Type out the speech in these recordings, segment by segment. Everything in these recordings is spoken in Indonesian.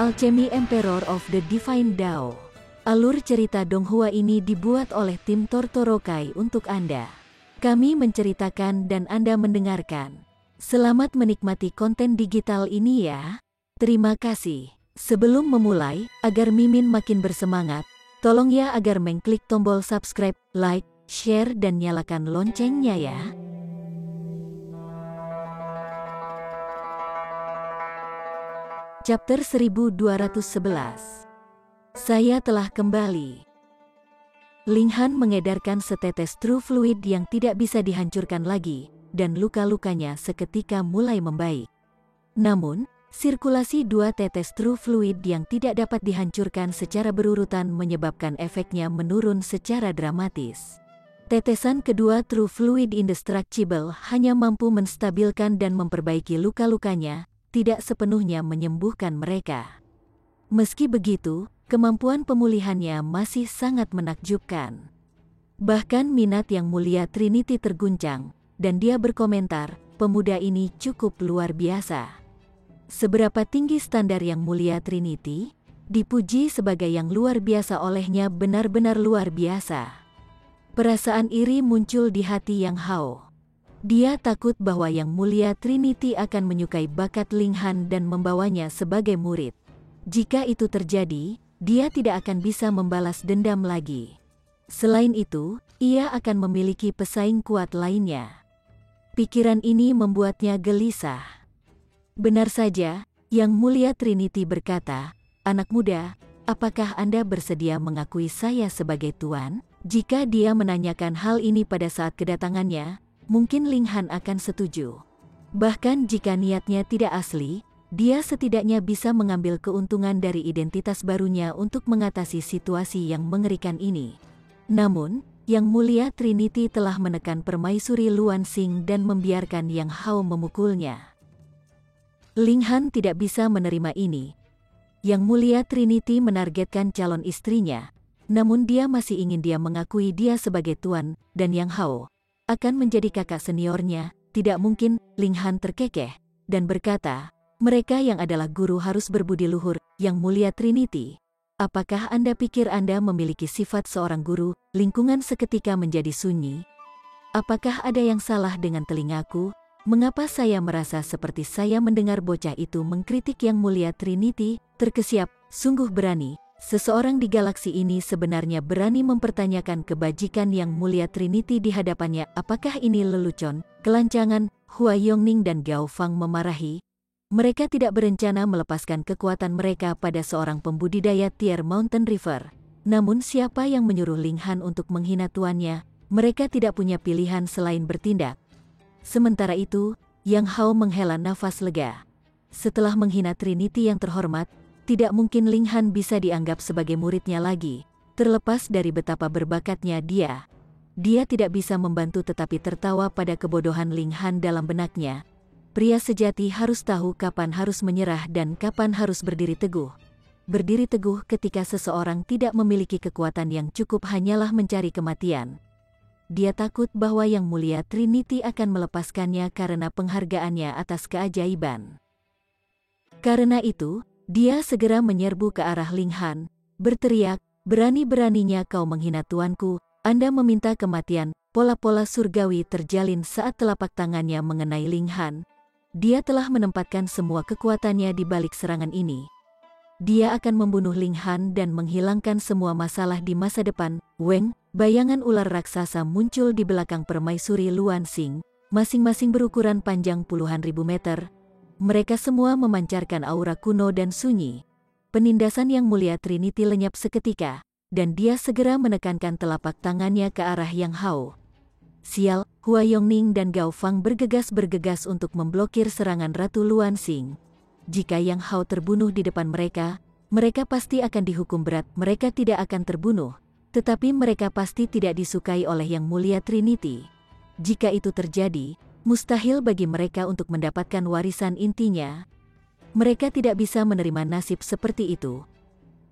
Alchemy Emperor of the Divine Dao. Alur cerita Donghua ini dibuat oleh tim Tortorokai untuk Anda. Kami menceritakan dan Anda mendengarkan. Selamat menikmati konten digital ini ya. Terima kasih. Sebelum memulai, agar Mimin makin bersemangat, tolong ya agar mengklik tombol subscribe, like, share dan nyalakan loncengnya ya. Chapter 1211. Saya telah kembali. Ling Han mengedarkan setetes true fluid yang tidak bisa dihancurkan lagi, dan luka-lukanya seketika mulai membaik. Namun, sirkulasi dua tetes true fluid yang tidak dapat dihancurkan secara berurutan menyebabkan efeknya menurun secara dramatis. Tetesan kedua true fluid indestructible hanya mampu menstabilkan dan memperbaiki luka-lukanya, tidak sepenuhnya menyembuhkan mereka. Meski begitu, kemampuan pemulihannya masih sangat menakjubkan. Bahkan minat Yang Mulia Trinity terguncang, dan dia berkomentar, pemuda ini cukup luar biasa. Seberapa tinggi standar Yang Mulia Trinity? Dipuji sebagai yang luar biasa olehnya benar-benar luar biasa. Perasaan iri muncul di hati Yang Hao. Dia takut bahwa Yang Mulia Trinity akan menyukai bakat Ling Han dan membawanya sebagai murid. Jika itu terjadi, dia tidak akan bisa membalas dendam lagi. Selain itu, ia akan memiliki pesaing kuat lainnya. Pikiran ini membuatnya gelisah. Benar saja, Yang Mulia Trinity berkata, "Anak muda, apakah Anda bersedia mengakui saya sebagai tuan?" Jika dia menanyakan hal ini pada saat kedatangannya, mungkin Ling Han akan setuju. Bahkan jika niatnya tidak asli, dia setidaknya bisa mengambil keuntungan dari identitas barunya untuk mengatasi situasi yang mengerikan ini. Namun, Yang Mulia Trinity telah menekan permaisuri Luan Xing dan membiarkan Yang Hao memukulnya. Ling Han tidak bisa menerima ini. Yang Mulia Trinity menargetkan calon istrinya, namun dia masih ingin dia mengakui dia sebagai tuan, dan Yang Hao akan menjadi kakak seniornya. Tidak mungkin. Ling Han terkekeh dan berkata, "Mereka yang adalah guru harus berbudi luhur, Yang Mulia Trinity. Apakah Anda pikir Anda memiliki sifat seorang guru?" Lingkungan seketika menjadi sunyi. Apakah ada yang salah dengan telingaku? Mengapa saya merasa seperti saya mendengar bocah itu mengkritik Yang Mulia Trinity? Terkesiap, sungguh berani. Seseorang di galaksi ini sebenarnya berani mempertanyakan kebajikan Yang Mulia Trinity di hadapannya. Apakah ini lelucon, kelancangan? Hua Yongning dan Gao Fang memarahi. Mereka tidak berencana melepaskan kekuatan mereka pada seorang pembudidaya Tier Mountain River. Namun siapa yang menyuruh Ling Han untuk menghina tuannya? Mereka tidak punya pilihan selain bertindak. Sementara itu, Yang Hao menghela nafas lega. Setelah menghina Trinity yang terhormat, tidak mungkin Ling Han bisa dianggap sebagai muridnya lagi, terlepas dari betapa berbakatnya dia. Dia tidak bisa membantu tetapi tertawa pada kebodohan Ling Han dalam benaknya. Pria sejati harus tahu kapan harus menyerah dan kapan harus berdiri teguh. Berdiri teguh ketika seseorang tidak memiliki kekuatan yang cukup hanyalah mencari kematian. Dia takut bahwa Yang Mulia Trinity akan melepaskannya karena penghargaannya atas keajaiban. Karena itu, dia segera menyerbu ke arah Ling Han, berteriak, "Berani-beraninya kau menghina tuanku, Anda meminta kematian." Pola-pola surgawi terjalin saat telapak tangannya mengenai Ling Han. Dia telah menempatkan semua kekuatannya di balik serangan ini. Dia akan membunuh Ling Han dan menghilangkan semua masalah di masa depan. Weng, bayangan ular raksasa muncul di belakang permaisuri Luan Xing, masing-masing berukuran panjang puluhan ribu meter. Mereka semua memancarkan aura kuno dan sunyi. Penindasan Yang Mulia Trinity lenyap seketika, dan dia segera menekankan telapak tangannya ke arah Yang Hao. Sial, Hua Yongning dan Gao Fang bergegas-bergegas untuk memblokir serangan Ratu Luan Xing. Jika Yang Hao terbunuh di depan mereka, mereka pasti akan dihukum berat. Mereka tidak akan terbunuh, tetapi mereka pasti tidak disukai oleh Yang Mulia Trinity. Jika itu terjadi, mustahil bagi mereka untuk mendapatkan warisan intinya. Mereka tidak bisa menerima nasib seperti itu.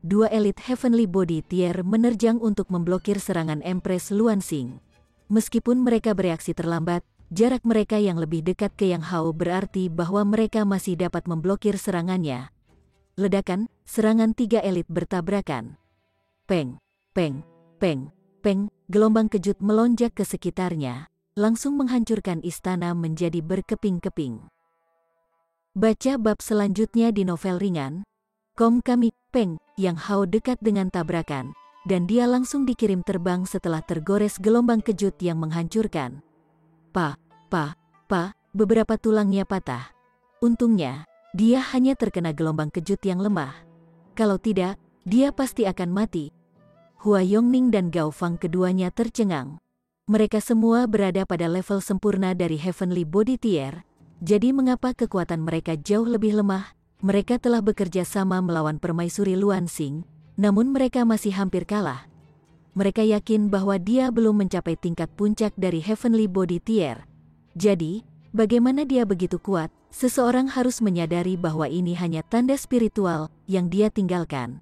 Dua elit Heavenly Body Tier menerjang untuk memblokir serangan Empress Luan Xing. Meskipun mereka bereaksi terlambat, Jarak mereka yang lebih dekat ke Yang Hao berarti bahwa mereka masih dapat memblokir serangannya. ledakan, serangan tiga elit bertabrakan. Peng, peng, peng, peng, gelombang kejut melonjak ke sekitarnya, langsung menghancurkan istana menjadi berkeping-keping. Baca bab selanjutnya di novel ringan, Kom Kami, Peng, yang Hao dekat dengan tabrakan, dan dia langsung dikirim terbang setelah tergores gelombang kejut yang menghancurkan. Beberapa tulangnya patah. Untungnya, dia hanya terkena gelombang kejut yang lemah. Kalau tidak, dia pasti akan mati. Hua Yongning dan Gao Fang keduanya tercengang. Mereka semua berada pada level sempurna dari Heavenly Body Tier, jadi mengapa kekuatan mereka jauh lebih lemah? Mereka telah bekerja sama melawan permaisuri Luan Xing, namun mereka masih hampir kalah. Mereka yakin bahwa dia belum mencapai tingkat puncak dari Heavenly Body Tier. Jadi, bagaimana dia begitu kuat? Seseorang harus menyadari bahwa ini hanya tanda spiritual yang dia tinggalkan.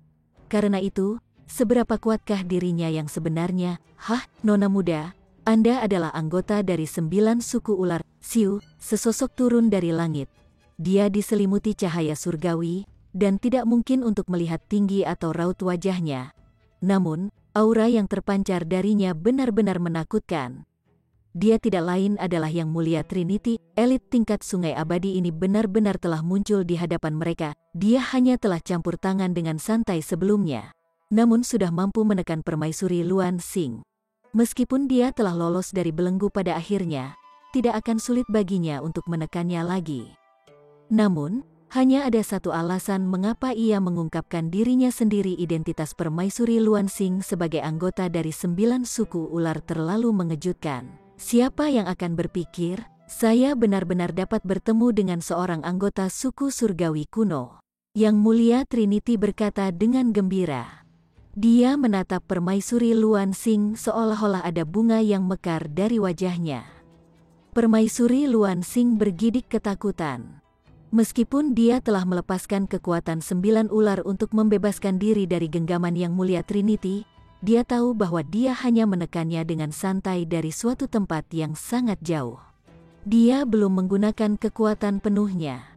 Karena itu, seberapa kuatkah dirinya yang sebenarnya? Hah, Nona muda, Anda adalah anggota dari 9 suku ular, Siu, sesosok turun dari langit. Dia diselimuti cahaya surgawi, dan tidak mungkin untuk melihat tinggi atau raut wajahnya. Namun, aura yang terpancar darinya benar-benar menakutkan. Dia tidak lain adalah Yang Mulia Trinity, elit tingkat Sungai Abadi ini benar-benar telah muncul di hadapan mereka. Dia hanya telah campur tangan dengan santai sebelumnya, namun sudah mampu menekan permaisuri Luan Xing. Meskipun dia telah lolos dari belenggu pada akhirnya, tidak akan sulit baginya untuk menekannya lagi. Namun, hanya ada satu alasan mengapa ia mengungkapkan dirinya sendiri. Identitas permaisuri Luan Xing sebagai anggota dari 9 suku ular terlalu mengejutkan. Siapa yang akan berpikir, saya benar-benar dapat bertemu dengan seorang anggota suku surgawi kuno? Yang Mulia Trinity berkata dengan gembira. Dia menatap permaisuri Luan Xing seolah-olah ada bunga yang mekar dari wajahnya. Permaisuri Luan Xing bergidik ketakutan. Meskipun dia telah melepaskan kekuatan 9 ular untuk membebaskan diri dari genggaman Yang Mulia Trinity, dia tahu bahwa dia hanya menekannya dengan santai dari suatu tempat yang sangat jauh. Dia belum menggunakan kekuatan penuhnya.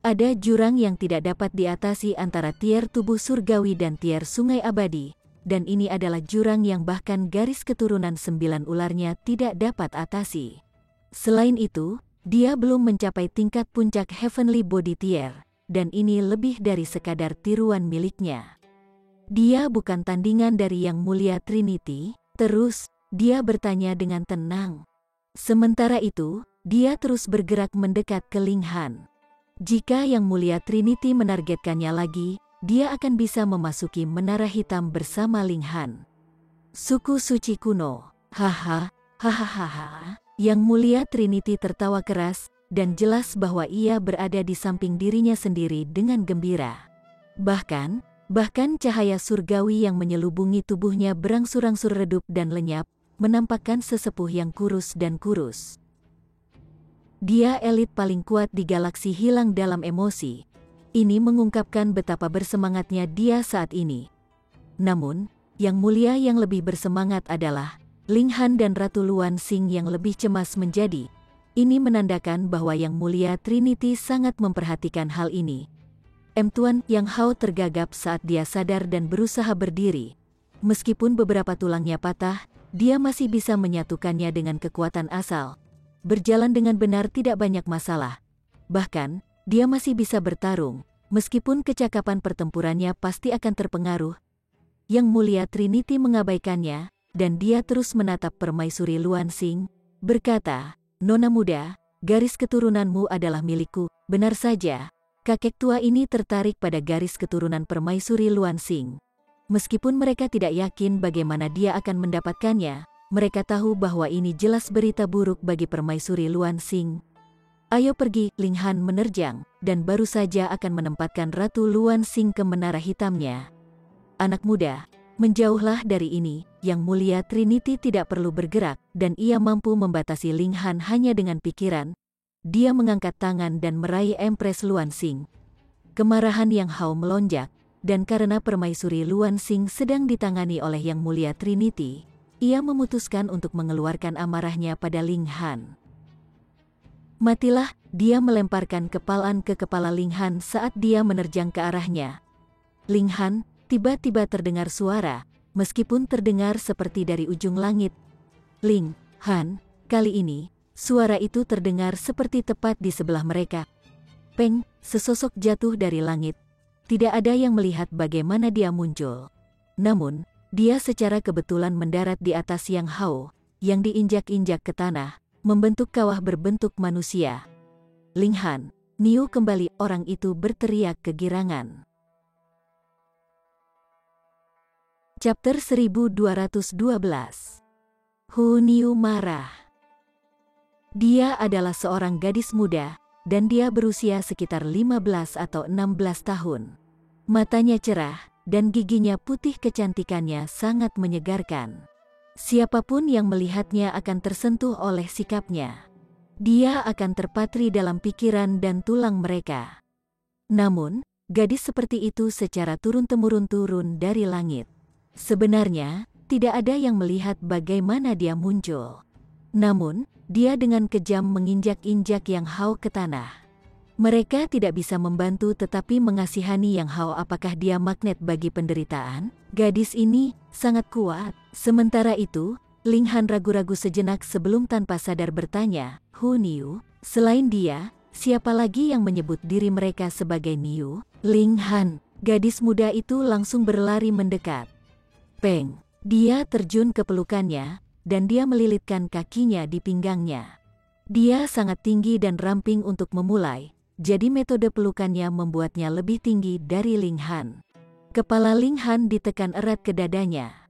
Ada jurang yang tidak dapat diatasi antara tier tubuh surgawi dan tier Sungai Abadi, dan ini adalah jurang yang bahkan garis keturunan 9 ularnya tidak dapat atasi. Selain itu, dia belum mencapai tingkat puncak Heavenly Body Tier, dan ini lebih dari sekadar tiruan miliknya. Dia bukan tandingan dari Yang Mulia Trinity. Terus, dia bertanya dengan tenang. Sementara itu, dia terus bergerak mendekat ke Ling Han. Jika Yang Mulia Trinity menargetkannya lagi, dia akan bisa memasuki Menara Hitam bersama Ling Han. Suku suci kuno. Hahaha. Yang Mulia Trinity tertawa keras, dan jelas bahwa ia berada di samping dirinya sendiri dengan gembira. Bahkan cahaya surgawi yang menyelubungi tubuhnya berangsur-angsur redup dan lenyap, menampakkan sesepuh yang kurus dan kurus. Dia elit paling kuat di galaksi hilang dalam emosi. Ini mengungkapkan betapa bersemangatnya dia saat ini. Namun, Yang Mulia yang lebih bersemangat adalah Ling Han dan Ratu Luan Xing yang lebih cemas menjadi. Ini menandakan bahwa Yang Mulia Trinity sangat memperhatikan hal ini. Tuan Yang Hao tergagap saat dia sadar dan berusaha berdiri. Meskipun beberapa tulangnya patah, dia masih bisa menyatukannya dengan kekuatan asal. Berjalan dengan benar tidak banyak masalah. Bahkan, dia masih bisa bertarung, meskipun kecakapan pertempurannya pasti akan terpengaruh. Yang Mulia Trinity mengabaikannya, dan dia terus menatap permaisuri Luan Xing, berkata, Nona muda, garis keturunanmu adalah milikku. Benar saja, kakek tua ini tertarik pada garis keturunan permaisuri Luan Xing. Meskipun mereka tidak yakin bagaimana dia akan mendapatkannya, mereka tahu bahwa ini jelas berita buruk bagi permaisuri Luan Xing. Ayo pergi, Ling Han menerjang, dan baru saja akan menempatkan Ratu Luan Xing ke Menara Hitamnya. Anak muda, menjauhlah dari ini. Yang Mulia Trinity tidak perlu bergerak, dan ia mampu membatasi Ling Han hanya dengan pikiran. Dia mengangkat tangan dan meraih Empress Luan Xing. Kemarahan Yang Hao melonjak, dan karena permaisuri Luan Xing sedang ditangani oleh Yang Mulia Trinity, ia memutuskan untuk mengeluarkan amarahnya pada Ling Han. Matilah, dia melemparkan kepalan ke kepala Ling Han saat dia menerjang ke arahnya. Ling Han, tiba-tiba terdengar suara, meskipun terdengar seperti dari ujung langit. Ling Han, kali ini, suara itu terdengar seperti tepat di sebelah mereka. Peng, sesosok jatuh dari langit. Tidak ada yang melihat bagaimana dia muncul. Namun, dia secara kebetulan mendarat di atas Yang Hao, yang diinjak-injak ke tanah, membentuk kawah berbentuk manusia. Ling Han, Niu kembali, orang itu berteriak kegirangan. Chapter 1212. Hu Niu marah. Dia adalah seorang gadis muda, dan dia berusia sekitar 15 atau 16 tahun. Matanya cerah, dan giginya putih, kecantikannya sangat menyegarkan. Siapapun yang melihatnya akan tersentuh oleh sikapnya. Dia akan terpatri dalam pikiran dan tulang mereka. Namun, gadis seperti itu secara turun-temurun turun dari langit. Sebenarnya, tidak ada yang melihat bagaimana dia muncul. Namun, dia dengan kejam menginjak-injak Yang Hao ke tanah. Mereka tidak bisa membantu tetapi mengasihani Yang Hao. Apakah dia magnet bagi penderitaan? Gadis ini sangat kuat. Sementara itu, Ling Han ragu-ragu sejenak sebelum tanpa sadar bertanya, Hu Niu, selain dia, siapa lagi yang menyebut diri mereka sebagai Niu? Ling Han, gadis muda itu langsung berlari mendekat. Peng, dia terjun ke pelukannya, dan dia melilitkan kakinya di pinggangnya. Dia sangat tinggi dan ramping untuk memulai, jadi metode pelukannya membuatnya lebih tinggi dari Ling Han. Kepala Ling Han ditekan erat ke dadanya.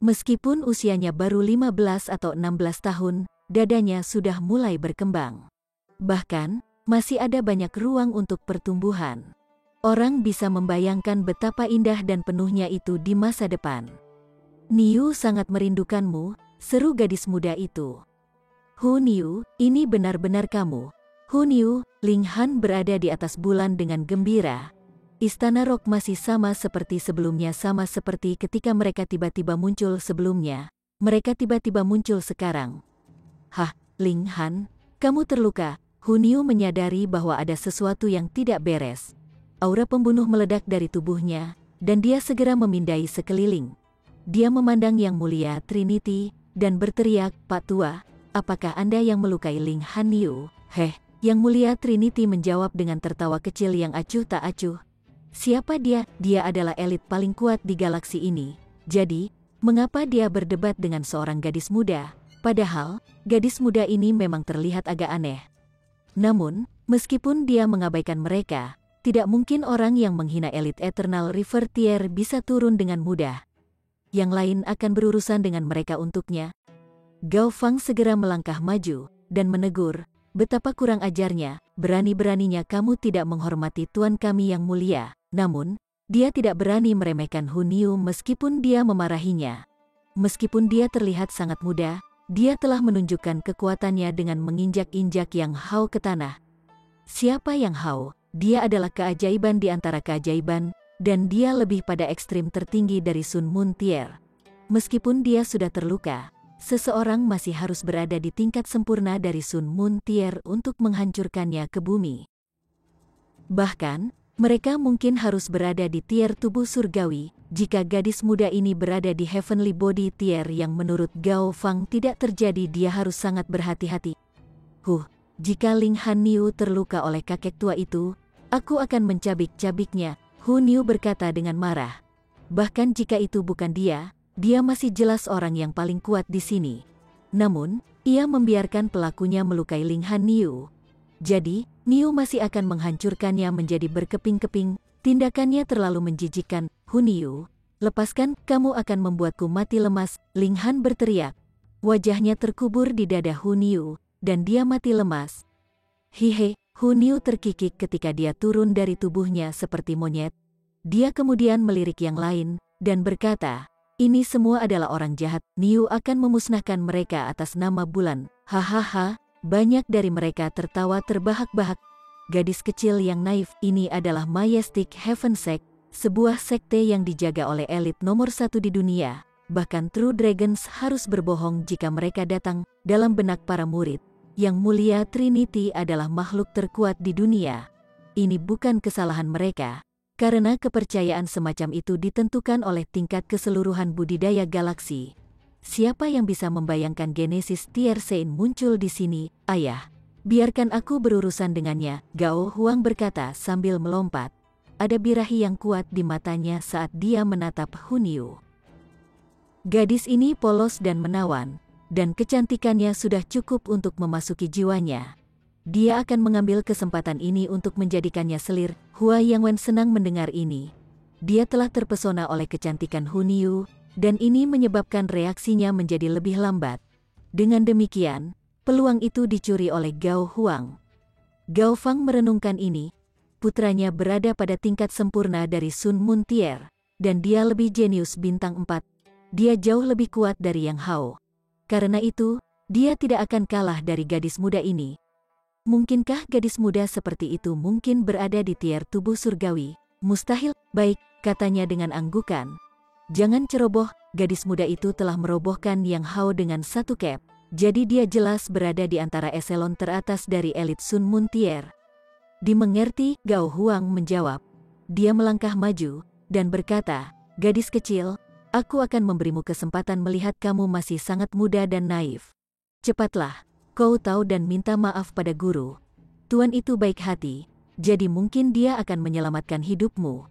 Meskipun usianya baru 15 atau 16 tahun, dadanya sudah mulai berkembang. Bahkan, masih ada banyak ruang untuk pertumbuhan. Orang bisa membayangkan betapa indah dan penuhnya itu di masa depan. Niu sangat merindukanmu, seru gadis muda itu. Hu Niu, ini benar-benar kamu. Hu Niu, Ling Han berada di atas bulan dengan gembira. Istana Rock masih sama seperti sebelumnya, sama seperti ketika mereka tiba-tiba muncul sebelumnya. Mereka tiba-tiba muncul sekarang. Hah, Ling Han, kamu terluka. Hu Niu menyadari bahwa ada sesuatu yang tidak beres. Aura pembunuh meledak dari tubuhnya, dan dia segera memindai sekeliling. Dia memandang Yang Mulia Trinity, dan berteriak, Pak Tua, apakah Anda yang melukai Ling Han Niu? Heh, Yang Mulia Trinity menjawab dengan tertawa kecil yang acuh tak acuh. Siapa dia? Dia adalah elit paling kuat di galaksi ini. Jadi, mengapa dia berdebat dengan seorang gadis muda? Padahal, gadis muda ini memang terlihat agak aneh. Namun, meskipun dia mengabaikan mereka, tidak mungkin orang yang menghina elit Eternal River Tier bisa turun dengan mudah. Yang lain akan berurusan dengan mereka untuknya. Gao Fang segera melangkah maju, dan menegur, betapa kurang ajarnya, berani-beraninya kamu tidak menghormati tuan kami yang mulia. Namun, dia tidak berani meremehkan Hu Niu meskipun dia memarahinya. Meskipun dia terlihat sangat muda, dia telah menunjukkan kekuatannya dengan menginjak-injak Yang Hao ke tanah. Siapa Yang Hao? Dia adalah keajaiban di antara keajaiban, dan dia lebih pada ekstrim tertinggi dari Sun Moon Tier. Meskipun dia sudah terluka, seseorang masih harus berada di tingkat sempurna dari Sun Moon Tier untuk menghancurkannya ke bumi. Bahkan, mereka mungkin harus berada di tier tubuh surgawi, jika gadis muda ini berada di Heavenly Body Tier yang menurut Gao Fang tidak terjadi. Dia harus sangat berhati-hati. Jika Ling Han Niu terluka oleh kakek tua itu, aku akan mencabik-cabiknya, Hu Niu berkata dengan marah. Bahkan jika itu bukan dia, dia masih jelas orang yang paling kuat di sini. Namun, ia membiarkan pelakunya melukai Ling Han Niu. Jadi, Niu masih akan menghancurkannya menjadi berkeping-keping. Tindakannya terlalu menjijikkan. Hu Niu, lepaskan, kamu akan membuatku mati lemas, Ling Han berteriak. Wajahnya terkubur di dada Hu Niu, dan dia mati lemas. Hihe, Hu Niu terkikik ketika dia turun dari tubuhnya seperti monyet. Dia kemudian melirik yang lain, dan berkata, ini semua adalah orang jahat. Niu akan memusnahkan mereka atas nama bulan. Hahaha, banyak dari mereka tertawa terbahak-bahak. Gadis kecil yang naif, ini adalah Majestic Heaven Sect, sebuah sekte yang dijaga oleh elit nomor 1 di dunia. Bahkan True Dragons harus berbohong jika mereka datang. Dalam benak para murid, Yang Mulia Trinity adalah makhluk terkuat di dunia. Ini bukan kesalahan mereka, karena kepercayaan semacam itu ditentukan oleh tingkat keseluruhan budidaya galaksi. Siapa yang bisa membayangkan Genesis Tiersein muncul di sini, Ayah? Biarkan aku berurusan dengannya, Gao Huang berkata sambil melompat. Ada birahi yang kuat di matanya saat dia menatap Hunyu. Gadis ini polos dan menawan, dan kecantikannya sudah cukup untuk memasuki jiwanya. Dia akan mengambil kesempatan ini untuk menjadikannya selir. Hua Yangwen senang mendengar ini. Dia telah terpesona oleh kecantikan Hunyu, dan ini menyebabkan reaksinya menjadi lebih lambat. Dengan demikian, peluang itu dicuri oleh Gao Huang. Gao Fang merenungkan ini. Putranya berada pada tingkat sempurna dari Sun Muntier, dan dia lebih jenius bintang 4. Dia jauh lebih kuat dari Yang Hao. Karena itu, dia tidak akan kalah dari gadis muda ini. Mungkinkah gadis muda seperti itu mungkin berada di tier tubuh surgawi? Mustahil, baik, katanya dengan anggukan. Jangan ceroboh, gadis muda itu telah merobohkan Yang Hao dengan satu cap. Jadi dia jelas berada di antara eselon teratas dari elit Sun Muntier. Dimengerti, Gao Huang menjawab. Dia melangkah maju, dan berkata, gadis kecil, aku akan memberimu kesempatan melihat kamu masih sangat muda dan naif. Cepatlah. Kau tahu dan minta maaf pada guru. Tuan itu baik hati, jadi mungkin dia akan menyelamatkan hidupmu.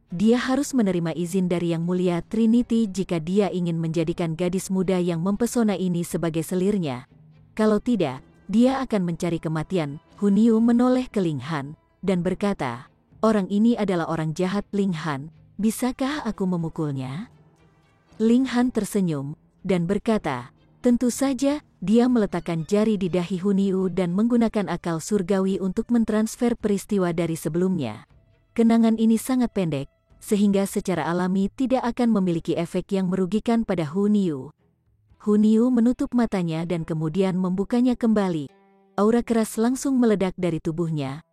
Dia harus menerima izin dari Yang Mulia Trinity jika dia ingin menjadikan gadis muda yang mempesona ini sebagai selirnya. Kalau tidak, dia akan mencari kematian. Hunyu menoleh ke Ling Han, dan berkata, orang ini adalah orang jahat. Ling Han, bisakah aku memukulnya? Ling Han tersenyum, dan berkata, tentu saja. Dia meletakkan jari di dahi Hunyu dan menggunakan akal surgawi untuk mentransfer peristiwa dari sebelumnya. Kenangan ini sangat pendek, sehingga secara alami tidak akan memiliki efek yang merugikan pada Hunyu. Hunyu menutup matanya dan kemudian membukanya kembali. Aura keras langsung meledak dari tubuhnya.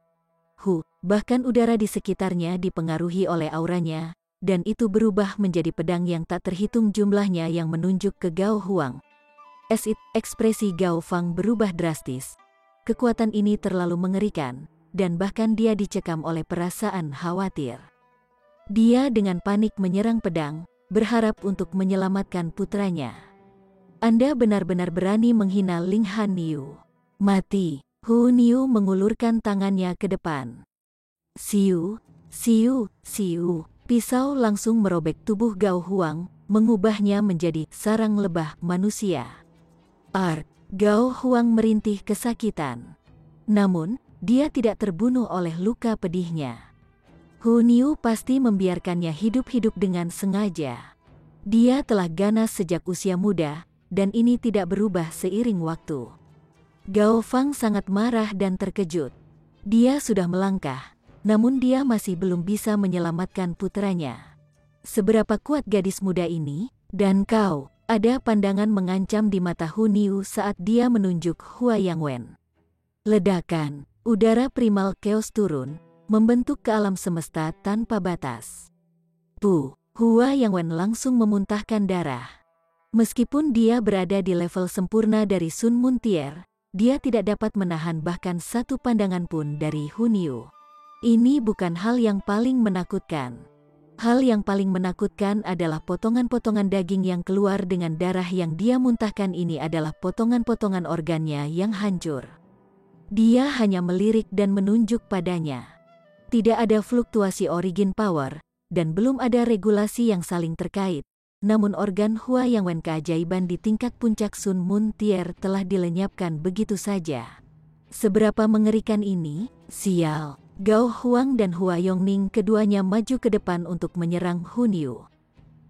Bahkan udara di sekitarnya dipengaruhi oleh auranya, dan itu berubah menjadi pedang yang tak terhitung jumlahnya yang menunjuk ke Gao Huang. Ekspresi Gao Fang berubah drastis. Kekuatan ini terlalu mengerikan, dan bahkan dia dicekam oleh perasaan khawatir. Dia dengan panik menyerang pedang, berharap untuk menyelamatkan putranya. Anda benar-benar berani menghina Ling Hanyu. Mati. Hunyu mengulurkan tangannya ke depan. Siu, siu, siu. Pisau langsung merobek tubuh Gao Huang, mengubahnya menjadi sarang lebah manusia. Gao Huang merintih kesakitan. Namun, dia tidak terbunuh oleh luka pedihnya. Hunyu pasti membiarkannya hidup-hidup dengan sengaja. Dia telah ganas sejak usia muda, dan ini tidak berubah seiring waktu. Gao Fang sangat marah dan terkejut. Dia sudah melangkah, namun dia masih belum bisa menyelamatkan putranya. Seberapa kuat gadis muda ini? Dan kau? Ada pandangan mengancam di mata Hunyu saat dia menunjuk Hua Yangwen. Ledakan, udara primal chaos turun, membentuk ke alam semesta tanpa batas. Hua Yangwen langsung memuntahkan darah. Meskipun dia berada di level sempurna dari Sun Muntier, dia tidak dapat menahan bahkan satu pandangan pun dari Hunyu. Ini bukan hal yang paling menakutkan. Hal yang paling menakutkan adalah potongan-potongan daging yang keluar dengan darah yang dia muntahkan. Ini adalah potongan-potongan organnya yang hancur. Dia hanya melirik dan menunjuk padanya. Tidak ada fluktuasi origin power, dan belum ada regulasi yang saling terkait. Namun organ Hua Yangwen keajaiban di tingkat puncak Sun Muntier telah dilenyapkan begitu saja. Seberapa mengerikan ini? Sial! Gao Huang dan Hua Yongning keduanya maju ke depan untuk menyerang Hunyu.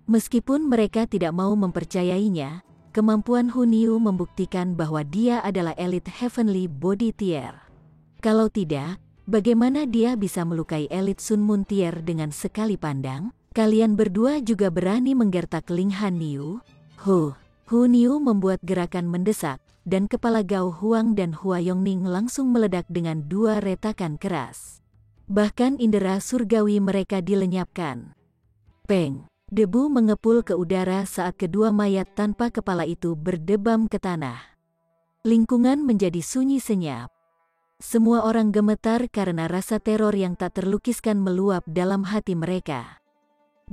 Meskipun mereka tidak mau mempercayainya, kemampuan Hunyu membuktikan bahwa dia adalah elit Heavenly Body Tier. Kalau tidak, bagaimana dia bisa melukai elit Sun Muntier dengan sekali pandang? Kalian berdua juga berani menggertak Ling Hanyu? Hunyu membuat gerakan mendesak, dan kepala Gao Huang dan Hua Yongning langsung meledak dengan dua retakan keras. Bahkan indera surgawi mereka dilenyapkan. Peng! Debu mengepul ke udara saat kedua mayat tanpa kepala itu berdebam ke tanah. Lingkungan menjadi sunyi senyap. Semua orang gemetar karena rasa teror yang tak terlukiskan meluap dalam hati mereka.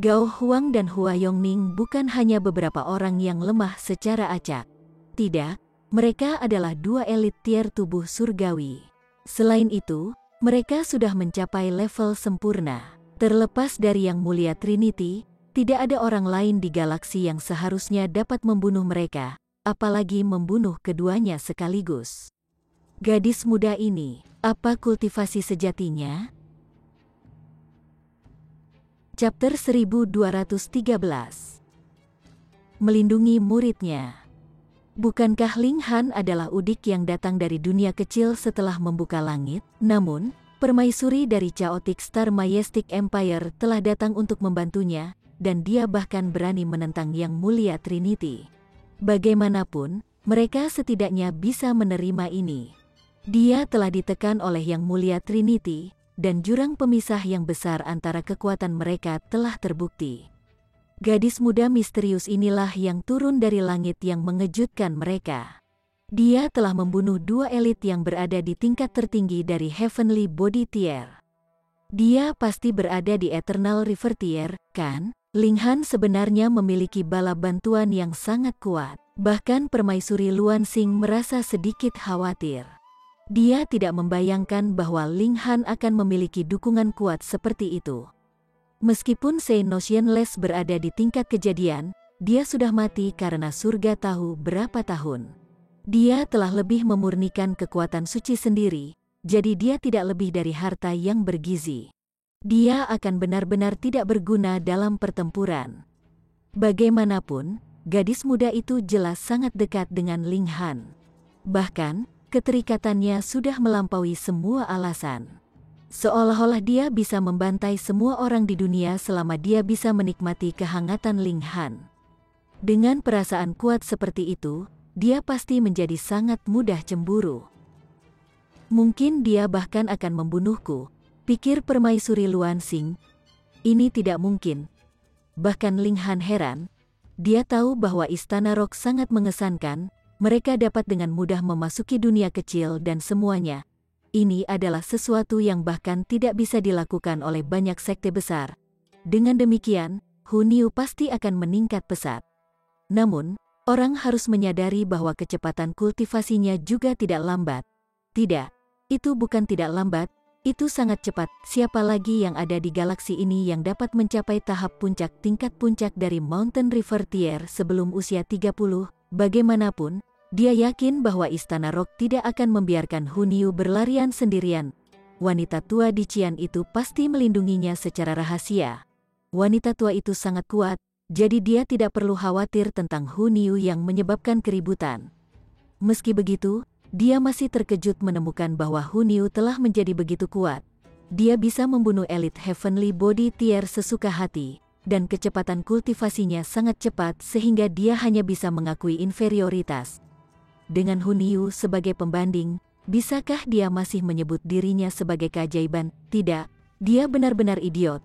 Gao Huang dan Hua Yongning bukan hanya beberapa orang yang lemah secara acak. Tidak, mereka adalah dua elit tier tubuh surgawi. Selain itu, mereka sudah mencapai level sempurna. Terlepas dari Yang Mulia Trinity, tidak ada orang lain di galaksi yang seharusnya dapat membunuh mereka, apalagi membunuh keduanya sekaligus. Gadis muda ini, apa kultivasi sejatinya? Chapter 1213. Melindungi muridnya. Bukankah Ling Han adalah udik yang datang dari dunia kecil setelah membuka langit? Namun, permaisuri dari Chaotic Star Majestic Empire telah datang untuk membantunya, dan dia bahkan berani menentang Yang Mulia Trinity. Bagaimanapun, mereka setidaknya bisa menerima ini. Dia telah ditekan oleh Yang Mulia Trinity, dan jurang pemisah yang besar antara kekuatan mereka telah terbukti. Gadis muda misterius inilah yang turun dari langit yang mengejutkan mereka. Dia telah membunuh dua elit yang berada di tingkat tertinggi dari Heavenly Body Tier. Dia pasti berada di Eternal River Tier, kan? Ling Han sebenarnya memiliki bala bantuan yang sangat kuat. Bahkan Permaisuri Luan Xing merasa sedikit khawatir. Dia tidak membayangkan bahwa Ling Han akan memiliki dukungan kuat seperti itu. Meskipun Sei Notionless berada di tingkat kejadian, dia sudah mati karena surga tahu berapa tahun. Dia telah lebih memurnikan kekuatan suci sendiri, jadi dia tidak lebih dari harta yang bergizi. Dia akan benar-benar tidak berguna dalam pertempuran. Bagaimanapun, gadis muda itu jelas sangat dekat dengan Ling Han. Bahkan, keterikatannya sudah melampaui semua alasan. Seolah-olah dia bisa membantai semua orang di dunia selama dia bisa menikmati kehangatan Ling Han. Dengan perasaan kuat seperti itu, dia pasti menjadi sangat mudah cemburu. Mungkin dia bahkan akan membunuhku, pikir Permaisuri Luan Xing. Ini tidak mungkin. Bahkan Ling Han heran. Dia tahu bahwa Istana Rock sangat mengesankan. Mereka dapat dengan mudah memasuki dunia kecil dan semuanya. Ini adalah sesuatu yang bahkan tidak bisa dilakukan oleh banyak sekte besar. Dengan demikian, Huniu pasti akan meningkat pesat. Namun, orang harus menyadari bahwa kecepatan kultivasinya juga tidak lambat. Tidak, itu bukan tidak lambat, itu sangat cepat. Siapa lagi yang ada di galaksi ini yang dapat mencapai tahap tingkat puncak dari Mountain River Tier sebelum usia 30? Bagaimanapun, dia yakin bahwa Istana Rock tidak akan membiarkan Huniu berlarian sendirian. Wanita tua di Qian itu pasti melindunginya secara rahasia. Wanita tua itu sangat kuat, jadi dia tidak perlu khawatir tentang Huniu yang menyebabkan keributan. Meski begitu, dia masih terkejut menemukan bahwa Huniu telah menjadi begitu kuat. Dia bisa membunuh elit Heavenly Body Tier sesuka hati, dan kecepatan kultivasinya sangat cepat sehingga dia hanya bisa mengakui inferioritas. Dengan Huniu sebagai pembanding, bisakah dia masih menyebut dirinya sebagai keajaiban? Tidak, dia benar-benar idiot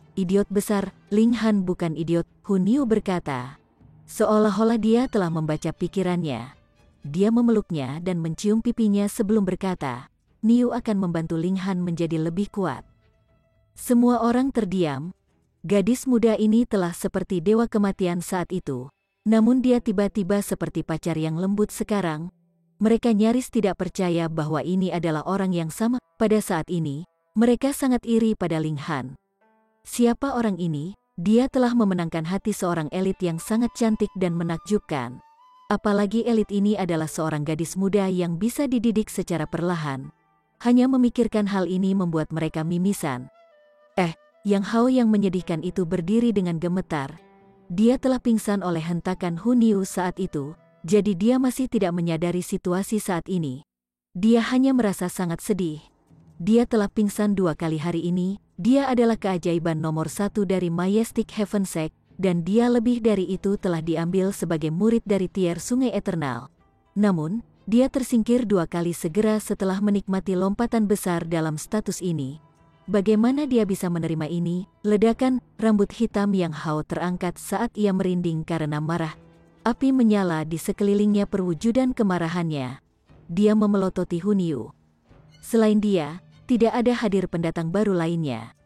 besar. Ling Han bukan idiot, Huniu berkata. Seolah-olah dia telah membaca pikirannya. Dia memeluknya dan mencium pipinya sebelum berkata, Niu akan membantu Ling Han menjadi lebih kuat. Semua orang terdiam. Gadis muda ini telah seperti dewa kematian saat itu. Namun dia tiba-tiba seperti pacar yang lembut sekarang. Mereka nyaris tidak percaya bahwa ini adalah orang yang sama. Pada saat ini, mereka sangat iri pada Ling Han. Siapa orang ini? Dia telah memenangkan hati seorang elit yang sangat cantik dan menakjubkan. Apalagi elit ini adalah seorang gadis muda yang bisa dididik secara perlahan. Hanya memikirkan hal ini membuat mereka mimisan. Yang Hao yang menyedihkan itu berdiri dengan gemetar. Dia telah pingsan oleh hentakan Huniu saat itu. Jadi dia masih tidak menyadari situasi saat ini. Dia hanya merasa sangat sedih. Dia telah pingsan 2 kali hari ini. Dia adalah keajaiban nomor 1 dari Majestic Heaven Sect, dan dia lebih dari itu telah diambil sebagai murid dari Tier Sungai Eternal. Namun, dia tersingkir 2 kali segera setelah menikmati lompatan besar dalam status ini. Bagaimana dia bisa menerima ini? Ledakan rambut hitam yang Hao terangkat saat ia merinding karena marah. Api menyala di sekelilingnya perwujudan kemarahannya. dia memelototi Hunyu. Selain dia, tidak ada hadir pendatang baru lainnya.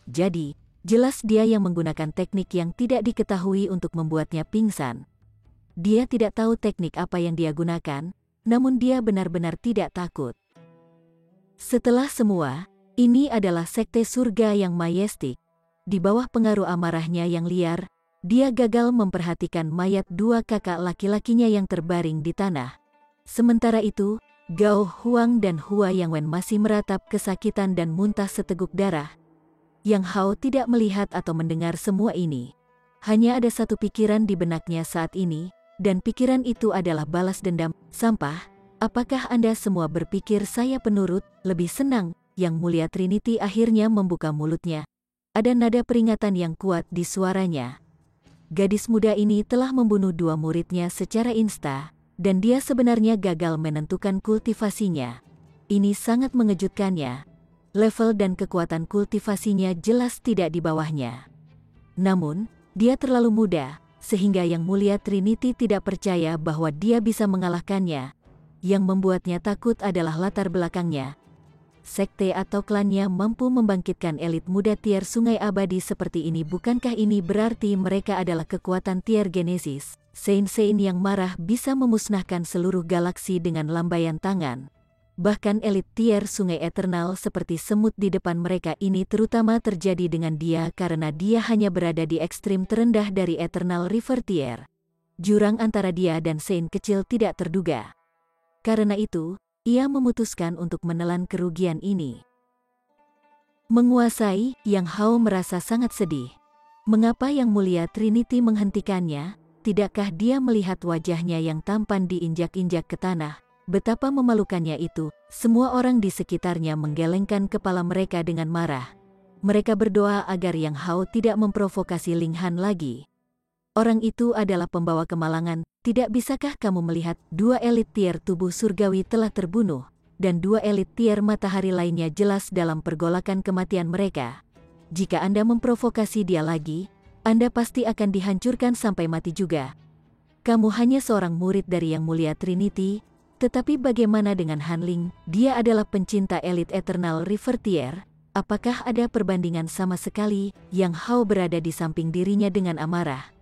Jadi, jelas dia yang menggunakan teknik yang tidak diketahui untuk membuatnya pingsan. Dia tidak tahu teknik apa yang dia gunakan, namun dia benar-benar tidak takut. Setelah semua, ini adalah sekte surga yang majestik. Di bawah pengaruh amarahnya yang liar, dia gagal memperhatikan mayat dua kakak laki-lakinya yang terbaring di tanah. Sementara itu, Gao Huang dan Hua Yangwen masih meratap kesakitan dan muntah seteguk darah. Yang Hao tidak melihat atau mendengar semua ini. Hanya ada satu pikiran di benaknya saat ini, dan pikiran itu adalah balas dendam. Sampah, apakah Anda semua berpikir saya penurut, lebih senang? Yang Mulia Trinity akhirnya membuka mulutnya. Ada nada peringatan yang kuat di suaranya. Gadis muda ini telah membunuh dua muridnya secara insta, dan dia sebenarnya gagal menentukan kultivasinya. Ini sangat mengejutkannya. Level dan kekuatan kultivasinya jelas tidak di bawahnya. Namun, dia terlalu muda, sehingga Yang Mulia Trinity tidak percaya bahwa dia bisa mengalahkannya. Yang membuatnya takut adalah latar belakangnya. Sekte atau klannya mampu membangkitkan elit muda tier sungai abadi seperti ini. Bukankah ini berarti mereka adalah kekuatan tier Genesis? Saint yang marah bisa memusnahkan seluruh galaksi dengan lambaian tangan. Bahkan elit tier sungai eternal seperti semut di depan mereka ini terutama terjadi dengan dia karena dia hanya berada di ekstrim terendah dari eternal river tier. Jurang antara dia dan Saint kecil tidak terduga. Karena itu, ia memutuskan untuk menelan kerugian ini. Menguasai, Yang Hao merasa sangat sedih. Mengapa Yang Mulia Trinity menghentikannya? Tidakkah dia melihat wajahnya yang tampan diinjak-injak ke tanah? Betapa memalukannya itu. Semua orang di sekitarnya menggelengkan kepala mereka dengan marah. Mereka berdoa agar Yang Hao tidak memprovokasi Ling Han lagi. Orang itu adalah pembawa kemalangan. Tidak bisakah kamu melihat dua elit tier tubuh surgawi telah terbunuh, dan dua elit tier matahari lainnya jelas dalam pergolakan kematian mereka? Jika Anda memprovokasi dia lagi, Anda pasti akan dihancurkan sampai mati juga. Kamu hanya seorang murid dari Yang Mulia Trinity, tetapi bagaimana dengan Han Ling? Dia adalah pencinta elit Eternal River Tier. Apakah ada perbandingan sama sekali? Yang Hao berada di samping dirinya dengan amarah.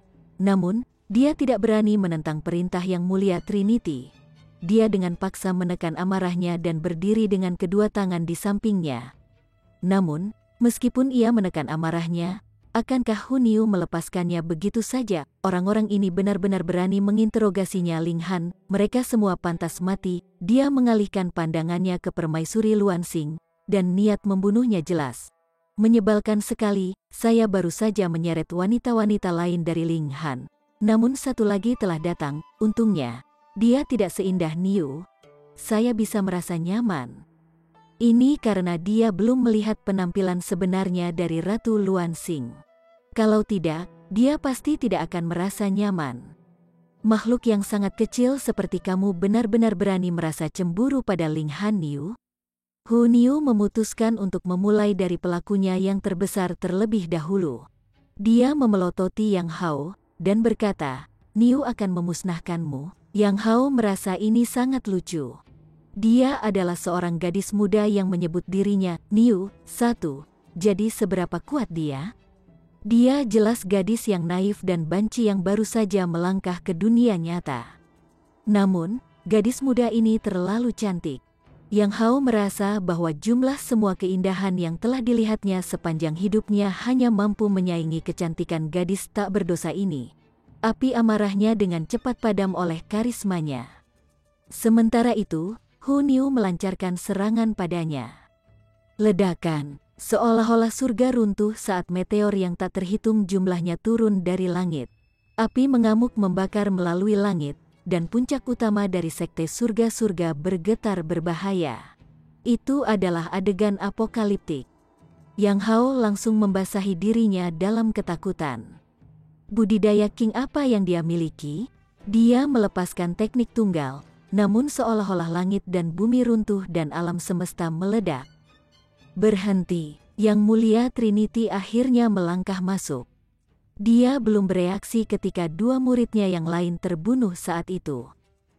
Namun, dia tidak berani menentang perintah Yang Mulia Trinity. Dia dengan paksa menekan amarahnya dan berdiri dengan kedua tangan di sampingnya. Namun, meskipun ia menekan amarahnya, akankah Hunyu melepaskannya begitu saja? Orang-orang ini benar-benar berani menginterogasinya Ling Han. Mereka semua pantas mati. Dia mengalihkan pandangannya ke Permaisuri Luansing, dan niat membunuhnya jelas. Menyebalkan sekali, saya baru saja menyeret wanita-wanita lain dari Ling Han. Namun satu lagi telah datang, untungnya. Dia tidak seindah Niu. Saya bisa merasa nyaman. Ini karena dia belum melihat penampilan sebenarnya dari Ratu Luansing. Kalau tidak, dia pasti tidak akan merasa nyaman. Makhluk yang sangat kecil seperti kamu benar-benar berani merasa cemburu pada Ling Han Niu? Hunyu memutuskan untuk memulai dari pelakunya yang terbesar terlebih dahulu. Dia memelototi Yang Hao, dan berkata, Niu akan memusnahkanmu. Yang Hao merasa ini sangat lucu. Dia adalah seorang gadis muda yang menyebut dirinya Niu. Jadi seberapa kuat dia? Dia jelas gadis yang naif dan banci yang baru saja melangkah ke dunia nyata. Namun, gadis muda ini terlalu cantik. Yang Hao merasa bahwa jumlah semua keindahan yang telah dilihatnya sepanjang hidupnya hanya mampu menyaingi kecantikan gadis tak berdosa ini. Api amarahnya dengan cepat padam oleh karismanya. Sementara itu, Hunyu melancarkan serangan padanya. Ledakan, seolah-olah surga runtuh saat meteor yang tak terhitung jumlahnya turun dari langit. Api mengamuk membakar melalui langit, dan puncak utama dari sekte surga-surga bergetar berbahaya. Itu adalah adegan apokaliptik. Yang Hao langsung membasahi dirinya dalam ketakutan. Budidaya King apa yang dia miliki? Dia melepaskan teknik tunggal, namun seolah-olah langit dan bumi runtuh dan alam semesta meledak. Berhenti, Yang Mulia Trinity akhirnya melangkah masuk. Dia belum bereaksi ketika dua muridnya yang lain terbunuh saat itu.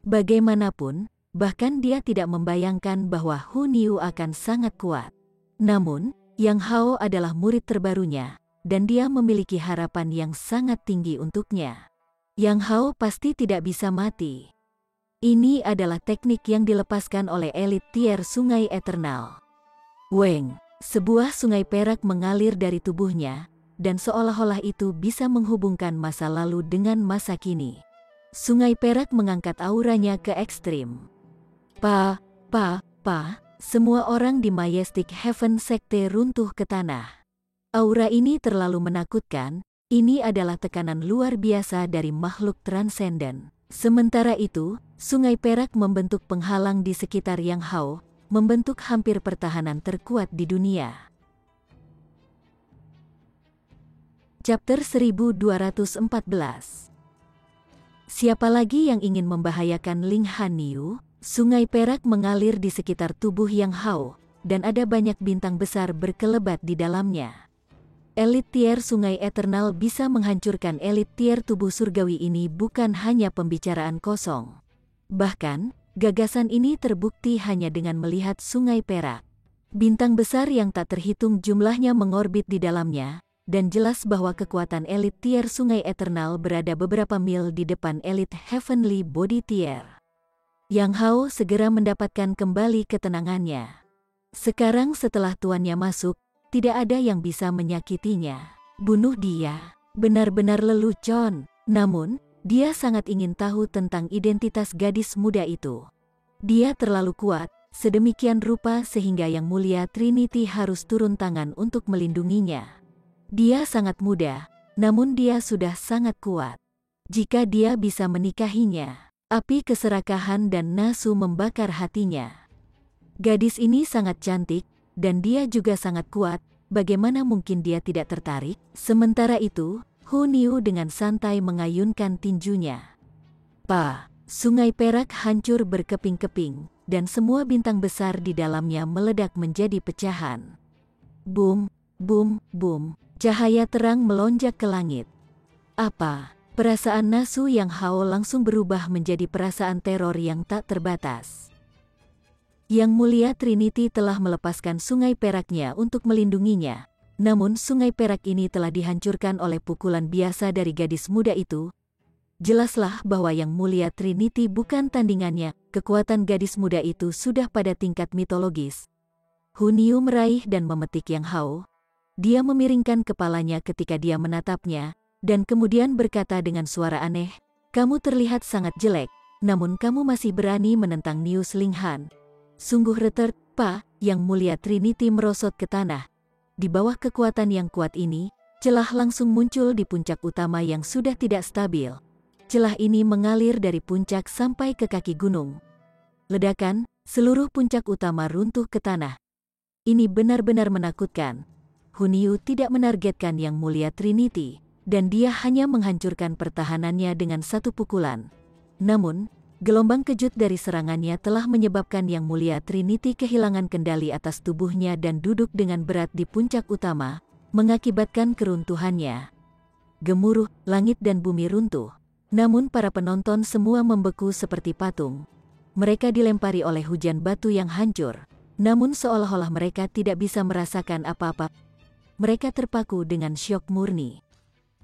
Bagaimanapun, bahkan dia tidak membayangkan bahwa Hu Niu akan sangat kuat. Namun, Yang Hao adalah murid terbarunya, dan dia memiliki harapan yang sangat tinggi untuknya. Yang Hao pasti tidak bisa mati. Ini adalah teknik yang dilepaskan oleh elit tier Sungai Eternal. Weng, sebuah sungai perak mengalir dari tubuhnya, dan seolah-olah itu bisa menghubungkan masa lalu dengan masa kini. Sungai perak mengangkat auranya ke ekstrim. Semua orang di Majestic Heaven Sekte runtuh ke tanah. Aura ini terlalu menakutkan, ini adalah tekanan luar biasa dari makhluk transenden. Sementara itu, sungai perak membentuk penghalang di sekitar Yang Hao, membentuk hampir pertahanan terkuat di dunia. Chapter 1214. Siapa lagi yang ingin membahayakan Ling Han Niu? Sungai perak mengalir di sekitar tubuh Yang Hao, dan ada banyak bintang besar berkelebat di dalamnya. Elit tier Sungai Eternal bisa menghancurkan elit tier tubuh surgawi ini bukan hanya pembicaraan kosong. Bahkan, gagasan ini terbukti hanya dengan melihat sungai perak. Bintang besar yang tak terhitung jumlahnya mengorbit di dalamnya, dan jelas bahwa kekuatan elit tier Sungai Eternal berada beberapa mil di depan elit Heavenly Body tier. Yang Hao segera mendapatkan kembali ketenangannya. Sekarang setelah tuannya masuk, tidak ada yang bisa menyakitinya. Bunuh dia. Benar-benar lelucon. Namun, dia sangat ingin tahu tentang identitas gadis muda itu. Dia terlalu kuat, sedemikian rupa sehingga Yang Mulia Trinity harus turun tangan untuk melindunginya. Dia sangat muda, namun dia sudah sangat kuat. Jika dia bisa menikahinya, api keserakahan dan nafsu membakar hatinya. Gadis ini sangat cantik, dan dia juga sangat kuat, bagaimana mungkin dia tidak tertarik? Sementara itu, Hu Niu dengan santai mengayunkan tinjunya. Sungai perak hancur berkeping-keping, dan semua bintang besar di dalamnya meledak menjadi pecahan. Boom, boom, boom, cahaya terang melonjak ke langit. Perasaan nafsu Yang Hao langsung berubah menjadi perasaan teror yang tak terbatas. Yang Mulia Trinity telah melepaskan sungai peraknya untuk melindunginya, namun sungai perak ini telah dihancurkan oleh pukulan biasa dari gadis muda itu. Jelaslah bahwa Yang Mulia Trinity bukan tandingannya, kekuatan gadis muda itu sudah pada tingkat mitologis. Hu Niu meraih dan memetik Yang Hao. Dia memiringkan kepalanya ketika dia menatapnya, dan kemudian berkata dengan suara aneh, "Kamu terlihat sangat jelek, namun kamu masih berani menentang Nius Ling Han." Sungguh retret, Yang Mulia Trinity merosot ke tanah. Di bawah kekuatan yang kuat ini, celah langsung muncul di puncak utama yang sudah tidak stabil. Celah ini mengalir dari puncak sampai ke kaki gunung. Ledakan, seluruh puncak utama runtuh ke tanah. Ini benar-benar menakutkan. Hu Niu tidak menargetkan Yang Mulia Trinity, dan dia hanya menghancurkan pertahanannya dengan satu pukulan. Namun, gelombang kejut dari serangannya telah menyebabkan Yang Mulia Trinity kehilangan kendali atas tubuhnya dan duduk dengan berat di puncak utama, mengakibatkan keruntuhannya. Gemuruh, langit dan bumi runtuh. Namun para penonton semua membeku seperti patung. Mereka dilempari oleh hujan batu yang hancur, namun seolah-olah mereka tidak bisa merasakan apa-apa. Mereka terpaku dengan syok murni.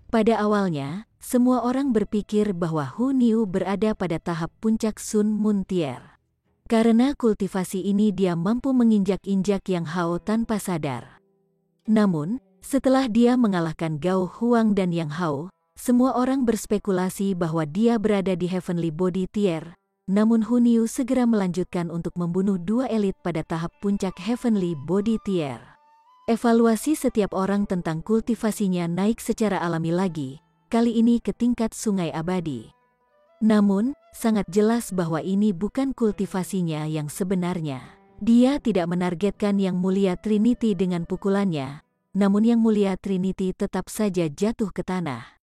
Pada awalnya, semua orang berpikir bahwa Hu Niu berada pada tahap puncak Sun Moon Tier. Karena kultivasi ini dia mampu menginjak-injak Yang Hao tanpa sadar. Namun, setelah dia mengalahkan Gao Huang dan Yang Hao, semua orang berspekulasi bahwa dia berada di Heavenly Body Tier. Namun Hu Niu segera melanjutkan untuk membunuh dua elit pada tahap puncak Heavenly Body Tier. Evaluasi setiap orang tentang kultivasinya naik secara alami lagi, kali ini ke tingkat sungai abadi. Namun, sangat jelas bahwa ini bukan kultivasinya yang sebenarnya. Dia tidak menargetkan Yang Mulia Trinity dengan pukulannya, namun Yang Mulia Trinity tetap saja jatuh ke tanah.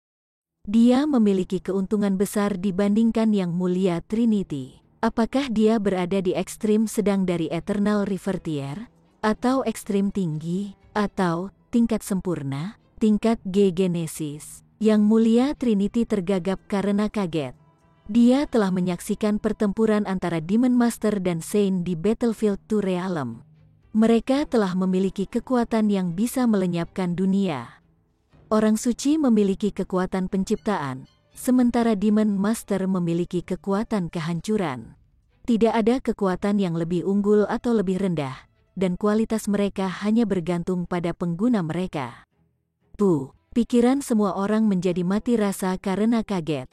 Dia memiliki keuntungan besar dibandingkan Yang Mulia Trinity. Apakah dia berada di ekstrim sedang dari Eternal River Tier? Atau ekstrim tinggi, atau tingkat sempurna, tingkat G Genesis? Yang Mulia Trinity tergagap karena kaget. Dia telah menyaksikan pertempuran antara Demon Master dan Saint di Battlefield 2 Realm. Mereka telah memiliki kekuatan yang bisa melenyapkan dunia. Orang suci memiliki kekuatan penciptaan, sementara Demon Master memiliki kekuatan kehancuran. Tidak ada kekuatan yang lebih unggul atau lebih rendah, dan kualitas mereka hanya bergantung pada pengguna mereka. Pikiran semua orang menjadi mati rasa karena kaget.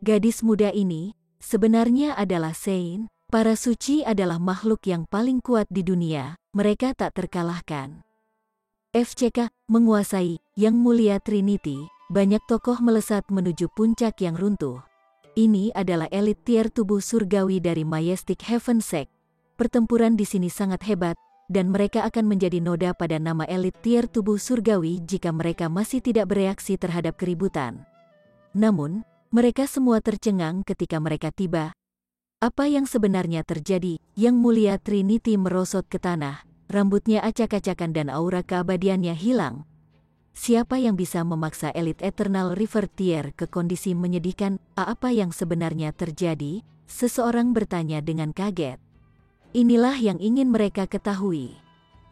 Gadis muda ini sebenarnya adalah Saint. Para suci adalah makhluk yang paling kuat di dunia, mereka tak terkalahkan. FCK menguasai Yang Mulia Trinity, banyak tokoh melesat menuju puncak yang runtuh. Ini adalah elit tier tubuh surgawi dari Majestic Heaven Sect. Pertempuran di sini sangat hebat, dan mereka akan menjadi noda pada nama elit tier tubuh surgawi jika mereka masih tidak bereaksi terhadap keributan. Namun, mereka semua tercengang ketika mereka tiba. Apa yang sebenarnya terjadi? Yang Mulia Trinity merosot ke tanah, rambutnya acak-acakan dan aura keabadiannya hilang. Siapa yang bisa memaksa elit Eternal River Tier ke kondisi menyedihkan? Apa yang sebenarnya terjadi? Seseorang bertanya dengan kaget. Inilah yang ingin mereka ketahui.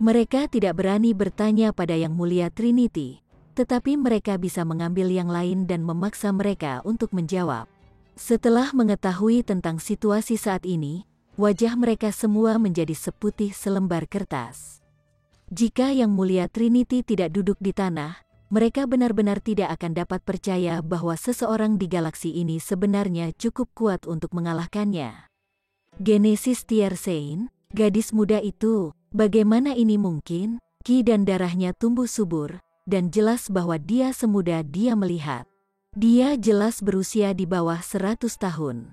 Mereka tidak berani bertanya pada Yang Mulia Trinity, tetapi mereka bisa mengambil yang lain dan memaksa mereka untuk menjawab. Setelah mengetahui tentang situasi saat ini, wajah mereka semua menjadi seputih selembar kertas. Jika Yang Mulia Trinity tidak duduk di tanah, mereka benar-benar tidak akan dapat percaya bahwa seseorang di galaksi ini sebenarnya cukup kuat untuk mengalahkannya. Genesis Tier Saint, gadis muda itu, bagaimana ini mungkin? Ki dan darahnya tumbuh subur, dan jelas bahwa dia semuda dia melihat. Dia jelas berusia di bawah 100 tahun.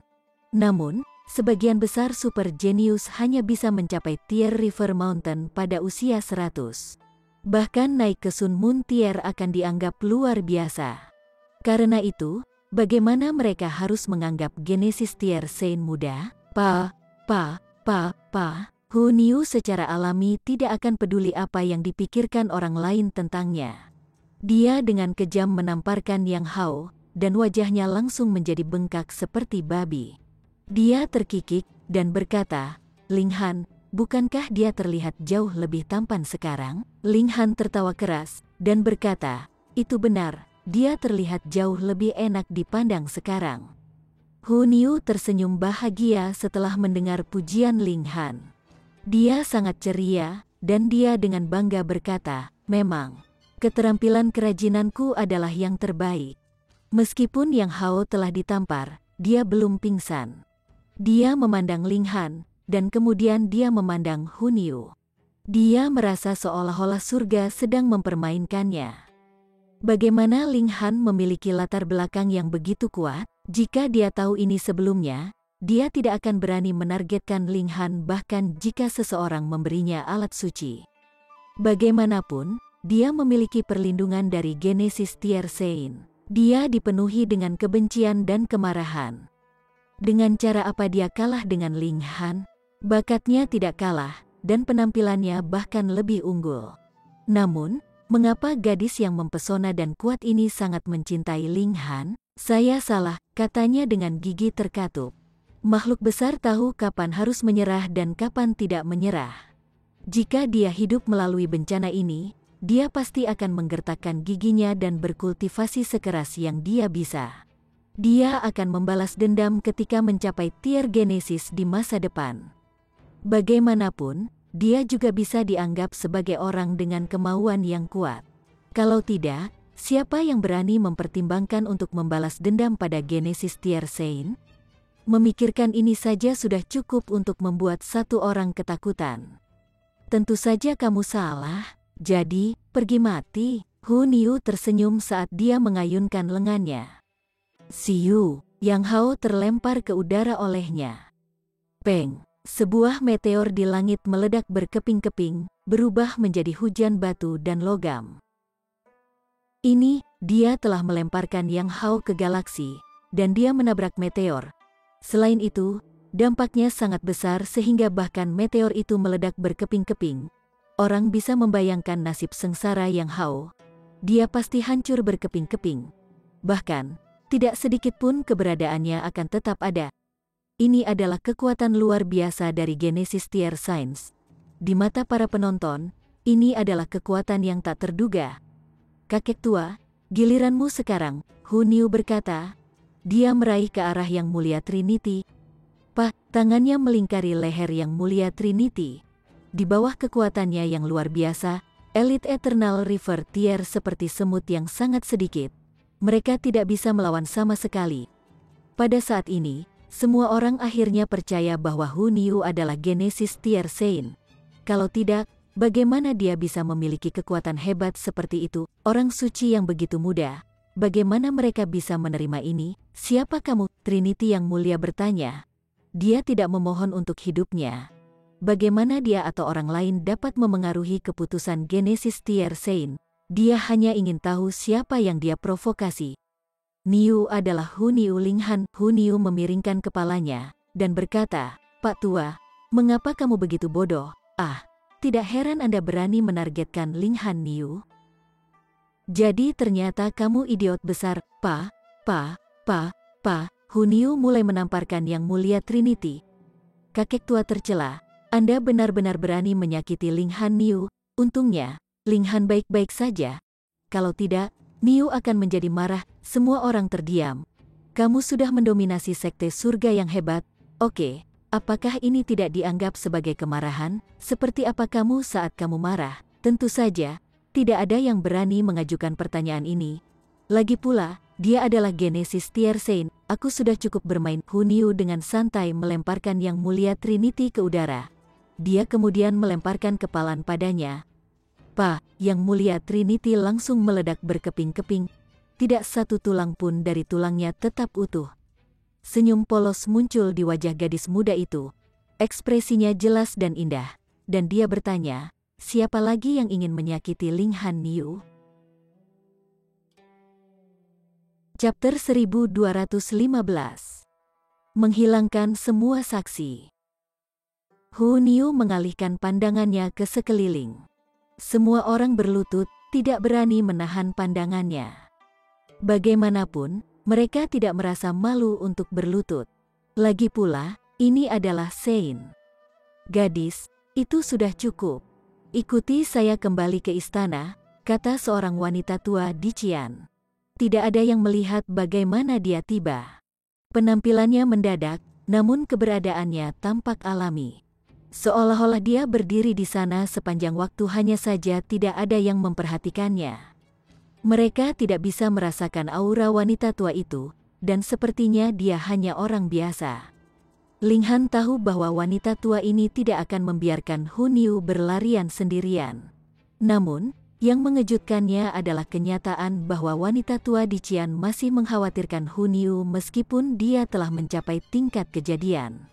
Namun, sebagian besar super genius hanya bisa mencapai tier River Mountain pada usia 100. Bahkan naik ke Sun Moon Tier akan dianggap luar biasa. Karena itu, bagaimana mereka harus menganggap Genesis Tier Saint muda? Hu Niu secara alami tidak akan peduli apa yang dipikirkan orang lain tentangnya. Dia dengan kejam menamparkan Yang Hao, dan wajahnya langsung menjadi bengkak seperti babi. Dia terkikik dan berkata, Ling Han, bukankah dia terlihat jauh lebih tampan sekarang? Ling Han tertawa keras dan berkata, itu benar, dia terlihat jauh lebih enak dipandang sekarang. Hu Niu tersenyum bahagia setelah mendengar pujian Ling Han. Dia sangat ceria, dan dia dengan bangga berkata, memang, keterampilan kerajinanku adalah yang terbaik. Meskipun Yang Hao telah ditampar, dia belum pingsan. Dia memandang Ling Han, dan kemudian dia memandang Hu Niu. Dia merasa seolah-olah surga sedang mempermainkannya. Bagaimana Ling Han memiliki latar belakang yang begitu kuat? Jika dia tahu ini sebelumnya, dia tidak akan berani menargetkan Ling Han bahkan jika seseorang memberinya alat suci. Bagaimanapun, dia memiliki perlindungan dari Genesis Tier Saint. Dia dipenuhi dengan kebencian dan kemarahan. Dengan cara apa dia kalah dengan Ling Han? Bakatnya tidak kalah, dan penampilannya bahkan lebih unggul. Namun, mengapa gadis yang mempesona dan kuat ini sangat mencintai Ling Han? Saya salah, katanya dengan gigi terkatup. Makhluk besar tahu kapan harus menyerah dan kapan tidak menyerah. Jika dia hidup melalui bencana ini, dia pasti akan menggertakkan giginya dan berkultivasi sekeras yang dia bisa. Dia akan membalas dendam ketika mencapai tier Genesis di masa depan. Bagaimanapun, dia juga bisa dianggap sebagai orang dengan kemauan yang kuat. Kalau tidak, siapa yang berani mempertimbangkan untuk membalas dendam pada Genesis Tier Saint? Memikirkan ini saja sudah cukup untuk membuat satu orang ketakutan. Tentu saja kamu salah, jadi, pergi mati. Hu Niu tersenyum saat dia mengayunkan lengannya. Siu, Yang Hao terlempar ke udara olehnya. Peng, sebuah meteor di langit meledak berkeping-keping, berubah menjadi hujan batu dan logam. Ini, dia telah melemparkan Yang Hao ke galaksi, dan dia menabrak meteor. Selain itu, dampaknya sangat besar sehingga bahkan meteor itu meledak berkeping-keping. Orang bisa membayangkan nasib sengsara Yang Hao. Dia pasti hancur berkeping-keping. Bahkan, Tidak sedikit pun keberadaannya akan tetap ada. Ini adalah kekuatan luar biasa dari Genesis Tier Science. Di mata para penonton, ini adalah kekuatan yang tak terduga. Kakek tua, giliranmu sekarang, Hu Niu berkata. Dia meraih ke arah Yang Mulia Trinity. Tangannya melingkari leher Yang Mulia Trinity. Di bawah kekuatannya yang luar biasa, Elite Eternal River Tier seperti semut yang sangat sedikit. Mereka tidak bisa melawan sama sekali. Pada saat ini, semua orang akhirnya percaya bahwa Hu Niu adalah Genesis Tier Saint. Kalau tidak, bagaimana dia bisa memiliki kekuatan hebat seperti itu? Orang suci yang begitu muda. Bagaimana mereka bisa menerima ini? Siapa kamu? Trinity yang mulia bertanya. Dia tidak memohon untuk hidupnya. Bagaimana dia atau orang lain dapat memengaruhi keputusan Genesis Tier Saint? Dia hanya ingin tahu siapa yang dia provokasi. Niu adalah Hu Niu Linghan. Hu Niu memiringkan kepalanya dan berkata, Pak Tua, mengapa kamu begitu bodoh? Tidak heran Anda berani menargetkan Linghan Niu. Jadi ternyata kamu idiot besar, Hu Niu mulai menamparkan Yang Mulia Trinity. Kakek tua tercela, Anda benar-benar berani menyakiti Linghan Niu. Untungnya, Linghan baik-baik saja. Kalau tidak, Niu akan menjadi marah. Semua orang terdiam. Kamu sudah mendominasi sekte surga yang hebat. Oke, apakah ini tidak dianggap sebagai kemarahan? Seperti apa kamu saat kamu marah? Tentu saja, tidak ada yang berani mengajukan pertanyaan ini. Lagi pula, dia adalah Genesis Tier Saint. Aku sudah cukup bermain. Hu Niu dengan santai melemparkan Yang Mulia Trinity ke udara. Dia kemudian melemparkan kepalan padanya. Yang Mulia Trinity langsung meledak berkeping-keping. Tidak satu tulang pun dari tulangnya tetap utuh. Senyum polos muncul di wajah gadis muda itu. Ekspresinya jelas dan indah. Dan dia bertanya, siapa lagi yang ingin menyakiti Linghan Niu? Chapter 1215. Menghilangkan semua saksi. Hu Niu mengalihkan pandangannya ke sekeliling. Semua orang berlutut, tidak berani menahan pandangannya. Bagaimanapun, mereka tidak merasa malu untuk berlutut. Lagi pula, ini adalah Saint. Gadis, itu sudah cukup. Ikuti saya kembali ke istana, kata seorang wanita tua di Qian. Tidak ada yang melihat bagaimana dia tiba. Penampilannya mendadak, namun keberadaannya tampak alami. Seolah-olah dia berdiri di sana sepanjang waktu, hanya saja tidak ada yang memperhatikannya. Mereka tidak bisa merasakan aura wanita tua itu, dan sepertinya dia hanya orang biasa. Linghan tahu bahwa wanita tua ini tidak akan membiarkan Hu Niu berlarian sendirian. Namun, yang mengejutkannya adalah kenyataan bahwa wanita tua di Qian masih mengkhawatirkan Hu Niu meskipun dia telah mencapai tingkat kejadian.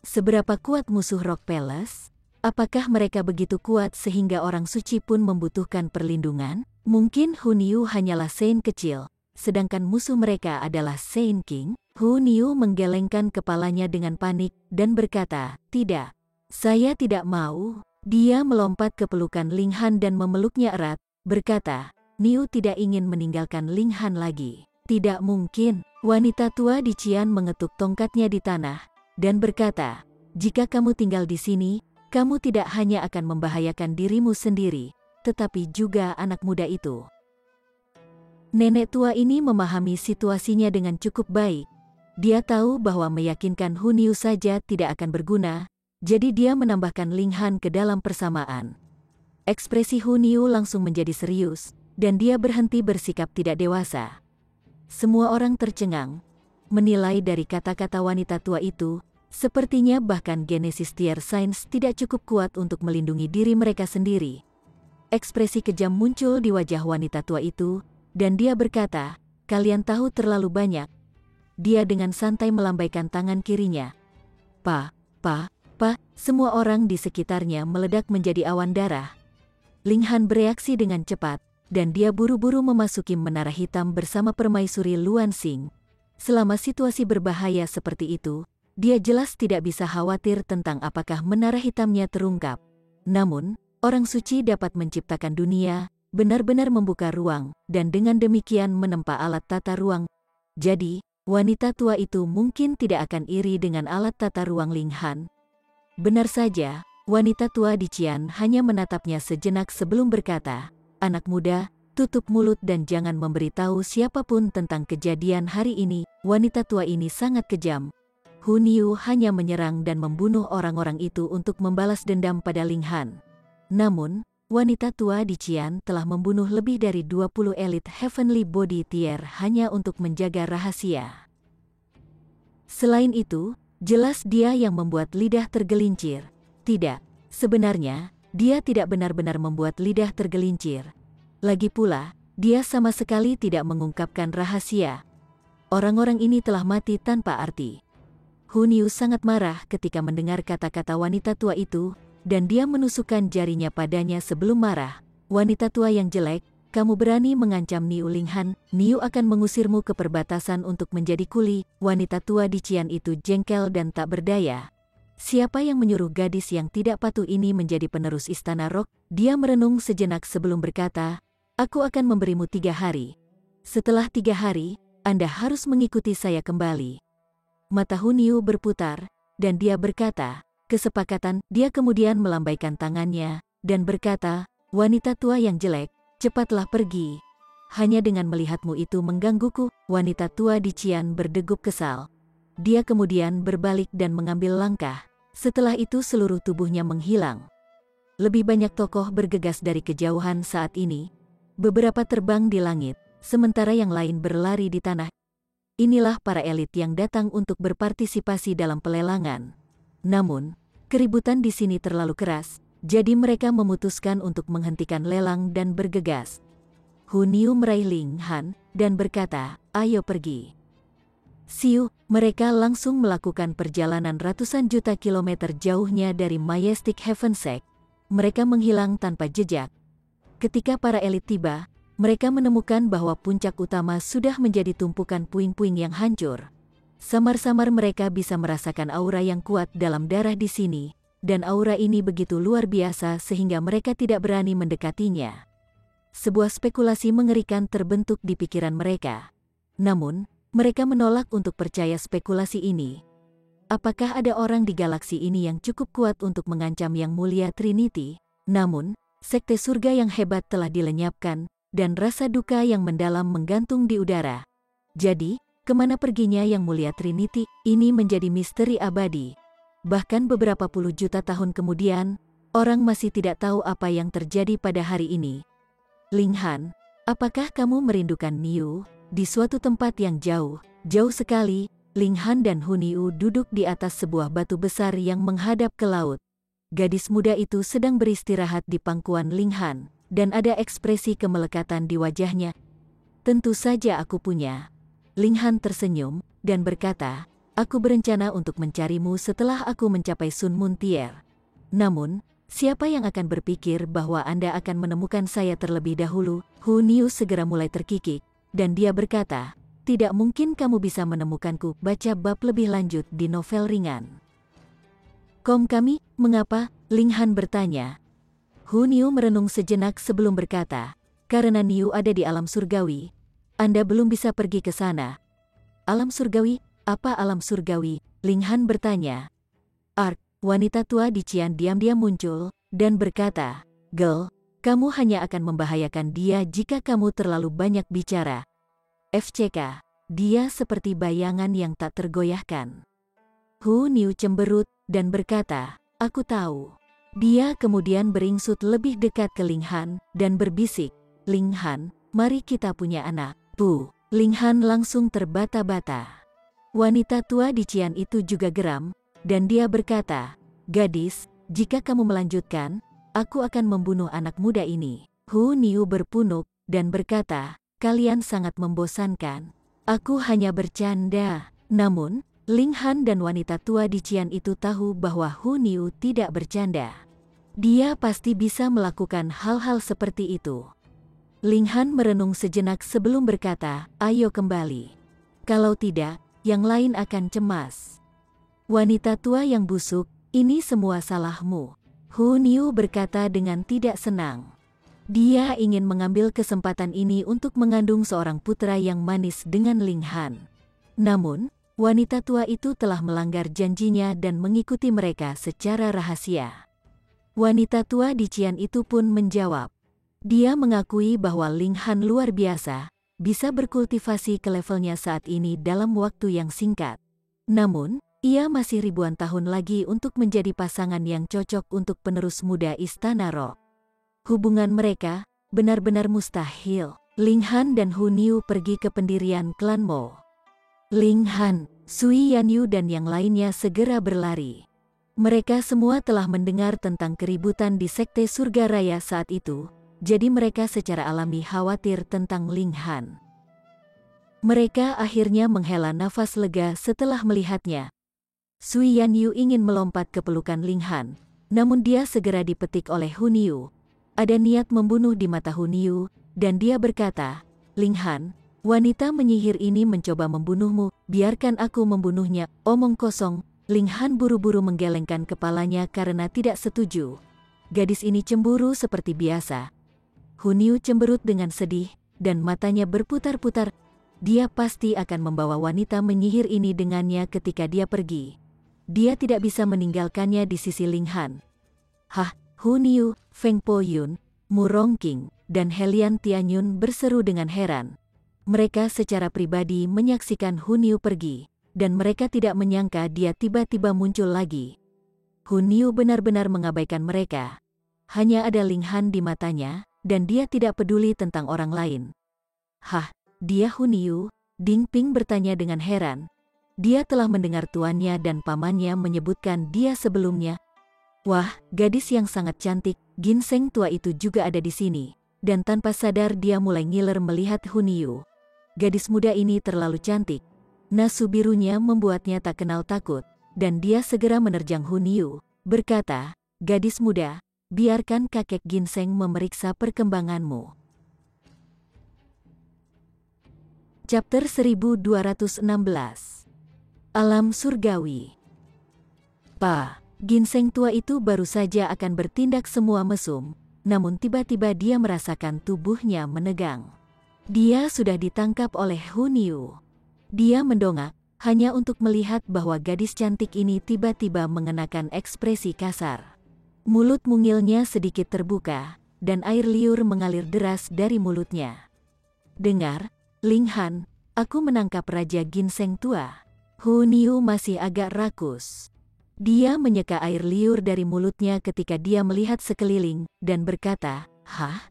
Seberapa kuat musuh Rock Palace? Apakah mereka begitu kuat sehingga orang suci pun membutuhkan perlindungan? Mungkin Hu Niu hanyalah Saint kecil, sedangkan musuh mereka adalah Saint King. Hu Niu menggelengkan kepalanya dengan panik dan berkata, tidak, saya tidak mau. Dia melompat ke pelukan Linghan dan memeluknya erat, berkata, Niu tidak ingin meninggalkan Linghan lagi. Tidak mungkin. Wanita tua di Qian mengetuk tongkatnya di tanah dan berkata, jika kamu tinggal di sini, kamu tidak hanya akan membahayakan dirimu sendiri, tetapi juga anak muda itu. Nenek tua ini memahami situasinya dengan cukup baik. Dia tahu bahwa meyakinkan Hu Niu saja tidak akan berguna, jadi dia menambahkan Linghan ke dalam persamaan. Ekspresi Hu Niu langsung menjadi serius, dan dia berhenti bersikap tidak dewasa. Semua orang tercengang, menilai dari kata-kata wanita tua itu. Sepertinya bahkan Genesis Tier Science tidak cukup kuat untuk melindungi diri mereka sendiri. Ekspresi kejam muncul di wajah wanita tua itu, dan dia berkata, kalian tahu terlalu banyak. Dia dengan santai melambaikan tangan kirinya. Semua orang di sekitarnya meledak menjadi awan darah. Linghan bereaksi dengan cepat, dan dia buru-buru memasuki menara hitam bersama permaisuri Luan Xing. Selama situasi berbahaya seperti itu, dia jelas tidak bisa khawatir tentang apakah menara hitamnya terungkap. Namun, orang suci dapat menciptakan dunia, benar-benar membuka ruang, dan dengan demikian menempa alat tata ruang. Jadi, wanita tua itu mungkin tidak akan iri dengan alat tata ruang Ling Han. Benar saja, wanita tua di Qian hanya menatapnya sejenak sebelum berkata, "Anak muda, tutup mulut dan jangan memberitahu siapapun tentang kejadian hari ini." Wanita tua ini sangat kejam. Hu Niu hanya menyerang dan membunuh orang-orang itu untuk membalas dendam pada Ling Han. Namun, wanita tua di Qian telah membunuh lebih dari 20 elit Heavenly Body Tier hanya untuk menjaga rahasia. Selain itu, jelas dia yang membuat lidah tergelincir. Tidak, sebenarnya, dia tidak benar-benar membuat lidah tergelincir. Lagi pula, dia sama sekali tidak mengungkapkan rahasia. Orang-orang ini telah mati tanpa arti. Hu Niu sangat marah ketika mendengar kata-kata wanita tua itu, dan dia menusukkan jarinya padanya sebelum marah. "Wanita tua yang jelek, kamu berani mengancam Niu Ling Han, Niu akan mengusirmu ke perbatasan untuk menjadi kuli." Wanita tua di Qian itu jengkel dan tak berdaya. Siapa yang menyuruh gadis yang tidak patuh ini menjadi penerus Istana Rock? Dia merenung sejenak sebelum berkata, "Aku akan memberimu 3 hari. Setelah 3 hari, Anda harus mengikuti saya kembali." Mata Hu Niu berputar, dan dia berkata, "Kesepakatan." Dia kemudian melambaikan tangannya, dan berkata, "Wanita tua yang jelek, cepatlah pergi. Hanya dengan melihatmu itu menggangguku." Wanita tua di Qian berdegup kesal. Dia kemudian berbalik dan mengambil langkah. Setelah itu seluruh tubuhnya menghilang. Lebih banyak tokoh bergegas dari kejauhan saat ini. Beberapa terbang di langit, sementara yang lain berlari di tanah. Inilah para elit yang datang untuk berpartisipasi dalam pelelangan. Namun, keributan di sini terlalu keras, jadi mereka memutuskan untuk menghentikan lelang dan bergegas. Hu Niu meraih Ling Han dan berkata, "Ayo pergi." Siu, mereka langsung melakukan perjalanan ratusan juta kilometer jauhnya dari Majestic Heaven Sect. Mereka menghilang tanpa jejak. Ketika para elit tiba, mereka menemukan bahwa puncak utama sudah menjadi tumpukan puing-puing yang hancur. Samar-samar mereka bisa merasakan aura yang kuat dalam darah di sini, dan aura ini begitu luar biasa sehingga mereka tidak berani mendekatinya. Sebuah spekulasi mengerikan terbentuk di pikiran mereka. Namun, mereka menolak untuk percaya spekulasi ini. Apakah ada orang di galaksi ini yang cukup kuat untuk mengancam Yang Mulia Trinity? Namun, sekte surga yang hebat telah dilenyapkan, dan rasa duka yang mendalam menggantung di udara. Jadi, kemana perginya Yang Mulia Trinity? Ini menjadi misteri abadi. Bahkan beberapa puluh juta tahun kemudian, orang masih tidak tahu apa yang terjadi pada hari ini. Ling Han, apakah kamu merindukan Niu? Di suatu tempat yang jauh, jauh sekali, Ling Han dan Hu Niu duduk di atas sebuah batu besar yang menghadap ke laut. Gadis muda itu sedang beristirahat di pangkuan Ling Han, dan ada ekspresi kemelekatan di wajahnya. "Tentu saja aku punya." Ling Han tersenyum, dan berkata, "Aku berencana untuk mencarimu setelah aku mencapai Sun Moon Tier. Namun, siapa yang akan berpikir bahwa Anda akan menemukan saya terlebih dahulu?" Hu Niu segera mulai terkikik, dan dia berkata, "Tidak mungkin kamu bisa menemukanku." Baca bab lebih lanjut di novel ringan. Kami, mengapa?" Ling Han bertanya. Hu Niu merenung sejenak sebelum berkata, "Karena Niu ada di alam surgawi. Anda belum bisa pergi ke sana." "Alam surgawi? Apa alam surgawi?" Ling Han bertanya. Wanita tua di Qian diam-diam muncul, dan berkata, "Girl, kamu hanya akan membahayakan dia jika kamu terlalu banyak bicara." FCK, dia seperti bayangan yang tak tergoyahkan. Hu Niu cemberut, dan berkata, "Aku tahu." Dia kemudian beringsut lebih dekat ke Ling Han, dan berbisik, "Ling Han, mari kita punya anak." Ling Han langsung terbata-bata. Wanita tua di Qian itu juga geram, dan dia berkata, "Gadis, jika kamu melanjutkan, aku akan membunuh anak muda ini." Hu Niu berpunuk, dan berkata, "Kalian sangat membosankan. Aku hanya bercanda." Namun, Ling Han dan wanita tua di Qian itu tahu bahwa Hu Niu tidak bercanda. Dia pasti bisa melakukan hal-hal seperti itu. Ling Han merenung sejenak sebelum berkata, "Ayo kembali. Kalau tidak, yang lain akan cemas." "Wanita tua yang busuk, ini semua salahmu." Hu Niu berkata dengan tidak senang. Dia ingin mengambil kesempatan ini untuk mengandung seorang putra yang manis dengan Ling Han. Namun, wanita tua itu telah melanggar janjinya dan mengikuti mereka secara rahasia. Wanita tua di Qian itu pun menjawab. Dia mengakui bahwa Ling Han luar biasa, bisa berkultivasi ke levelnya saat ini dalam waktu yang singkat. Namun, ia masih ribuan tahun lagi untuk menjadi pasangan yang cocok untuk penerus muda Istana Rock. Hubungan mereka benar-benar mustahil. Ling Han dan Hu Niu pergi ke pendirian klan Mo. Ling Han, Sui Yanyu dan yang lainnya segera berlari. Mereka semua telah mendengar tentang keributan di Sekte Surga Raya saat itu, jadi mereka secara alami khawatir tentang Ling Han. Mereka akhirnya menghela nafas lega setelah melihatnya. Sui Yanyu ingin melompat ke pelukan Ling Han, namun dia segera dipetik oleh Hu Niu. Ada niat membunuh di mata Hu Niu, dan dia berkata, "Ling Han, wanita menyihir ini mencoba membunuhmu, biarkan aku membunuhnya." Omong kosong, Ling Han buru-buru menggelengkan kepalanya karena tidak setuju. Gadis ini cemburu seperti biasa. Hu Niu cemberut dengan sedih, dan matanya berputar-putar. Dia pasti akan membawa wanita menyihir ini dengannya ketika dia pergi. Dia tidak bisa meninggalkannya di sisi Ling Han. Hah, Hu Niu, Feng Po Yun, Mu Rongqing, dan Helian Tianyun berseru dengan heran. Mereka secara pribadi menyaksikan Hu Niu pergi, dan mereka tidak menyangka dia tiba-tiba muncul lagi. Hu Niu benar-benar mengabaikan mereka. Hanya ada Ling Han di matanya, dan dia tidak peduli tentang orang lain. Hah, dia Hu Niu? Ding Ping bertanya dengan heran. Dia telah mendengar tuannya dan pamannya menyebutkan dia sebelumnya. Wah, gadis yang sangat cantik, ginseng tua itu juga ada di sini. Dan tanpa sadar dia mulai ngiler melihat Hu Niu. Gadis muda ini terlalu cantik. Nasu birunya membuatnya tak kenal takut, dan dia segera menerjang Hu Niu, berkata, "Gadis muda, biarkan kakek ginseng memeriksa perkembanganmu." Chapter 1216. Alam Surgawi. Ginseng tua itu baru saja akan bertindak semua mesum, namun tiba-tiba dia merasakan tubuhnya menegang. Dia sudah ditangkap oleh Hu Niu. Dia mendongak, hanya untuk melihat bahwa gadis cantik ini tiba-tiba mengenakan ekspresi kasar. Mulut mungilnya sedikit terbuka, dan air liur mengalir deras dari mulutnya. "Dengar, Ling Han, aku menangkap Raja Ginseng tua." Hu Niu masih agak rakus. Dia menyeka air liur dari mulutnya ketika dia melihat sekeliling, dan berkata, "Hah?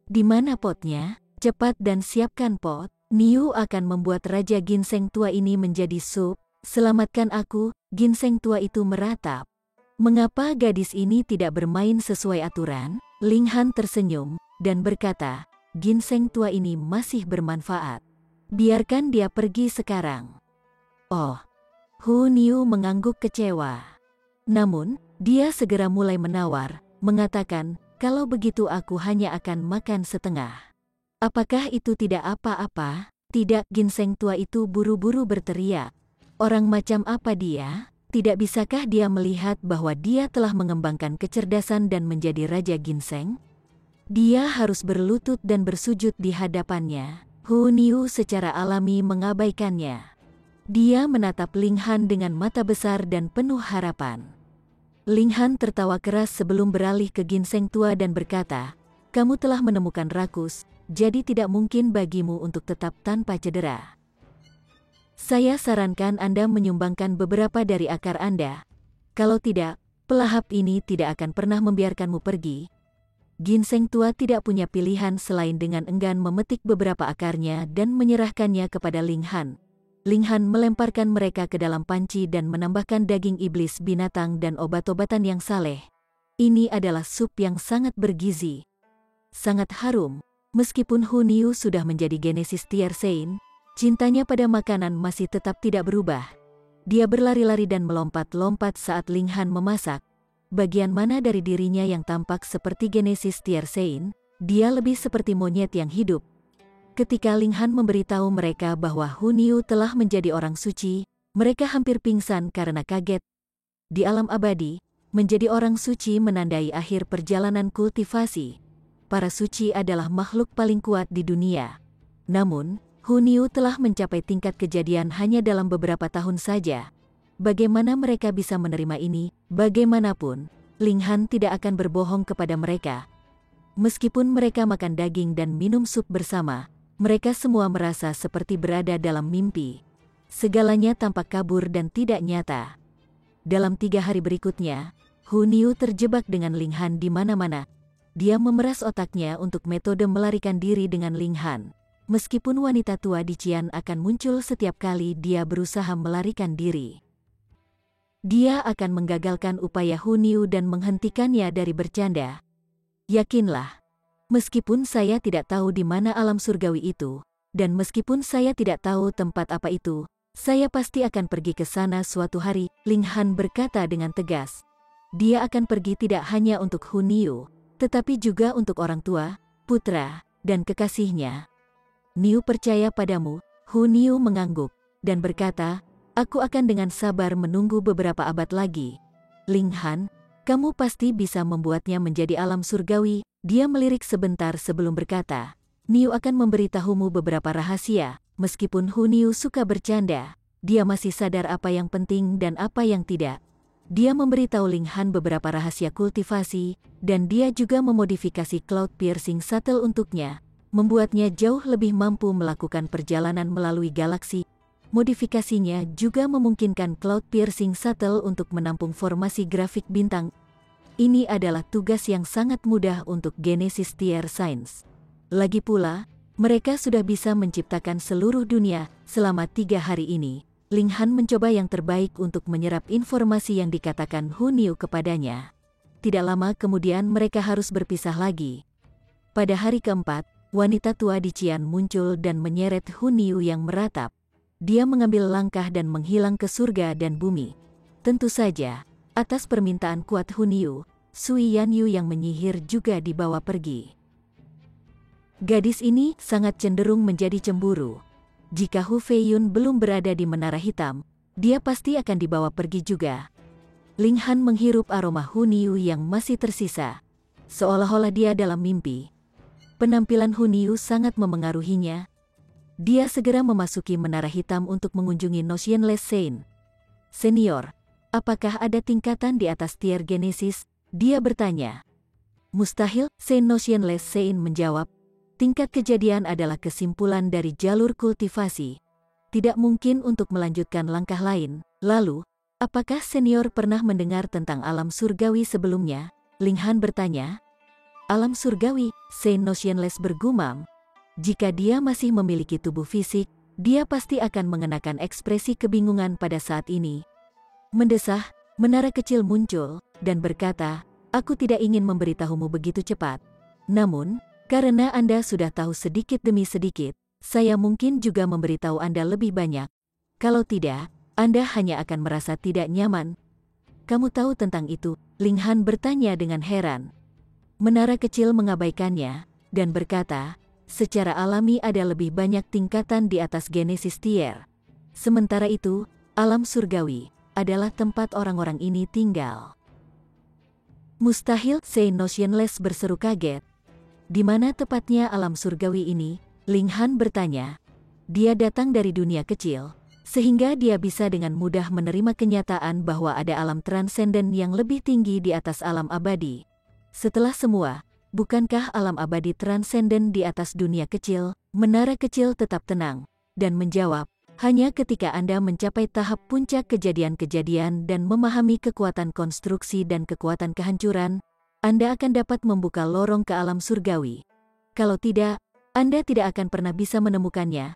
Di mana potnya? Cepat dan siapkan pot. Niu akan membuat Raja Ginseng tua ini menjadi sup. Selamatkan aku." Ginseng tua itu meratap. "Mengapa gadis ini tidak bermain sesuai aturan?" Ling Han tersenyum, dan berkata, "Ginseng tua ini masih bermanfaat. Biarkan dia pergi sekarang." Oh. Hu Niu mengangguk kecewa. Namun, dia segera mulai menawar, mengatakan, "Kalau begitu aku hanya akan makan setengah." "Apakah itu tidak apa-apa?" "Tidak," ginseng tua itu buru-buru berteriak. "Orang macam apa dia? Tidak bisakah dia melihat bahwa dia telah mengembangkan kecerdasan dan menjadi Raja Ginseng? Dia harus berlutut dan bersujud di hadapannya." Hu Niu secara alami mengabaikannya. Dia menatap Ling Han dengan mata besar dan penuh harapan. Ling Han tertawa keras sebelum beralih ke ginseng tua dan berkata, "Kamu telah menemukan rakus, jadi tidak mungkin bagimu untuk tetap tanpa cedera. Saya sarankan Anda menyumbangkan beberapa dari akar Anda. Kalau tidak, pelahap ini tidak akan pernah membiarkanmu pergi." Ginseng tua tidak punya pilihan selain dengan enggan memetik beberapa akarnya dan menyerahkannya kepada Ling Han. Ling Han melemparkan mereka ke dalam panci dan menambahkan daging iblis binatang dan obat-obatan yang saleh. Ini adalah sup yang sangat bergizi. Sangat harum, meskipun Hu Niu sudah menjadi Genesis Tier Sein, cintanya pada makanan masih tetap tidak berubah. Dia berlari-lari dan melompat-lompat saat Ling Han memasak. Bagian mana dari dirinya yang tampak seperti Genesis Tier Sein, dia lebih seperti monyet yang hidup. Ketika Ling Han memberitahu mereka bahwa Hu Niu telah menjadi orang suci, mereka hampir pingsan karena kaget. Di alam abadi, menjadi orang suci menandai akhir perjalanan kultivasi. para suci adalah makhluk paling kuat di dunia. Namun, Hunyuo telah mencapai tingkat kejadian hanya dalam beberapa tahun saja. Bagaimana mereka bisa menerima ini? Bagaimanapun, Linghan tidak akan berbohong kepada mereka. Meskipun mereka makan daging dan minum sup bersama, mereka semua merasa seperti berada dalam mimpi. Segalanya tampak kabur dan tidak nyata. Dalam 3 hari berikutnya, Hunyuo terjebak dengan Linghan di mana-mana. Dia memeras otaknya untuk metode melarikan diri dengan Linghan. Meskipun wanita tua di Qian akan muncul setiap kali dia berusaha melarikan diri. Dia akan menggagalkan upaya Hunyuo dan menghentikannya dari bercanda. Yakinlah, meskipun saya tidak tahu di mana alam surgawi itu, dan meskipun saya tidak tahu tempat apa itu, saya pasti akan pergi ke sana suatu hari, Linghan berkata dengan tegas. Dia akan pergi tidak hanya untuk Hunyuo, tetapi juga untuk orang tua, putra, dan kekasihnya. Niu percaya padamu, Hunyuo mengangguk, dan berkata, aku akan dengan sabar menunggu beberapa abad lagi. Linghan, kamu pasti bisa membuatnya menjadi alam surgawi. Dia melirik sebentar sebelum berkata, Niu akan memberitahumu beberapa rahasia. Meskipun Hunyuo suka bercanda, dia masih sadar apa yang penting dan apa yang tidak. Dia memberitahu Linghan beberapa rahasia kultivasi, dan dia juga memodifikasi Cloud Piercing Shuttle untuknya, membuatnya jauh lebih mampu melakukan perjalanan melalui galaksi. Modifikasinya juga memungkinkan Cloud Piercing Shuttle untuk menampung formasi grafik bintang. Ini adalah tugas yang sangat mudah untuk Genesis Tier Science. Lagi pula, mereka sudah bisa menciptakan seluruh dunia. Selama 3 hari ini, Linghan mencoba yang terbaik untuk menyerap informasi yang dikatakan Hunyuo kepadanya. Tidak lama kemudian mereka harus berpisah lagi. Pada hari keempat, wanita tua di Qian muncul dan menyeret Hunyuo yang meratap. Dia mengambil langkah dan menghilang ke surga dan bumi. Tentu saja, atas permintaan kuat Hunyuo, Sui Yanyu yang menyihir juga dibawa pergi. Gadis ini sangat cenderung menjadi cemburu. Jika Hu Feiyun belum berada di Menara Hitam, dia pasti akan dibawa pergi juga. Linghan menghirup aroma Hunyuo yang masih tersisa, seolah-olah dia dalam mimpi. Penampilan Hunyuo sangat memengaruhinya. Dia segera memasuki Menara Hitam untuk mengunjungi Notienless Sein. Senior, apakah ada tingkatan di atas tier Genesis? Dia bertanya. Mustahil, Sein Notienless Sein menjawab. Tingkat kejadian adalah kesimpulan dari jalur kultivasi. Tidak mungkin untuk melanjutkan langkah lain. Lalu, apakah senior pernah mendengar tentang alam surgawi sebelumnya? Linghan bertanya. Alam surgawi, Sein Notienless bergumam. Jika dia masih memiliki tubuh fisik, dia pasti akan mengenakan ekspresi kebingungan pada saat ini. Mendesah, menara kecil muncul, dan berkata, aku tidak ingin memberitahumu begitu cepat. Namun, karena Anda sudah tahu sedikit demi sedikit, saya mungkin juga memberitahu Anda lebih banyak. Kalau tidak, Anda hanya akan merasa tidak nyaman. Kamu tahu tentang itu? Linghan bertanya dengan heran. Menara kecil mengabaikannya, dan berkata, secara alami ada lebih banyak tingkatan di atas Genesis Tier. Sementara itu, alam surgawi adalah tempat orang-orang ini tinggal. Mustahil, Sein Notienless berseru kaget. Di mana tepatnya alam surgawi ini? Linghan bertanya. Dia datang dari dunia kecil, sehingga dia bisa dengan mudah menerima kenyataan bahwa ada alam transenden yang lebih tinggi di atas alam abadi. Setelah semua, bukankah alam abadi transenden di atas dunia kecil? Menara kecil tetap tenang, dan menjawab, hanya ketika Anda mencapai tahap puncak kejadian-kejadian dan memahami kekuatan konstruksi dan kekuatan kehancuran, Anda akan dapat membuka lorong ke alam surgawi. Kalau tidak, Anda tidak akan pernah bisa menemukannya.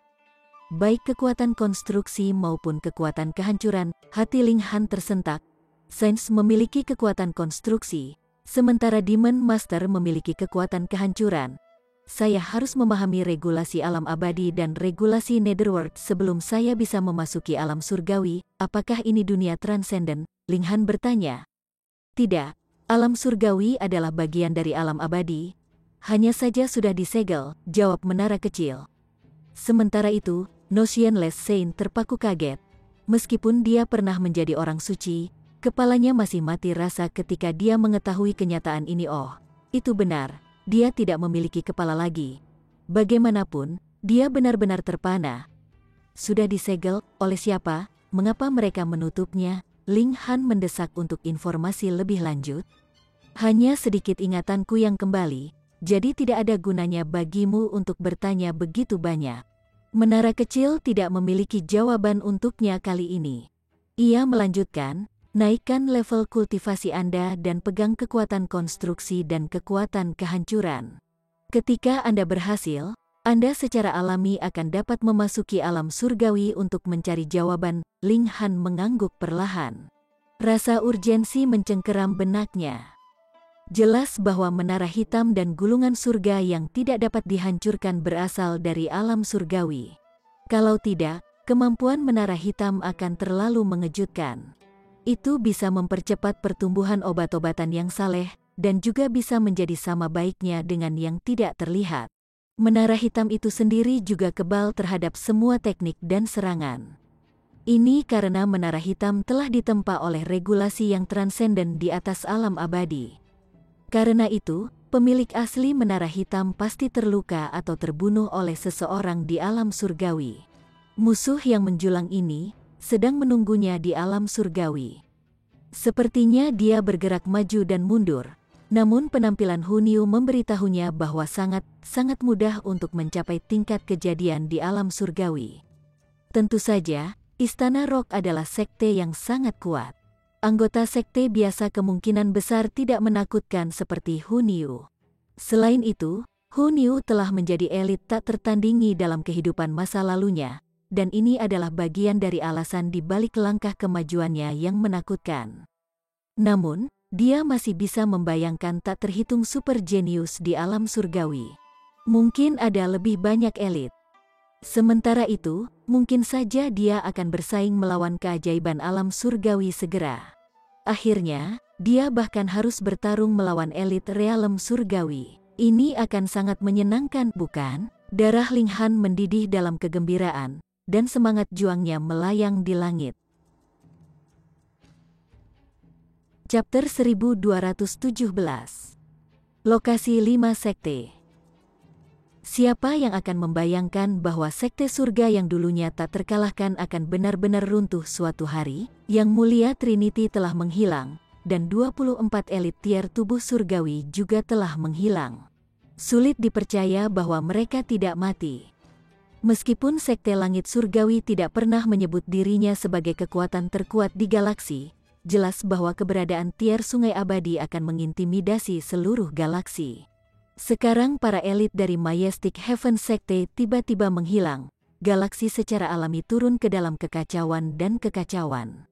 Baik kekuatan konstruksi maupun kekuatan kehancuran, hati Linghan tersentak. Sains memiliki kekuatan konstruksi, sementara Demon Master memiliki kekuatan kehancuran. Saya harus memahami regulasi alam abadi dan regulasi Netherworld sebelum saya bisa memasuki alam surgawi. Apakah ini dunia transenden? Linghan bertanya. Tidak, alam surgawi adalah bagian dari alam abadi. Hanya saja sudah disegel, jawab menara kecil. Sementara itu, Notienless Sein terpaku kaget. Meskipun dia pernah menjadi orang suci, kepalanya masih mati rasa ketika dia mengetahui kenyataan ini. Oh, itu benar. dia tidak memiliki kepala lagi. Bagaimanapun, dia benar-benar terpana. Sudah disegel, oleh siapa? Mengapa mereka menutupnya? Ling Han mendesak untuk informasi lebih lanjut. Hanya sedikit ingatanku yang kembali, jadi tidak ada gunanya bagimu untuk bertanya begitu banyak. Menara kecil tidak memiliki jawaban untuknya kali ini. Ia melanjutkan, naikkan level kultivasi Anda dan pegang kekuatan konstruksi dan kekuatan kehancuran. Ketika Anda berhasil, Anda secara alami akan dapat memasuki alam surgawi untuk mencari jawaban. Ling Han mengangguk perlahan. Rasa urgensi mencengkeram benaknya. Jelas bahwa menara hitam dan gulungan surga yang tidak dapat dihancurkan berasal dari alam surgawi. Kalau tidak, kemampuan menara hitam akan terlalu mengejutkan. Itu bisa mempercepat pertumbuhan obat-obatan yang saleh, dan juga bisa menjadi sama baiknya dengan yang tidak terlihat. Menara hitam itu sendiri juga kebal terhadap semua teknik dan serangan. Ini karena menara hitam telah ditempa oleh regulasi yang transenden di atas alam abadi. Karena itu, pemilik asli menara hitam pasti terluka atau terbunuh oleh seseorang di alam surgawi. Musuh yang menjulang ini sedang menunggunya di alam surgawi. Sepertinya dia bergerak maju dan mundur, namun penampilan Hunyu memberitahunya bahwa sangat mudah untuk mencapai tingkat kejadian di alam surgawi. Tentu saja, Istana Rock adalah sekte yang sangat kuat. Anggota sekte biasa kemungkinan besar tidak menakutkan seperti Hunyu. Selain itu, Hunyu telah menjadi elit tak tertandingi dalam kehidupan masa lalunya, dan ini adalah bagian dari alasan di balik langkah kemajuannya yang menakutkan. Namun, dia masih bisa membayangkan tak terhitung super jenius di alam surgawi. Mungkin ada lebih banyak elit. Sementara itu, mungkin saja dia akan bersaing melawan keajaiban alam surgawi segera. Akhirnya, dia bahkan harus bertarung melawan elit realem surgawi. Ini akan sangat menyenangkan, bukan? Darah Ling Han mendidih dalam kegembiraan, dan semangat juangnya melayang di langit. Chapter 1217. Lokasi 5 Sekte. Siapa yang akan membayangkan bahwa sekte surga yang dulunya tak terkalahkan akan benar-benar runtuh suatu hari? Yang mulia Trinity telah menghilang, dan 24 elit tier tubuh surgawi juga telah menghilang. Sulit dipercaya bahwa mereka tidak mati. Meskipun sekte langit surgawi tidak pernah menyebut dirinya sebagai kekuatan terkuat di galaksi, jelas bahwa keberadaan tier sungai abadi akan mengintimidasi seluruh galaksi. Sekarang para elit dari Majestic Heaven Sekte tiba-tiba menghilang, galaksi secara alami turun ke dalam kekacauan dan kekacauan.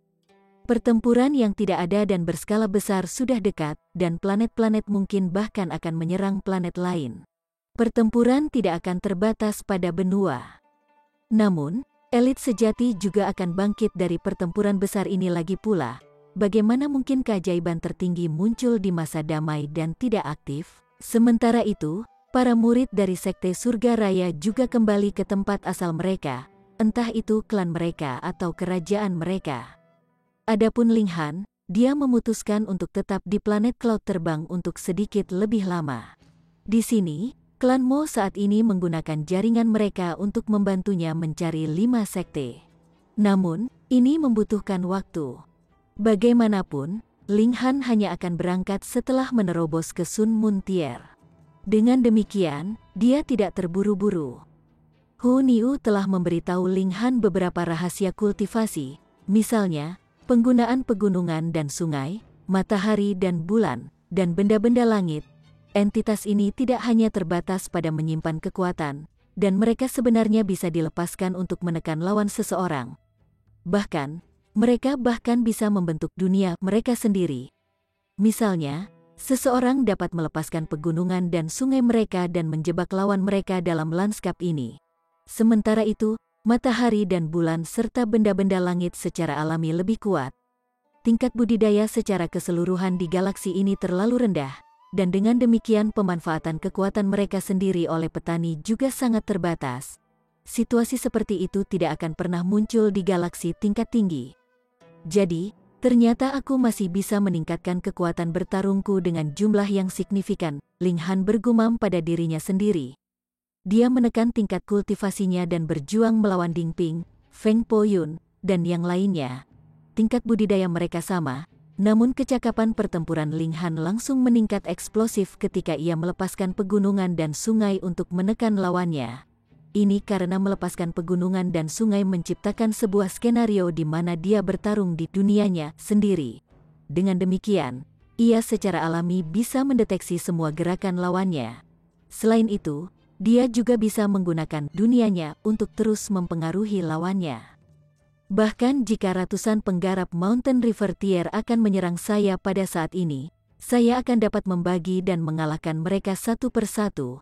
Pertempuran yang tidak ada dan berskala besar sudah dekat, dan planet-planet mungkin bahkan akan menyerang planet lain. Pertempuran tidak akan terbatas pada benua. Namun, elit sejati juga akan bangkit dari pertempuran besar ini lagi pula. Bagaimana mungkin keajaiban tertinggi muncul di masa damai dan tidak aktif? Sementara itu, para murid dari Sekte Surga Raya juga kembali ke tempat asal mereka, entah itu klan mereka atau kerajaan mereka. Adapun Ling Han, dia memutuskan untuk tetap di planet Cloud Terbang untuk sedikit lebih lama. Di sini, klan Mo saat ini menggunakan jaringan mereka untuk membantunya mencari 5 sekte. Namun, ini membutuhkan waktu. Bagaimanapun, Ling Han hanya akan berangkat setelah menerobos ke Sun Moon Tier. Dengan demikian, dia tidak terburu-buru. Hunyu telah memberitahu Ling Han beberapa rahasia kultivasi, misalnya, penggunaan pegunungan dan sungai, matahari dan bulan, dan benda-benda langit. Entitas ini tidak hanya terbatas pada menyimpan kekuatan, dan mereka sebenarnya bisa dilepaskan untuk menekan lawan seseorang. Bahkan, mereka bahkan bisa membentuk dunia mereka sendiri. Misalnya, seseorang dapat melepaskan pegunungan dan sungai mereka dan menjebak lawan mereka dalam lanskap ini. Sementara itu, matahari dan bulan serta benda-benda langit secara alami lebih kuat. Tingkat budidaya secara keseluruhan di galaksi ini terlalu rendah, dan dengan demikian pemanfaatan kekuatan mereka sendiri oleh petani juga sangat terbatas. Situasi seperti itu tidak akan pernah muncul di galaksi tingkat tinggi. Jadi, Ternyata aku masih bisa meningkatkan kekuatan bertarungku dengan jumlah yang signifikan, Ling Han bergumam pada dirinya sendiri. Dia menekan tingkat kultivasinya dan berjuang melawan Ding Ping, Feng Poyun, dan yang lainnya. Tingkat budidaya mereka sama, namun kecakapan pertempuran Ling Han langsung meningkat eksplosif ketika ia melepaskan pegunungan dan sungai untuk menekan lawannya. Ini karena melepaskan pegunungan dan sungai menciptakan sebuah skenario di mana dia bertarung di dunianya sendiri. Dengan demikian, ia secara alami bisa mendeteksi semua gerakan lawannya. Selain itu, dia juga bisa menggunakan dunianya untuk terus mempengaruhi lawannya. Bahkan jika ratusan penggarap Mountain River Tier akan menyerang saya pada saat ini, saya akan dapat membagi dan mengalahkan mereka satu persatu.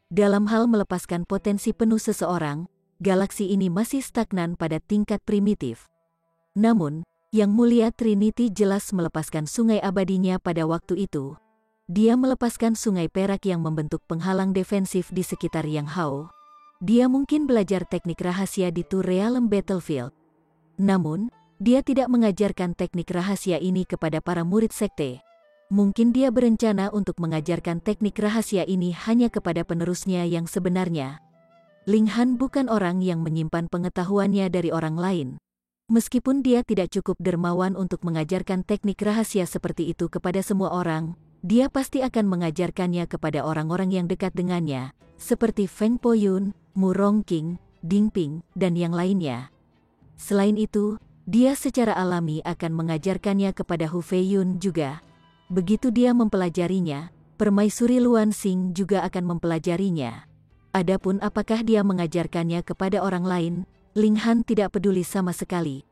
Dalam hal melepaskan potensi penuh seseorang, galaksi ini masih stagnan pada tingkat primitif. Namun, Yang Mulia Trinity jelas melepaskan sungai abadinya pada waktu itu. Dia melepaskan sungai perak yang membentuk penghalang defensif di sekitar Yang Hao. Dia mungkin belajar teknik rahasia di Two Realm Battlefield. Namun, dia tidak mengajarkan teknik rahasia ini kepada para murid sekte. Mungkin dia berencana untuk mengajarkan teknik rahasia ini hanya kepada penerusnya yang sebenarnya. Ling Han bukan orang yang menyimpan pengetahuannya dari orang lain. Meskipun dia tidak cukup dermawan untuk mengajarkan teknik rahasia seperti itu kepada semua orang, dia pasti akan mengajarkannya kepada orang-orang yang dekat dengannya, seperti Feng Poyun, Mu Rongqing, Ding Ping, dan yang lainnya. Selain itu, dia secara alami akan mengajarkannya kepada Hu Feiyun juga. Begitu dia mempelajarinya, Permaisuri Luan Xing juga akan mempelajarinya. Adapun apakah dia mengajarkannya kepada orang lain, Ling Han tidak peduli sama sekali.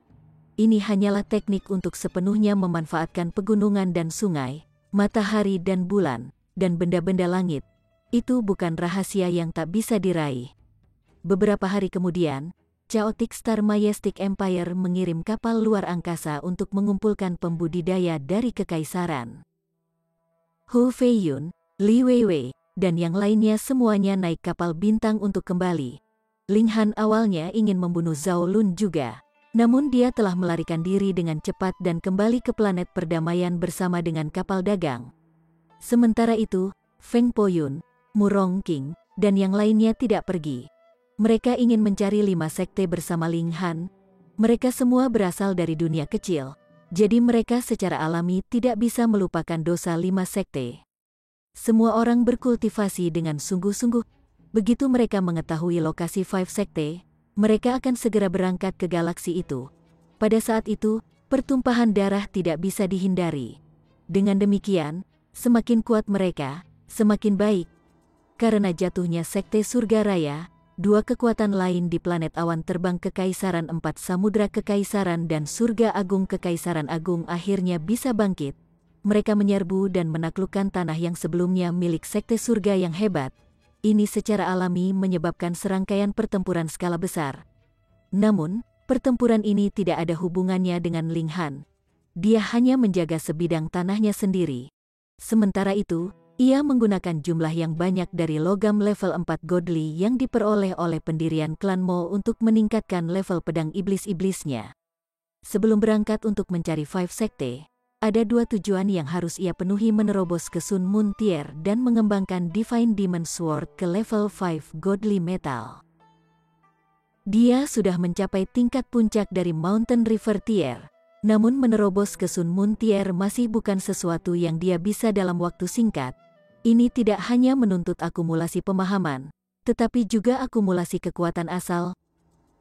Ini hanyalah teknik untuk sepenuhnya memanfaatkan pegunungan dan sungai, matahari dan bulan, dan benda-benda langit. Itu bukan rahasia yang tak bisa diraih. Beberapa hari kemudian, Chaotic Star Majestic Empire mengirim kapal luar angkasa untuk mengumpulkan pembudidaya dari kekaisaran. Hu Feiyun, Li Weiwei, dan yang lainnya semuanya naik kapal bintang untuk kembali. Ling Han awalnya ingin membunuh Zhao Lun juga, namun dia telah melarikan diri dengan cepat dan kembali ke planet perdamaian bersama dengan kapal dagang. Sementara itu, Feng Poyun, Mu Rongqing, dan yang lainnya tidak pergi. Mereka ingin mencari 5 sekte bersama Ling Han. Mereka semua berasal dari dunia kecil, jadi mereka secara alami tidak bisa melupakan dosa 5 sekte. Semua orang berkultivasi dengan sungguh-sungguh. Begitu mereka mengetahui lokasi 5 sekte, mereka akan segera berangkat ke galaksi itu. Pada saat itu, pertumpahan darah tidak bisa dihindari. Dengan demikian, semakin kuat mereka, semakin baik. Karena jatuhnya sekte Surga Raya, 2 kekuatan lain di planet awan terbang Kekaisaran 4 Samudra Kekaisaran dan Surga Agung Kekaisaran Agung akhirnya bisa bangkit. Mereka menyerbu dan menaklukkan tanah yang sebelumnya milik sekte surga yang hebat. Ini secara alami menyebabkan serangkaian pertempuran skala besar. Namun, pertempuran ini tidak ada hubungannya dengan Ling Han. Dia hanya menjaga sebidang tanahnya sendiri. Sementara itu, ia menggunakan jumlah yang banyak dari logam level 4 godly yang diperoleh oleh pendirian klan Mo untuk meningkatkan level pedang iblis-iblisnya. Sebelum berangkat untuk mencari 5 sekte, ada 2 tujuan yang harus ia penuhi: menerobos ke Sun Moon Tier dan mengembangkan Divine Demon Sword ke level 5 godly metal. Dia sudah mencapai tingkat puncak dari Mountain River Tier. Namun menerobos ke Sun Moon Tier masih bukan sesuatu yang dia bisa dalam waktu singkat. Ini tidak hanya menuntut akumulasi pemahaman, tetapi juga akumulasi kekuatan asal.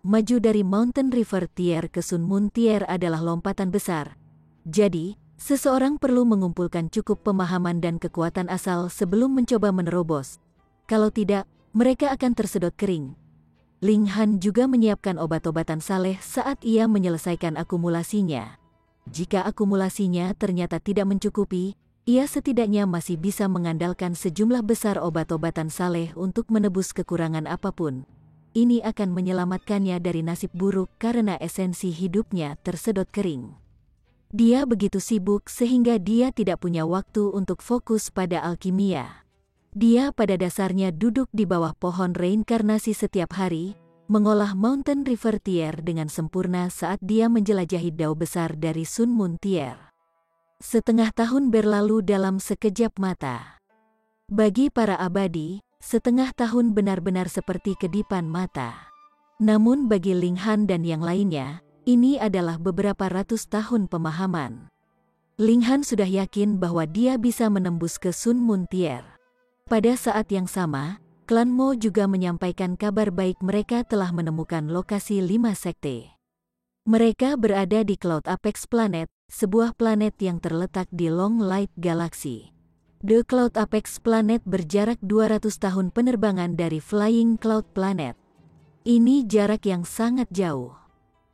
Maju dari Mountain River Tier ke Sun Moon Tier adalah lompatan besar. Jadi, seseorang perlu mengumpulkan cukup pemahaman dan kekuatan asal sebelum mencoba menerobos. Kalau tidak, mereka akan tersedot kering. Ling Han juga menyiapkan obat-obatan saleh saat ia menyelesaikan akumulasinya. Jika akumulasinya ternyata tidak mencukupi, ia setidaknya masih bisa mengandalkan sejumlah besar obat-obatan saleh untuk menebus kekurangan apapun. Ini akan menyelamatkannya dari nasib buruk karena esensi hidupnya tersedot kering. Dia begitu sibuk sehingga dia tidak punya waktu untuk fokus pada alkimia. Dia pada dasarnya duduk di bawah pohon reinkarnasi setiap hari, mengolah Mountain River Tier dengan sempurna saat dia menjelajahi dao besar dari Sun Moon Tier. Setengah tahun berlalu dalam sekejap mata. Bagi para abadi, setengah tahun benar-benar seperti kedipan mata. Namun bagi Ling Han dan yang lainnya, ini adalah beberapa ratus tahun pemahaman. Ling Han sudah yakin bahwa dia bisa menembus ke Sun Moon Tier. Pada saat yang sama, klan Mo juga menyampaikan kabar baik mereka telah menemukan lokasi 5 sekte. Mereka berada di Cloud Apex Planet, sebuah planet yang terletak di Long Light Galaxy. The Cloud Apex Planet berjarak 200 tahun penerbangan dari Flying Cloud Planet. Ini jarak yang sangat jauh.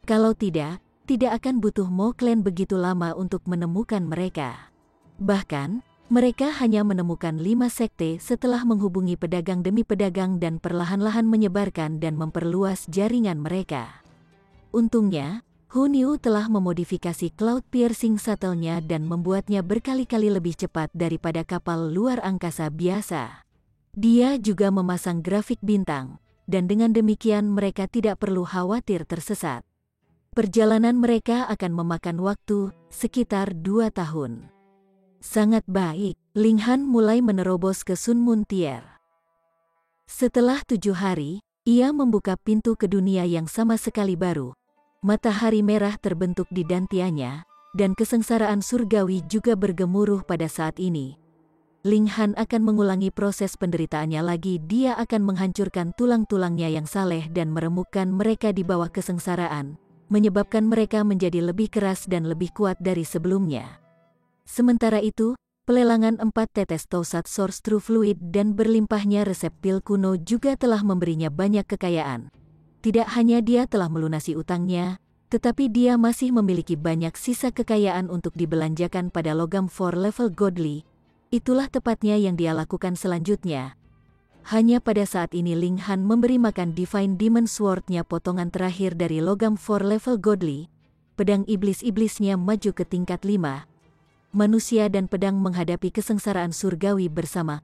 Kalau tidak akan butuh Mo Clan begitu lama untuk menemukan mereka. Bahkan, mereka hanya menemukan 5 sekte setelah menghubungi pedagang demi pedagang dan perlahan-lahan menyebarkan dan memperluas jaringan mereka. Untungnya, Hunyu telah memodifikasi Cloud Piercing Shuttle-nya dan membuatnya berkali-kali lebih cepat daripada kapal luar angkasa biasa. Dia juga memasang grafik bintang, dan dengan demikian mereka tidak perlu khawatir tersesat. Perjalanan mereka akan memakan waktu sekitar 2 tahun. Sangat baik, Ling Han mulai menerobos ke Sun Moon Tier. Setelah 7 hari, ia membuka pintu ke dunia yang sama sekali baru. Matahari merah terbentuk di dantianya, dan kesengsaraan surgawi juga bergemuruh pada saat ini. Ling Han akan mengulangi proses penderitaannya lagi. Dia akan menghancurkan tulang-tulangnya yang saleh dan meremukkan mereka di bawah kesengsaraan, menyebabkan mereka menjadi lebih keras dan lebih kuat dari sebelumnya. Sementara itu, pelelangan 4 tetes Tausat Source True Fluid dan berlimpahnya resep pil kuno juga telah memberinya banyak kekayaan. Tidak hanya dia telah melunasi utangnya, tetapi dia masih memiliki banyak sisa kekayaan untuk dibelanjakan pada logam 4 level godly. Itulah tepatnya yang dia lakukan selanjutnya. Hanya pada saat ini Ling Han memberi makan Divine Demon Sword-nya potongan terakhir dari logam 4 level godly. Pedang iblis-iblisnya maju ke tingkat 5. Manusia dan pedang menghadapi kesengsaraan surgawi bersama.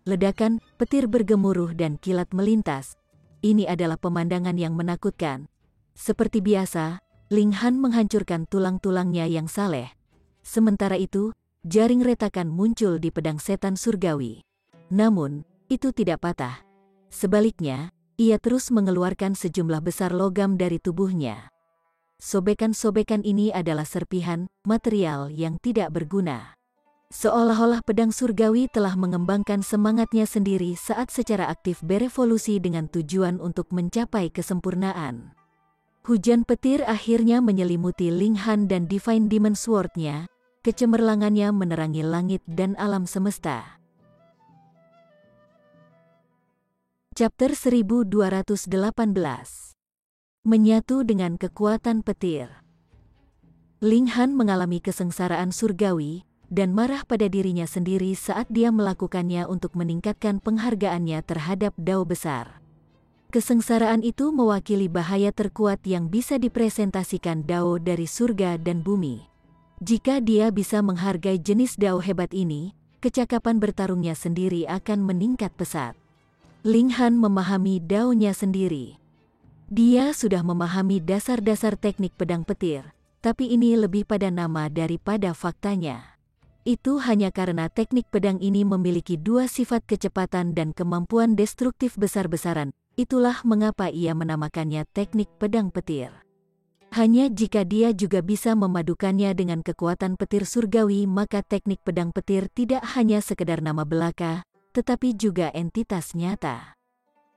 Ledakan, petir bergemuruh dan kilat melintas. Ini adalah pemandangan yang menakutkan. Seperti biasa, Ling Han menghancurkan tulang-tulangnya yang saleh. Sementara itu, jaring retakan muncul di pedang setan surgawi. Namun, itu tidak patah. Sebaliknya, ia terus mengeluarkan sejumlah besar logam dari tubuhnya. Sobekan-sobekan ini adalah serpihan material yang tidak berguna. Seolah-olah pedang surgawi telah mengembangkan semangatnya sendiri saat secara aktif berevolusi dengan tujuan untuk mencapai kesempurnaan. Hujan petir akhirnya menyelimuti Ling Han dan Divine Demon Sword-nya. Kecemerlangannya menerangi langit dan alam semesta. Chapter 1218. Menyatu dengan kekuatan petir. Ling Han mengalami kesengsaraan surgawi dan marah pada dirinya sendiri saat dia melakukannya untuk meningkatkan penghargaannya terhadap dao besar. Kesengsaraan itu mewakili bahaya terkuat yang bisa dipresentasikan dao dari surga dan bumi. Jika dia bisa menghargai jenis dao hebat ini, kecakapan bertarungnya sendiri akan meningkat pesat. Ling Han memahami daonya sendiri. Dia sudah memahami dasar-dasar teknik pedang petir, tapi ini lebih pada nama daripada faktanya. Itu hanya karena teknik pedang ini memiliki 2 sifat kecepatan dan kemampuan destruktif besar-besaran. Itulah mengapa ia menamakannya teknik pedang petir. Hanya jika dia juga bisa memadukannya dengan kekuatan petir surgawi, maka teknik pedang petir tidak hanya sekedar nama belaka, tetapi juga entitas nyata.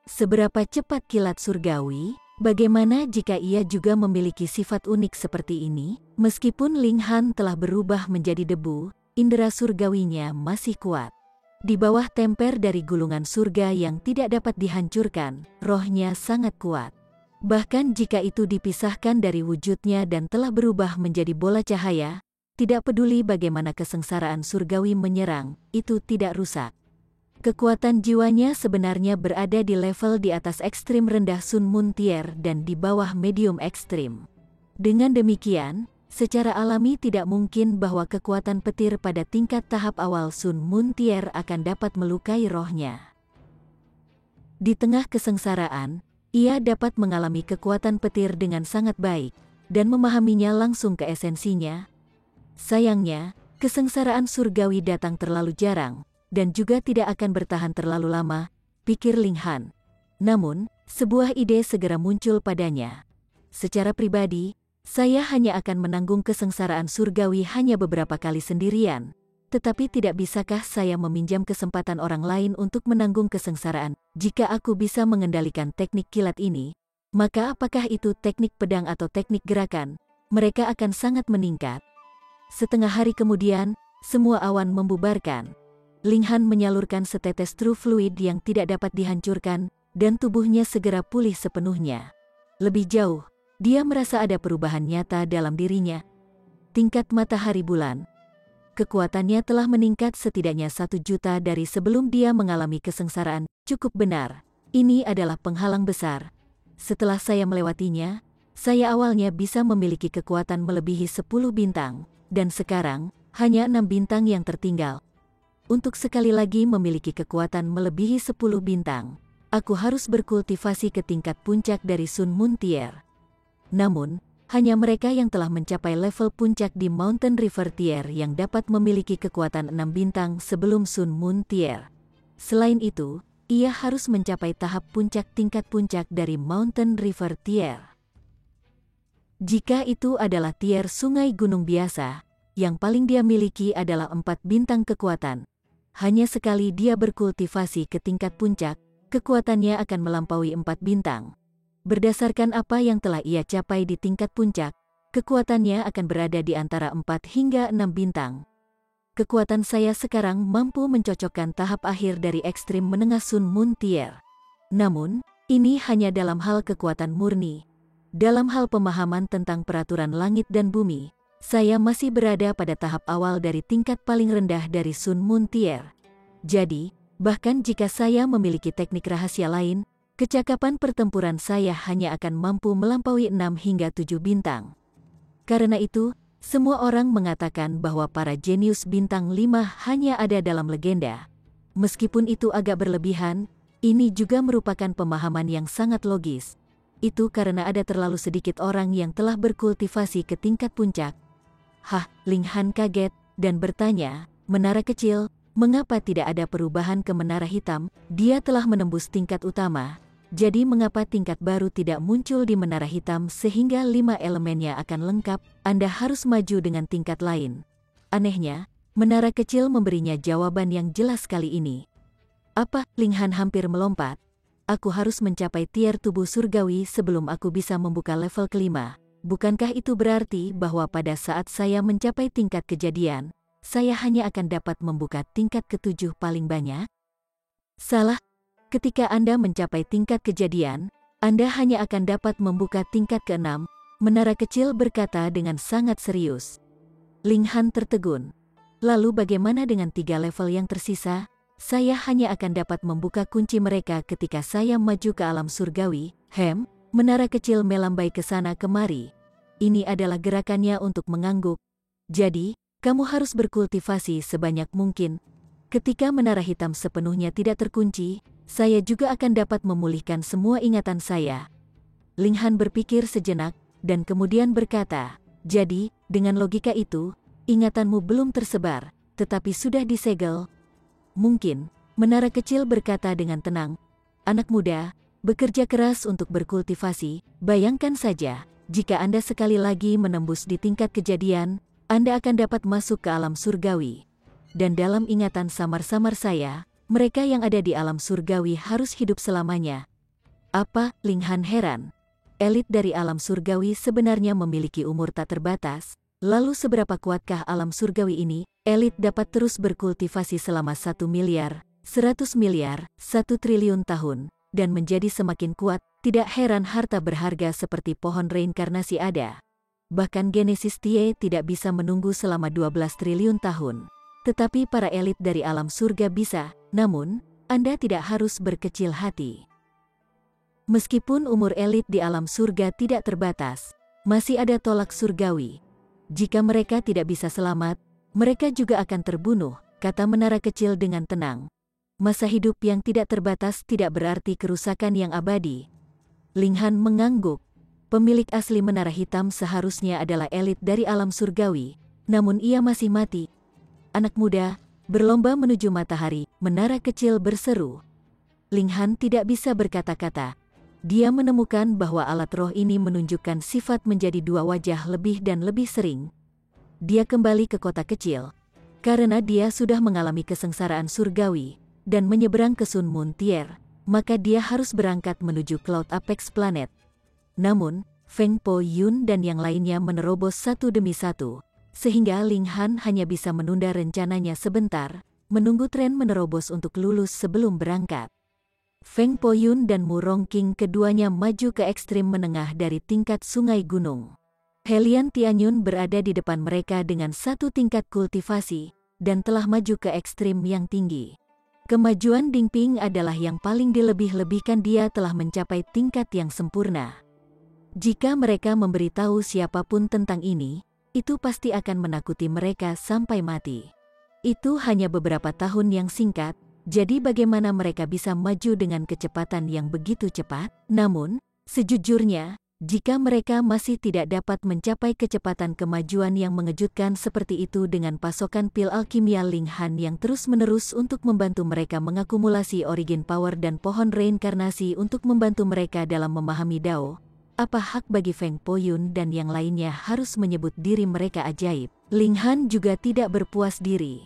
Seberapa cepat kilat surgawi? Bagaimana jika ia juga memiliki sifat unik seperti ini? Meskipun Ling Han telah berubah menjadi debu, indera surgawinya masih kuat. Di bawah temper dari gulungan surga yang tidak dapat dihancurkan, rohnya sangat kuat. Bahkan jika itu dipisahkan dari wujudnya dan telah berubah menjadi bola cahaya, tidak peduli bagaimana kesengsaraan surgawi menyerang, itu tidak rusak. Kekuatan jiwanya sebenarnya berada di level di atas ekstrim rendah Sun Moon Tier dan di bawah medium ekstrim. Dengan demikian, secara alami tidak mungkin bahwa kekuatan petir pada tingkat tahap awal Sun Moon Tier akan dapat melukai rohnya. Di tengah kesengsaraan, Ia dapat mengalami kekuatan petir dengan sangat baik, dan memahaminya langsung ke esensinya. Sayangnya, kesengsaraan surgawi datang terlalu jarang, dan juga tidak akan bertahan terlalu lama, pikir Ling Han. Namun, sebuah ide segera muncul padanya. Secara pribadi, saya hanya akan menanggung kesengsaraan surgawi hanya beberapa kali sendirian. Tetapi tidak bisakah saya meminjam kesempatan orang lain untuk menanggung kesengsaraan? Jika aku bisa mengendalikan teknik kilat ini, maka apakah itu teknik pedang atau teknik gerakan, mereka akan sangat meningkat. Setengah hari kemudian, semua awan membubarkan. Ling Han menyalurkan setetes true fluid yang tidak dapat dihancurkan, dan tubuhnya segera pulih sepenuhnya. Lebih jauh, dia merasa ada perubahan nyata dalam dirinya. Tingkat matahari bulan. Kekuatannya telah meningkat setidaknya 1 juta dari sebelum dia mengalami kesengsaraan. Cukup benar, ini adalah penghalang besar. Setelah saya melewatinya, saya awalnya bisa memiliki kekuatan melebihi 10 bintang, dan sekarang, hanya 6 bintang yang tertinggal. Untuk sekali lagi memiliki kekuatan melebihi 10 bintang, aku harus berkultivasi ke tingkat puncak dari Sun Moon Tier. Namun, hanya mereka yang telah mencapai level puncak di Mountain River Tier yang dapat memiliki kekuatan 6 bintang sebelum Sun Moon Tier. Selain itu, ia harus mencapai tahap puncak tingkat puncak dari Mountain River Tier. Jika itu adalah tier sungai gunung biasa, yang paling dia miliki adalah 4 bintang kekuatan. Hanya sekali dia berkultivasi ke tingkat puncak, kekuatannya akan melampaui 4 bintang. Berdasarkan apa yang telah ia capai di tingkat puncak, kekuatannya akan berada di antara 4 hingga 6 bintang. Kekuatan saya sekarang mampu mencocokkan tahap akhir dari ekstrim menengah Sun Moon Tier. Namun, ini hanya dalam hal kekuatan murni. Dalam hal pemahaman tentang peraturan langit dan bumi, saya masih berada pada tahap awal dari tingkat paling rendah dari Sun Moon Tier. Jadi, bahkan jika saya memiliki teknik rahasia lain, kecakapan pertempuran saya hanya akan mampu melampaui 6 hingga 7 bintang. Karena itu, semua orang mengatakan bahwa para jenius bintang 5 hanya ada dalam legenda. Meskipun itu agak berlebihan, ini juga merupakan pemahaman yang sangat logis. Itu karena ada terlalu sedikit orang yang telah berkultivasi ke tingkat puncak. Ling Han kaget dan bertanya, menara kecil, mengapa tidak ada perubahan ke menara hitam? Dia telah menembus tingkat utama. Jadi mengapa tingkat baru tidak muncul di menara hitam sehingga 5 elemennya akan lengkap? Anda harus maju dengan tingkat lain. Anehnya, menara kecil memberinya jawaban yang jelas kali ini. Apa? Ling Han hampir melompat. Aku harus mencapai tier tubuh surgawi sebelum aku bisa membuka level kelima. Bukankah itu berarti bahwa pada saat saya mencapai tingkat kejadian, saya hanya akan dapat membuka tingkat ke-7 paling banyak? Salah. Ketika Anda mencapai tingkat kejadian, Anda hanya akan dapat membuka tingkat ke-6, menara kecil berkata dengan sangat serius. Ling Han tertegun. Lalu bagaimana dengan 3 level yang tersisa? Saya hanya akan dapat membuka kunci mereka ketika saya maju ke alam surgawi. Menara kecil melambai ke sana kemari. Ini adalah gerakannya untuk mengangguk. Jadi, kamu harus berkultivasi sebanyak mungkin. Ketika menara hitam sepenuhnya tidak terkunci, saya juga akan dapat memulihkan semua ingatan saya. Ling Han berpikir sejenak, dan kemudian berkata, jadi, dengan logika itu, ingatanmu belum tersebar, tetapi sudah disegel. Mungkin, menara kecil berkata dengan tenang, anak muda, bekerja keras untuk berkultivasi. Bayangkan saja, jika Anda sekali lagi menembus di tingkat kejadian, Anda akan dapat masuk ke alam surgawi. Dan dalam ingatan samar-samar saya, mereka yang ada di alam surgawi harus hidup selamanya. Apa? Ling Han heran. Elit dari alam surgawi sebenarnya memiliki umur tak terbatas. Lalu seberapa kuatkah alam surgawi ini? Elit dapat terus berkultivasi selama 1 miliar, 100 miliar, 1 triliun tahun, dan menjadi semakin kuat. Tidak heran harta berharga seperti pohon reinkarnasi ada. Bahkan Genesis Tie tidak bisa menunggu selama 12 triliun tahun. Tetapi para elit dari alam surga bisa, namun, Anda tidak harus berkecil hati. Meskipun umur elit di alam surga tidak terbatas, masih ada tolak surgawi. Jika mereka tidak bisa selamat, mereka juga akan terbunuh, kata menara kecil dengan tenang. Masa hidup yang tidak terbatas tidak berarti kerusakan yang abadi. Ling Han mengangguk. Pemilik asli menara hitam seharusnya adalah elit dari alam surgawi, namun ia masih mati. Anak muda, berlomba menuju matahari, menara kecil berseru. Ling Han tidak bisa berkata-kata. Dia menemukan bahwa alat roh ini menunjukkan sifat menjadi dua wajah lebih dan lebih sering. Dia kembali ke kota kecil, karena dia sudah mengalami kesengsaraan surgawi, dan menyeberang ke Sun Moon Tier, maka dia harus berangkat menuju Cloud Apex Planet. Namun, Feng Po Yun dan yang lainnya menerobos satu demi satu, sehingga Ling Han hanya bisa menunda rencananya sebentar, menunggu tren menerobos untuk lulus sebelum berangkat. Feng Po Yun dan Mu Rongqing keduanya maju ke ekstrim menengah dari tingkat sungai gunung. Helian Tianyun berada di depan mereka dengan satu tingkat kultivasi, dan telah maju ke ekstrim yang tinggi. Kemajuan Ding Ping adalah yang paling dilebih-lebihkan, dia telah mencapai tingkat yang sempurna. Jika mereka memberitahu siapapun tentang ini, itu pasti akan menakuti mereka sampai mati. Itu hanya beberapa tahun yang singkat, jadi bagaimana mereka bisa maju dengan kecepatan yang begitu cepat? Namun, sejujurnya, jika mereka masih tidak dapat mencapai kecepatan kemajuan yang mengejutkan seperti itu dengan pasokan pil alkimia Ling Han yang terus-menerus untuk membantu mereka mengakumulasi origin power dan pohon reinkarnasi untuk membantu mereka dalam memahami Dao, apa hak bagi Feng Po Yun dan yang lainnya harus menyebut diri mereka ajaib? Ling Han juga tidak berpuas diri.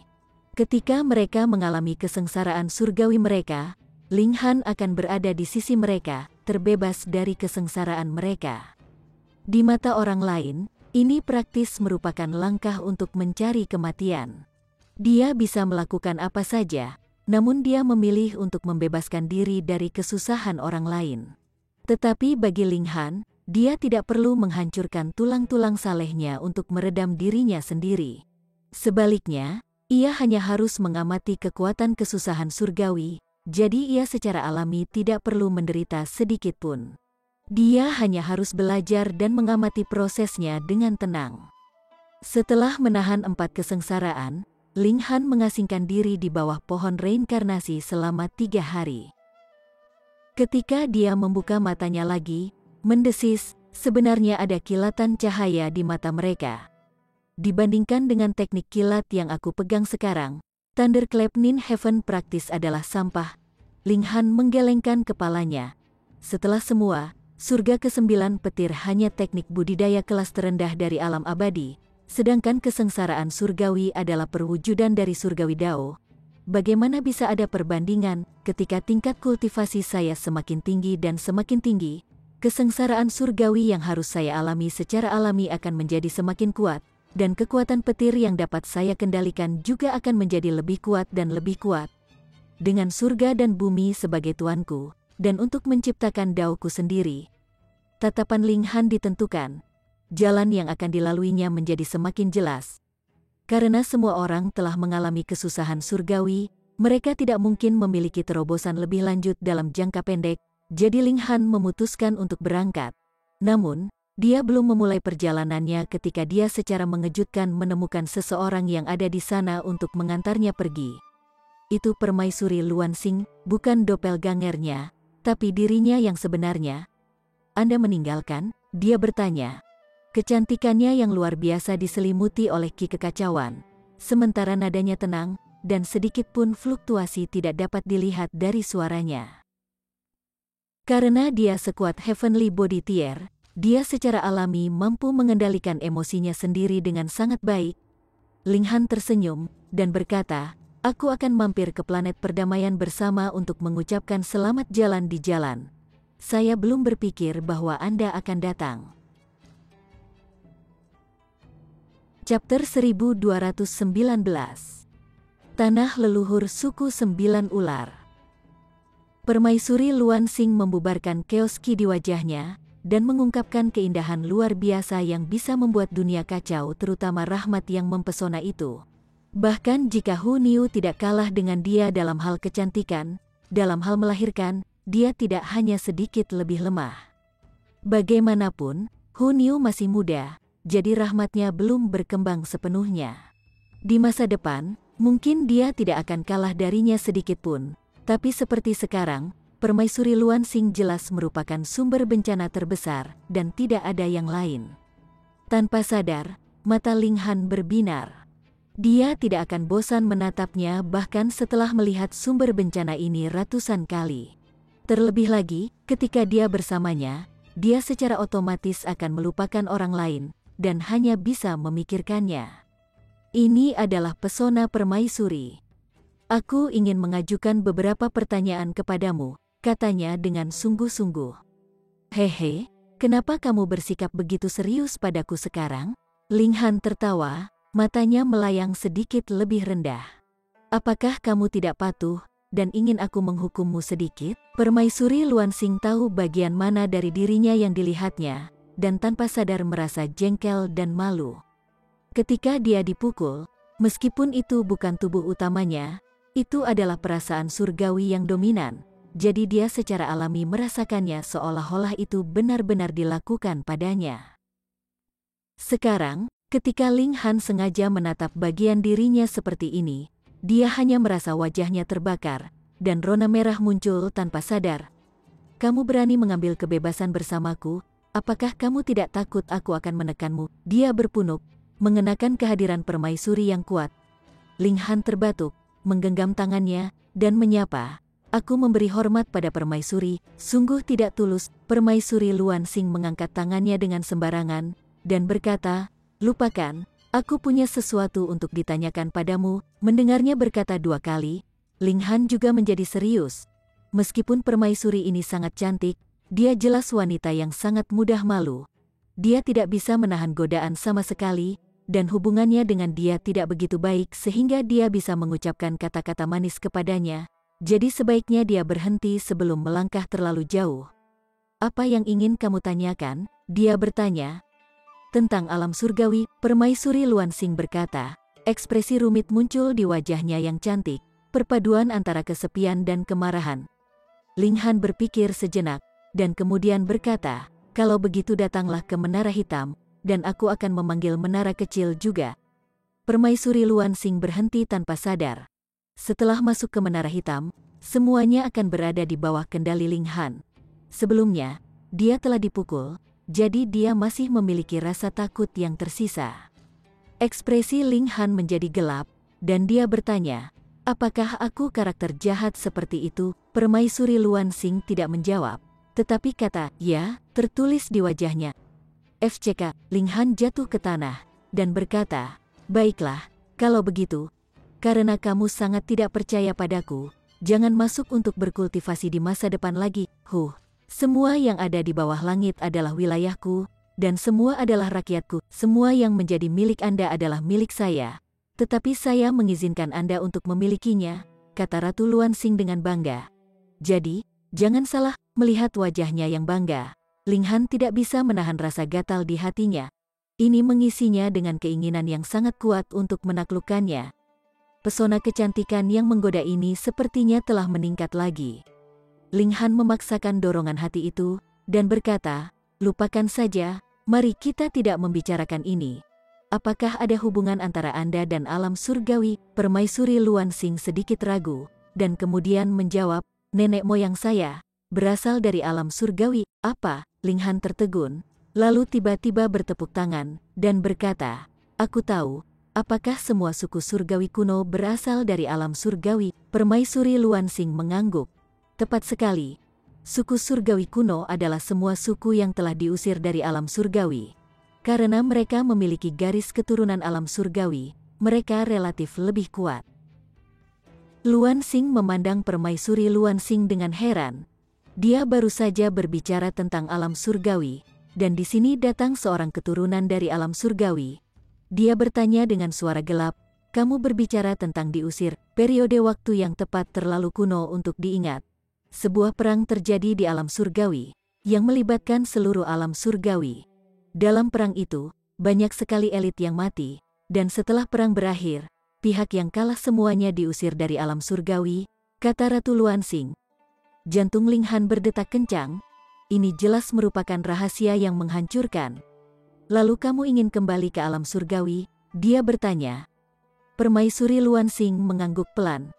Ketika mereka mengalami kesengsaraan surgawi mereka, Ling Han akan berada di sisi mereka, terbebas dari kesengsaraan mereka. Di mata orang lain, ini praktis merupakan langkah untuk mencari kematian. Dia bisa melakukan apa saja, namun dia memilih untuk membebaskan diri dari kesusahan orang lain. Tetapi bagi Ling Han, dia tidak perlu menghancurkan tulang-tulang salehnya untuk meredam dirinya sendiri. Sebaliknya, ia hanya harus mengamati kekuatan kesusahan surgawi, jadi ia secara alami tidak perlu menderita sedikit pun. Dia hanya harus belajar dan mengamati prosesnya dengan tenang. Setelah menahan 4 kesengsaraan, Ling Han mengasingkan diri di bawah pohon reinkarnasi selama 3 hari. Ketika dia membuka matanya lagi, mendesis, sebenarnya ada kilatan cahaya di mata mereka. Dibandingkan dengan teknik kilat yang aku pegang sekarang, Thunderclap Nin Heaven praktis adalah sampah. Ling Han menggelengkan kepalanya. Setelah semua, surga ke-9 petir hanya teknik budidaya kelas terendah dari alam abadi, sedangkan kesengsaraan surgawi adalah perwujudan dari surgawi Dao. Bagaimana bisa ada perbandingan ketika tingkat kultivasi saya semakin tinggi dan semakin tinggi? Kesengsaraan surgawi yang harus saya alami secara alami akan menjadi semakin kuat, dan kekuatan petir yang dapat saya kendalikan juga akan menjadi lebih kuat dan lebih kuat. Dengan surga dan bumi sebagai tuanku, dan untuk menciptakan Daoku sendiri, tatapan Ling Han ditentukan. Jalan yang akan dilaluinya menjadi semakin jelas. Karena semua orang telah mengalami kesusahan surgawi, mereka tidak mungkin memiliki terobosan lebih lanjut dalam jangka pendek, jadi Ling Han memutuskan untuk berangkat. Namun, dia belum memulai perjalanannya ketika dia secara mengejutkan menemukan seseorang yang ada di sana untuk mengantarnya pergi. Itu permaisuri Luan Xing, bukan doppelgangernya, tapi dirinya yang sebenarnya. Anda meninggalkan? Dia bertanya. Kecantikannya yang luar biasa diselimuti oleh ki kekacauan, sementara nadanya tenang, dan sedikit pun fluktuasi tidak dapat dilihat dari suaranya. Karena dia sekuat Heavenly Body Tier, dia secara alami mampu mengendalikan emosinya sendiri dengan sangat baik. Ling Han tersenyum, dan berkata, aku akan mampir ke planet perdamaian bersama untuk mengucapkan selamat jalan di jalan. Saya belum berpikir bahwa Anda akan datang. Chapter 1219. Tanah leluhur suku 9 ular. Permaisuri Luan Xing membubarkan keos ki di wajahnya, dan mengungkapkan keindahan luar biasa yang bisa membuat dunia kacau, terutama rahmat yang mempesona itu. Bahkan jika Hu Niu tidak kalah dengan dia dalam hal kecantikan, dalam hal melahirkan, dia tidak hanya sedikit lebih lemah. Bagaimanapun, Hu Niu masih muda, jadi rahmatnya belum berkembang sepenuhnya. Di masa depan, mungkin dia tidak akan kalah darinya sedikit pun, tapi seperti sekarang, Permaisuri Luansing jelas merupakan sumber bencana terbesar dan tidak ada yang lain. Tanpa sadar, mata Ling Han berbinar. Dia tidak akan bosan menatapnya bahkan setelah melihat sumber bencana ini ratusan kali. Terlebih lagi, ketika dia bersamanya, dia secara otomatis akan melupakan orang lain dan hanya bisa memikirkannya. Ini adalah pesona permaisuri. Aku ingin mengajukan beberapa pertanyaan kepadamu, katanya dengan sungguh-sungguh. Hehe, kenapa kamu bersikap begitu serius padaku sekarang? Ling Han tertawa, matanya melayang sedikit lebih rendah. Apakah kamu tidak patuh dan ingin aku menghukummu sedikit? Permaisuri Luansing tahu bagian mana dari dirinya yang dilihatnya, dan tanpa sadar merasa jengkel dan malu. Ketika dia dipukul, meskipun itu bukan tubuh utamanya, itu adalah perasaan surgawi yang dominan, jadi dia secara alami merasakannya seolah-olah itu benar-benar dilakukan padanya. Sekarang, ketika Ling Han sengaja menatap bagian dirinya seperti ini, dia hanya merasa wajahnya terbakar, dan rona merah muncul tanpa sadar. Kamu berani mengambil kebebasan bersamaku, apakah kamu tidak takut aku akan menekanmu? Dia berpunuk, mengenakan kehadiran permaisuri yang kuat. Ling Han terbatuk, menggenggam tangannya, dan menyapa. Aku memberi hormat pada permaisuri, sungguh tidak tulus. Permaisuri Luansing mengangkat tangannya dengan sembarangan, dan berkata, lupakan, aku punya sesuatu untuk ditanyakan padamu. Mendengarnya berkata dua kali, Ling Han juga menjadi serius. Meskipun permaisuri ini sangat cantik, dia jelas wanita yang sangat mudah malu. Dia tidak bisa menahan godaan sama sekali, dan hubungannya dengan dia tidak begitu baik sehingga dia bisa mengucapkan kata-kata manis kepadanya. Jadi sebaiknya dia berhenti sebelum melangkah terlalu jauh. Apa yang ingin kamu tanyakan? Dia bertanya. Tentang alam surgawi, permaisuri Luansing berkata. Ekspresi rumit muncul di wajahnya yang cantik, perpaduan antara kesepian dan kemarahan. Ling Han berpikir sejenak, dan kemudian berkata, kalau begitu datanglah ke Menara Hitam, dan aku akan memanggil menara kecil juga. Permaisuri Luansing berhenti tanpa sadar. Setelah masuk ke Menara Hitam, semuanya akan berada di bawah kendali Ling Han. Sebelumnya, dia telah dipukul, jadi dia masih memiliki rasa takut yang tersisa. Ekspresi Ling Han menjadi gelap, dan dia bertanya, apakah aku karakter jahat seperti itu? Permaisuri Luansing tidak menjawab, tetapi kata, ya, tertulis di wajahnya. FCK, Ling Han jatuh ke tanah, dan berkata, baiklah, kalau begitu, karena kamu sangat tidak percaya padaku, jangan masuk untuk berkultivasi di masa depan lagi. Semua yang ada di bawah langit adalah wilayahku, dan semua adalah rakyatku. Semua yang menjadi milik Anda adalah milik saya. Tetapi saya mengizinkan Anda untuk memilikinya, kata Ratu Luansing dengan bangga. Jadi, jangan salah melihat wajahnya yang bangga. Ling Han tidak bisa menahan rasa gatal di hatinya. Ini mengisinya dengan keinginan yang sangat kuat untuk menaklukkannya. Pesona kecantikan yang menggoda ini sepertinya telah meningkat lagi. Ling Han memaksakan dorongan hati itu, dan berkata, lupakan saja, mari kita tidak membicarakan ini. Apakah ada hubungan antara Anda dan alam surgawi? Permaisuri Luansing sedikit ragu, dan kemudian menjawab, nenek moyang saya berasal dari alam surgawi. Apa? Ling Han tertegun, lalu tiba-tiba bertepuk tangan, dan berkata, aku tahu. Apakah semua suku surgawi kuno berasal dari alam surgawi? Permaisuri Luansing mengangguk. Tepat sekali. Suku surgawi kuno adalah semua suku yang telah diusir dari alam surgawi. Karena mereka memiliki garis keturunan alam surgawi, mereka relatif lebih kuat. Luansing memandang permaisuri Luansing dengan heran. Dia baru saja berbicara tentang alam surgawi, dan di sini datang seorang keturunan dari alam surgawi. Dia bertanya dengan suara gelap, kamu berbicara tentang diusir, periode waktu yang tepat terlalu kuno untuk diingat. Sebuah perang terjadi di alam surgawi, yang melibatkan seluruh alam surgawi. Dalam perang itu, banyak sekali elit yang mati, dan setelah perang berakhir, pihak yang kalah semuanya diusir dari alam surgawi, kata Ratu Luansing. Jantung Ling Han berdetak kencang, ini jelas merupakan rahasia yang menghancurkan. Lalu kamu ingin kembali ke alam surgawi? Dia bertanya. Permaisuri Luansing mengangguk pelan.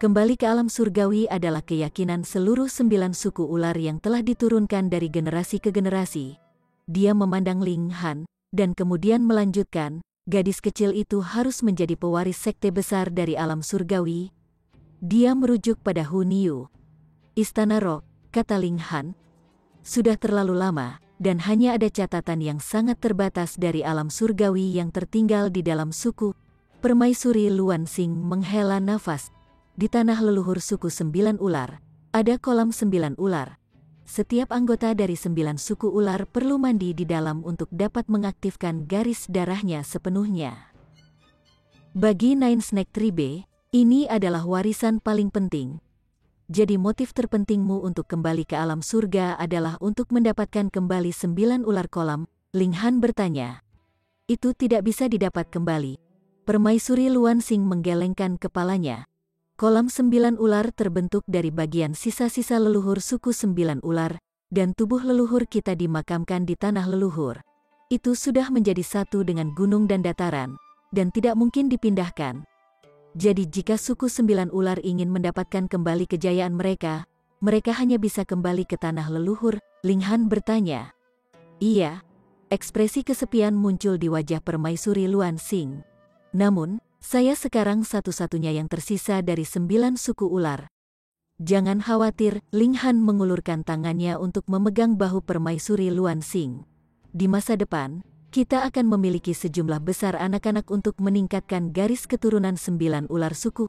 Kembali ke alam surgawi adalah keyakinan seluruh 9 suku ular yang telah diturunkan dari generasi ke generasi. Dia memandang Ling Han, dan kemudian melanjutkan, gadis kecil itu harus menjadi pewaris sekte besar dari alam surgawi. Dia merujuk pada Hunyu. Istana Roh, kata Ling Han. Sudah terlalu lama, dan hanya ada catatan yang sangat terbatas dari alam surgawi yang tertinggal di dalam suku. Permaisuri Luan Xing menghela nafas. Di tanah leluhur suku 9 ular, ada kolam 9 ular. Setiap anggota dari 9 suku ular perlu mandi di dalam untuk dapat mengaktifkan garis darahnya sepenuhnya. Bagi Nine Snake Tribe, ini adalah warisan paling penting. Jadi motif terpentingmu untuk kembali ke alam surga adalah untuk mendapatkan kembali 9 ular kolam, Ling Han bertanya. Itu tidak bisa didapat kembali. Permaisuri Luan Xing menggelengkan kepalanya. Kolam 9 ular terbentuk dari bagian sisa-sisa leluhur suku 9 ular, dan tubuh leluhur kita dimakamkan di tanah leluhur. Itu sudah menjadi satu dengan gunung dan dataran, dan tidak mungkin dipindahkan. Jadi jika suku 9 ular ingin mendapatkan kembali kejayaan mereka, mereka hanya bisa kembali ke tanah leluhur, Ling Han bertanya. Iya, ekspresi kesepian muncul di wajah Permaisuri Luan Xing. Namun, saya sekarang satu-satunya yang tersisa dari 9 suku ular. Jangan khawatir, Ling Han mengulurkan tangannya untuk memegang bahu Permaisuri Luan Xing. Di masa depan, kita akan memiliki sejumlah besar anak-anak untuk meningkatkan garis keturunan 9 ular suku.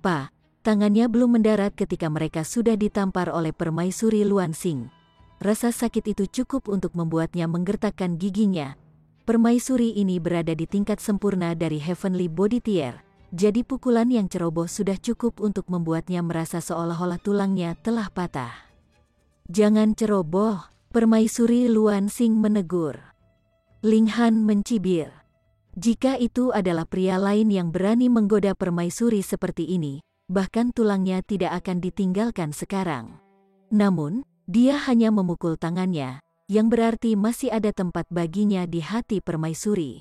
Pa, tangannya belum mendarat ketika mereka sudah ditampar oleh Permaisuri Luan Xing. Rasa sakit itu cukup untuk membuatnya menggertakkan giginya. Permaisuri ini berada di tingkat sempurna dari Heavenly Body Tier, jadi pukulan yang ceroboh sudah cukup untuk membuatnya merasa seolah-olah tulangnya telah patah. Jangan ceroboh, Permaisuri Luan Xing menegur. Ling Han mencibir. Jika itu adalah pria lain yang berani menggoda permaisuri seperti ini, bahkan tulangnya tidak akan ditinggalkan sekarang. Namun, dia hanya memukul tangannya, yang berarti masih ada tempat baginya di hati permaisuri.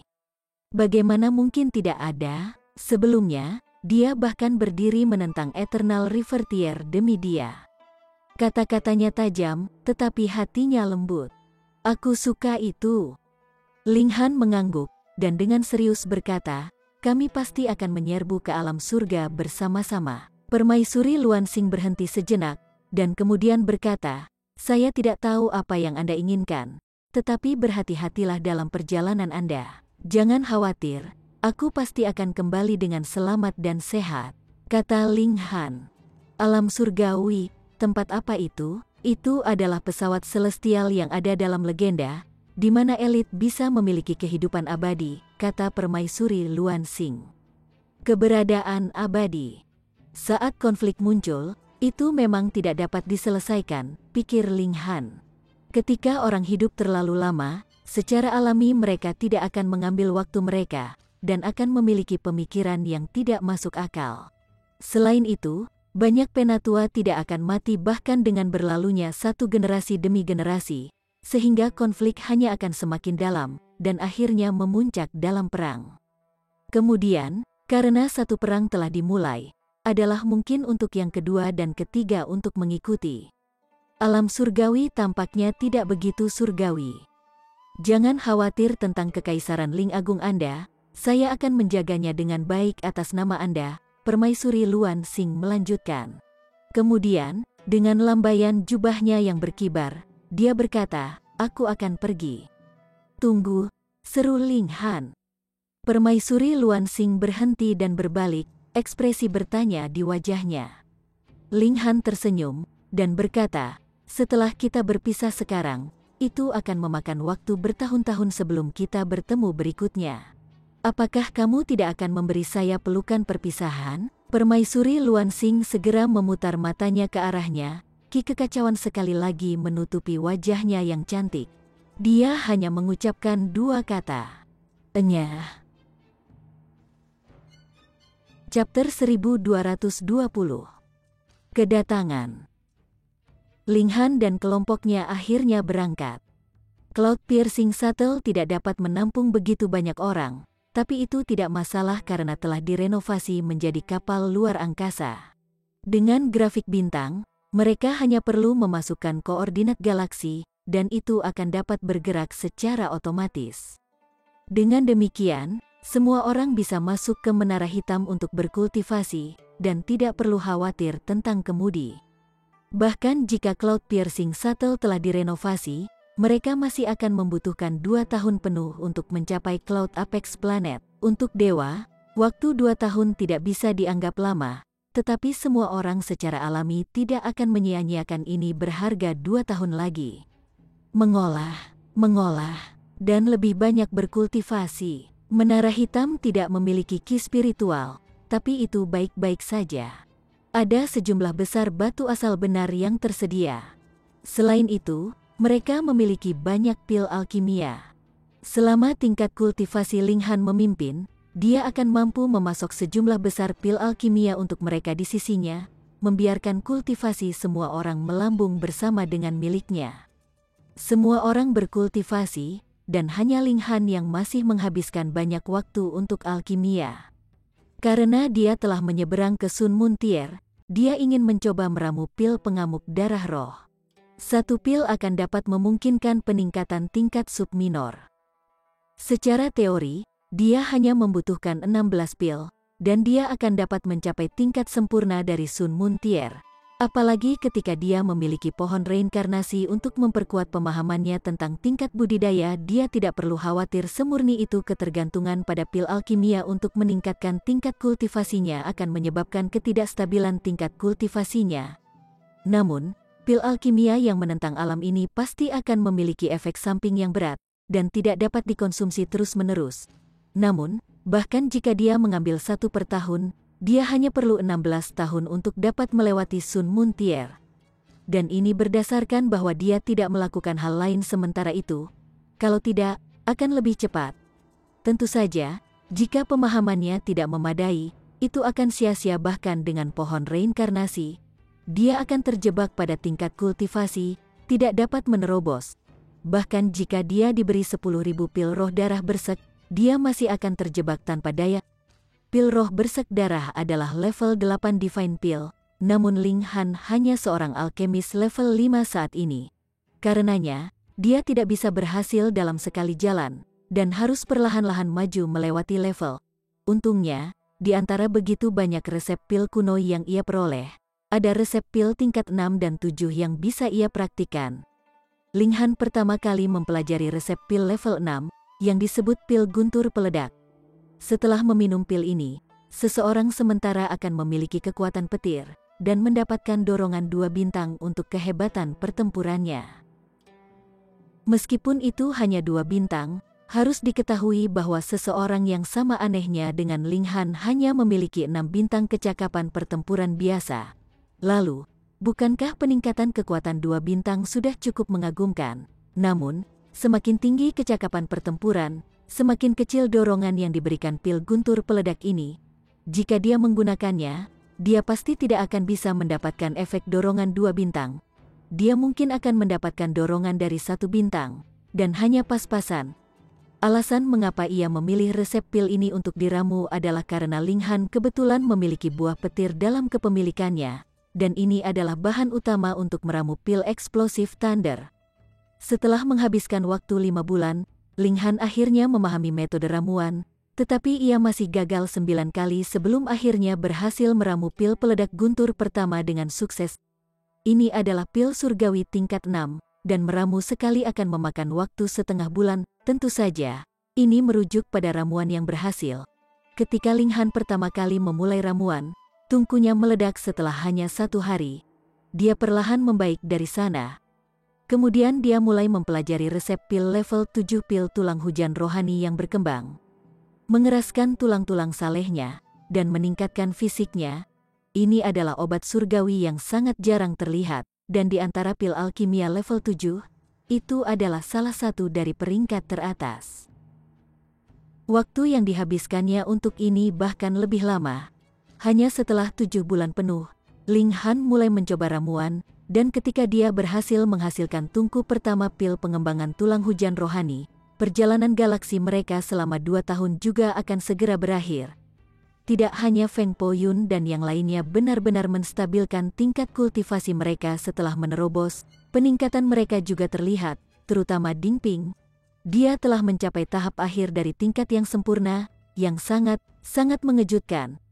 Bagaimana mungkin tidak ada? Sebelumnya, dia bahkan berdiri menentang Eternal River Tier demi dia. Kata-katanya tajam, tetapi hatinya lembut. Aku suka itu. Ling Han mengangguk, dan dengan serius berkata, kami pasti akan menyerbu ke alam surga bersama-sama. Permaisuri Luan Xing berhenti sejenak, dan kemudian berkata, saya tidak tahu apa yang Anda inginkan, tetapi berhati-hatilah dalam perjalanan Anda. Jangan khawatir, aku pasti akan kembali dengan selamat dan sehat, kata Ling Han. Alam surgawi, tempat apa itu? Itu adalah pesawat celestial yang ada dalam legenda, di mana elit bisa memiliki kehidupan abadi, kata Permaisuri Luan Xing. Keberadaan abadi. Saat konflik muncul, itu memang tidak dapat diselesaikan, pikir Ling Han. Ketika orang hidup terlalu lama, secara alami mereka tidak akan mengambil waktu mereka, dan akan memiliki pemikiran yang tidak masuk akal. Selain itu, banyak penatua tidak akan mati bahkan dengan berlalunya satu generasi demi generasi, sehingga konflik hanya akan semakin dalam, dan akhirnya memuncak dalam perang. Kemudian, karena satu perang telah dimulai, adalah mungkin untuk yang kedua dan ketiga untuk mengikuti. Alam surgawi tampaknya tidak begitu surgawi. Jangan khawatir tentang kekaisaran Ling Agung Anda, saya akan menjaganya dengan baik atas nama Anda, Permaisuri Luan Xing melanjutkan. Kemudian, dengan lambaian jubahnya yang berkibar, dia berkata, aku akan pergi. Tunggu, seru Ling Han. Permaisuri Luan Xing berhenti dan berbalik, ekspresi bertanya di wajahnya. Ling Han tersenyum, dan berkata, setelah kita berpisah sekarang, itu akan memakan waktu bertahun-tahun sebelum kita bertemu berikutnya. Apakah kamu tidak akan memberi saya pelukan perpisahan? Permaisuri Luan Xing segera memutar matanya ke arahnya, kekacauan sekali lagi menutupi wajahnya yang cantik. Dia hanya mengucapkan 2 kata. Enyah. Chapter 1220. Kedatangan. Ling Han dan kelompoknya akhirnya berangkat. Cloud Piercing Shuttle tidak dapat menampung begitu banyak orang, tapi itu tidak masalah karena telah direnovasi menjadi kapal luar angkasa. Dengan grafik bintang, mereka hanya perlu memasukkan koordinat galaksi, dan itu akan dapat bergerak secara otomatis. Dengan demikian, semua orang bisa masuk ke menara hitam untuk berkultivasi, dan tidak perlu khawatir tentang kemudi. Bahkan jika Cloud Piercing Shuttle telah direnovasi, mereka masih akan membutuhkan 2 tahun penuh untuk mencapai Cloud Apex Planet. Untuk dewa, waktu 2 tahun tidak bisa dianggap lama, tetapi semua orang secara alami tidak akan menyia-nyiakan ini berharga 2 tahun lagi. Mengolah, dan lebih banyak berkultivasi. Menara hitam tidak memiliki ki spiritual, tapi itu baik-baik saja. Ada sejumlah besar batu asal benar yang tersedia. Selain itu, mereka memiliki banyak pil alkimia. Selama tingkat kultivasi Linghan memimpin, dia akan mampu memasok sejumlah besar pil alkimia untuk mereka di sisinya, membiarkan kultivasi semua orang melambung bersama dengan miliknya. Semua orang berkultivasi, dan hanya Linghan yang masih menghabiskan banyak waktu untuk alkimia. Karena dia telah menyeberang ke Sun Moon Tier, dia ingin mencoba meramu pil pengamuk darah roh. 1 pil akan dapat memungkinkan peningkatan tingkat subminor. Secara teori, dia hanya membutuhkan 16 pil, dan dia akan dapat mencapai tingkat sempurna dari Sun Moon Tier. Apalagi ketika dia memiliki pohon reinkarnasi untuk memperkuat pemahamannya tentang tingkat budidaya, dia tidak perlu khawatir semurni itu ketergantungan pada pil alkimia untuk meningkatkan tingkat kultivasinya akan menyebabkan ketidakstabilan tingkat kultivasinya. Namun, pil alkimia yang menentang alam ini pasti akan memiliki efek samping yang berat, dan tidak dapat dikonsumsi terus-menerus. Namun, bahkan jika dia mengambil 1 per tahun, dia hanya perlu 16 tahun untuk dapat melewati Sun Moon Tier. Dan ini berdasarkan bahwa dia tidak melakukan hal lain sementara itu. Kalau tidak, akan lebih cepat. Tentu saja, jika pemahamannya tidak memadai, itu akan sia-sia bahkan dengan pohon reinkarnasi. Dia akan terjebak pada tingkat kultivasi, tidak dapat menerobos. Bahkan jika dia diberi 10.000 pil roh darah bersek, dia masih akan terjebak tanpa daya. Pil roh bersek darah adalah level 8 Divine Pil, namun Linghan hanya seorang alkemis level 5 saat ini. Karenanya, dia tidak bisa berhasil dalam sekali jalan, dan harus perlahan-lahan maju melewati level. Untungnya, di antara begitu banyak resep pil kuno yang ia peroleh, ada resep pil tingkat 6 dan 7 yang bisa ia praktikan. Linghan pertama kali mempelajari resep pil level 6, yang disebut pil guntur peledak. Setelah meminum pil ini, seseorang sementara akan memiliki kekuatan petir dan mendapatkan dorongan 2 bintang untuk kehebatan pertempurannya. Meskipun itu hanya 2 bintang, harus diketahui bahwa seseorang yang sama anehnya dengan Linghan hanya memiliki 6 bintang kecakapan pertempuran biasa. Lalu, bukankah peningkatan kekuatan 2 bintang sudah cukup mengagumkan? Namun, semakin tinggi kecakapan pertempuran, semakin kecil dorongan yang diberikan pil guntur peledak ini. Jika dia menggunakannya, dia pasti tidak akan bisa mendapatkan efek dorongan 2 bintang. Dia mungkin akan mendapatkan dorongan dari 1 bintang, dan hanya pas-pasan. Alasan mengapa ia memilih resep pil ini untuk diramu adalah karena Linghan kebetulan memiliki buah petir dalam kepemilikannya, dan ini adalah bahan utama untuk meramu pil eksplosif Thunder. Setelah menghabiskan waktu 5 bulan, Linghan akhirnya memahami metode ramuan, tetapi ia masih gagal 9 kali sebelum akhirnya berhasil meramu pil peledak guntur pertama dengan sukses. Ini adalah pil surgawi tingkat 6, dan meramu sekali akan memakan waktu setengah bulan. Tentu saja, ini merujuk pada ramuan yang berhasil. Ketika Linghan pertama kali memulai ramuan, tungkunya meledak setelah hanya 1 hari. Dia perlahan membaik dari sana. Kemudian dia mulai mempelajari resep pil level 7 pil tulang hujan rohani yang berkembang. Mengeraskan tulang-tulang salehnya, dan meningkatkan fisiknya. Ini adalah obat surgawi yang sangat jarang terlihat, dan di antara pil alkimia level 7, itu adalah salah satu dari peringkat teratas. Waktu yang dihabiskannya untuk ini bahkan lebih lama. Hanya setelah 7 bulan penuh, Linghan mulai mencoba ramuan, dan ketika dia berhasil menghasilkan tungku pertama pil pengembangan tulang hujan rohani, perjalanan galaksi mereka selama 2 tahun juga akan segera berakhir. tidak hanya Feng Po-yun dan yang lainnya benar-benar menstabilkan tingkat kultivasi mereka setelah menerobos, peningkatan mereka juga terlihat, terutama Ding Ping. Dia telah mencapai tahap akhir dari tingkat yang sempurna, yang sangat mengejutkan.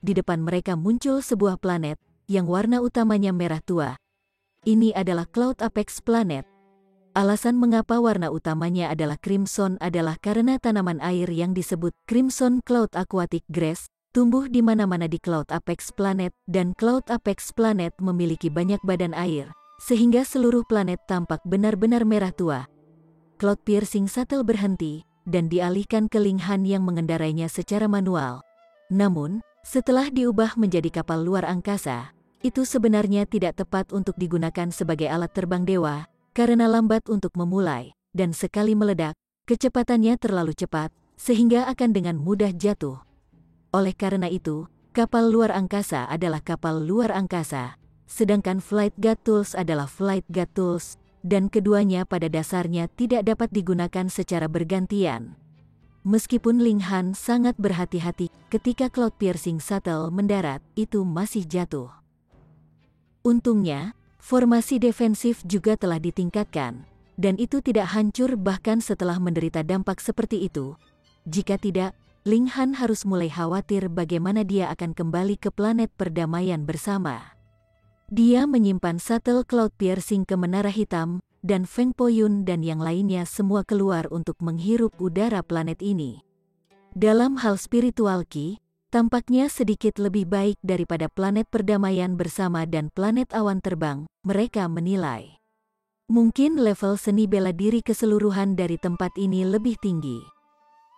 Di depan mereka muncul sebuah planet, yang warna utamanya merah tua. Ini adalah Cloud Apex Planet. Alasan mengapa warna utamanya adalah crimson adalah karena tanaman air yang disebut Crimson Cloud Aquatic Grass tumbuh di mana-mana di Cloud Apex Planet, dan Cloud Apex Planet memiliki banyak badan air, sehingga seluruh planet tampak benar-benar merah tua. Cloud Piercing Shuttle berhenti, dan dialihkan ke Ling Han yang mengendarainya secara manual. Namun, setelah diubah menjadi kapal luar angkasa, itu sebenarnya tidak tepat untuk digunakan sebagai alat terbang dewa, karena lambat untuk memulai, dan sekali meledak, kecepatannya terlalu cepat, sehingga akan dengan mudah jatuh. Oleh karena itu, kapal luar angkasa adalah kapal luar angkasa, sedangkan Flight Guard Tools adalah Flight Guard Tools, dan keduanya pada dasarnya tidak dapat digunakan secara bergantian. Meskipun Ling Han sangat berhati-hati ketika Cloud Piercing Shuttle mendarat, itu masih jatuh. Untungnya, formasi defensif juga telah ditingkatkan, dan itu tidak hancur bahkan setelah menderita dampak seperti itu. Jika tidak, Ling Han harus mulai khawatir bagaimana dia akan kembali ke planet perdamaian bersama. Dia menyimpan shuttle Cloud Piercing ke Menara Hitam, dan Feng Po-yun dan yang lainnya semua keluar untuk menghirup udara planet ini. Dalam hal spiritual Qi, tampaknya sedikit lebih baik daripada planet perdamaian bersama dan planet awan terbang, mereka menilai. Mungkin level seni bela diri keseluruhan dari tempat ini lebih tinggi.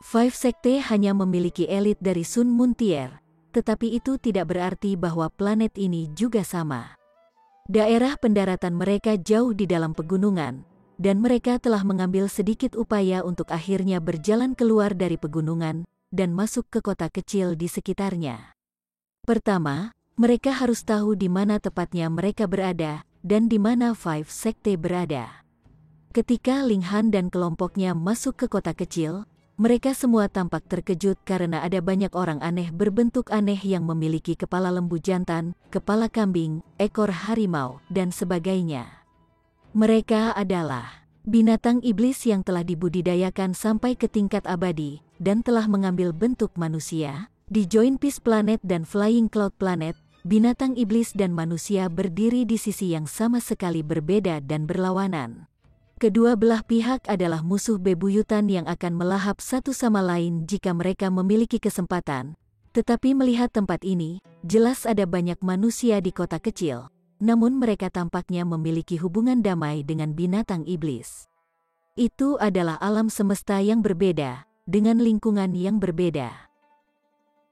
Five Sekte hanya memiliki elit dari Sun Moon Tier, tetapi itu tidak berarti bahwa planet ini juga sama. Daerah pendaratan mereka jauh di dalam pegunungan, dan mereka telah mengambil sedikit upaya untuk akhirnya berjalan keluar dari pegunungan, dan masuk ke kota kecil di sekitarnya. Pertama, mereka harus tahu di mana tepatnya mereka berada, dan di mana Five Sekte berada. Ketika Ling Han dan kelompoknya masuk ke kota kecil, mereka semua tampak terkejut karena ada banyak orang aneh berbentuk aneh yang memiliki kepala lembu jantan, kepala kambing, ekor harimau, dan sebagainya. Mereka adalah binatang iblis yang telah dibudidayakan sampai ke tingkat abadi, dan telah mengambil bentuk manusia. Di Joint Peace Planet dan Flying Cloud Planet, binatang iblis dan manusia berdiri di sisi yang sama sekali berbeda dan berlawanan. Kedua belah pihak adalah musuh bebuyutan yang akan melahap satu sama lain jika mereka memiliki kesempatan. Tetapi melihat tempat ini, jelas ada banyak manusia di kota kecil, namun mereka tampaknya memiliki hubungan damai dengan binatang iblis. Itu adalah alam semesta yang berbeda, dengan lingkungan yang berbeda.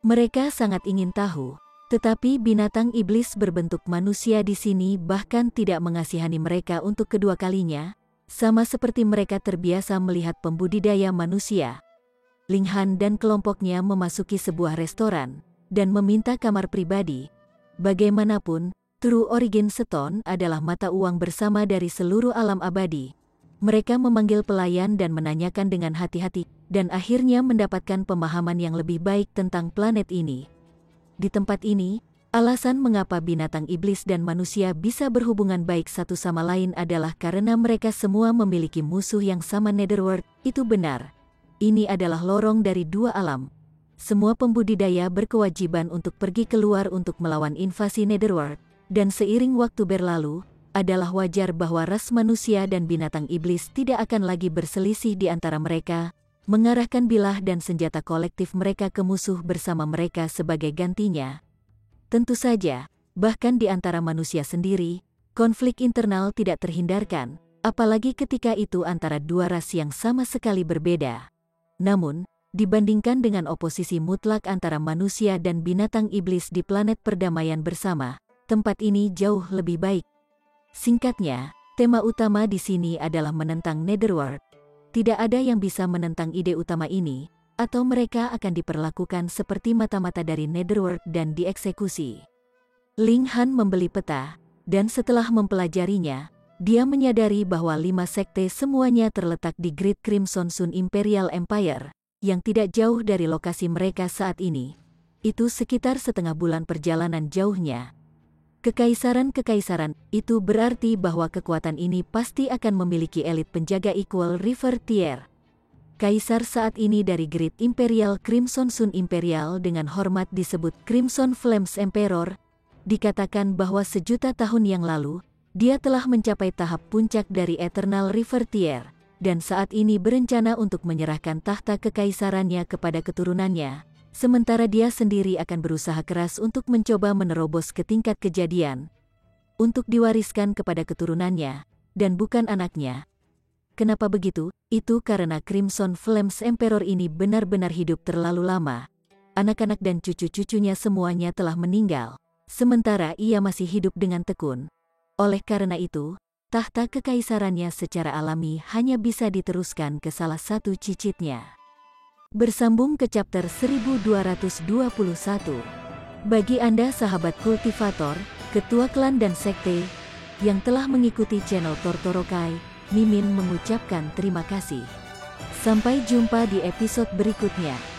Mereka sangat ingin tahu, tetapi binatang iblis berbentuk manusia di sini bahkan tidak mengasihani mereka untuk kedua kalinya, sama seperti mereka terbiasa melihat pembudidaya manusia. Ling Han dan kelompoknya memasuki sebuah restoran, dan meminta kamar pribadi. Bagaimanapun, True Origin Stone adalah mata uang bersama dari seluruh alam abadi. Mereka memanggil pelayan dan menanyakan dengan hati-hati, dan akhirnya mendapatkan pemahaman yang lebih baik tentang planet ini. Di tempat ini, alasan mengapa binatang iblis dan manusia bisa berhubungan baik satu sama lain adalah karena mereka semua memiliki musuh yang sama. Netherworld, itu benar. Ini adalah lorong dari dua alam. Semua pembudidaya berkewajiban untuk pergi keluar untuk melawan invasi Netherworld, dan seiring waktu berlalu, adalah wajar bahwa ras manusia dan binatang iblis tidak akan lagi berselisih di antara mereka, mengarahkan bilah dan senjata kolektif mereka ke musuh bersama mereka sebagai gantinya. Tentu saja, bahkan di antara manusia sendiri, konflik internal tidak terhindarkan, apalagi ketika itu antara dua ras yang sama sekali berbeda. Namun, dibandingkan dengan oposisi mutlak antara manusia dan binatang iblis di planet perdamaian bersama, tempat ini jauh lebih baik. Singkatnya, tema utama di sini adalah menentang Netherworld. Tidak ada yang bisa menentang ide utama ini, atau mereka akan diperlakukan seperti mata-mata dari Netherworld dan dieksekusi. Ling Han membeli peta, dan setelah mempelajarinya, dia menyadari bahwa 5 sekte semuanya terletak di Great Crimson Sun Imperial Empire, yang tidak jauh dari lokasi mereka saat ini. itu sekitar setengah bulan perjalanan jauhnya. Kekaisaran-kekaisaran itu berarti bahwa kekuatan ini pasti akan memiliki elit penjaga equal river tier. Kaisar saat ini dari Great Imperial Crimson Sun Imperial dengan hormat disebut Crimson Flames Emperor, dikatakan bahwa sejuta tahun yang lalu, dia telah mencapai tahap puncak dari Eternal River Tier, dan saat ini berencana untuk menyerahkan tahta kekaisarannya kepada keturunannya. Sementara dia sendiri akan berusaha keras untuk mencoba menerobos ke tingkat kejadian, untuk diwariskan kepada keturunannya, dan bukan anaknya. Kenapa begitu? Itu karena Crimson Flames Emperor ini benar-benar hidup terlalu lama. Anak-anak dan cucu-cucunya semuanya telah meninggal, sementara ia masih hidup dengan tekun. Oleh karena itu, tahta kekaisarannya secara alami hanya bisa diteruskan ke salah satu cicitnya. Bersambung ke chapter 1221. Bagi Anda sahabat kultivator, ketua klan dan sekte, yang telah mengikuti channel Tortorokai, Mimin mengucapkan terima kasih. Sampai jumpa di episode berikutnya.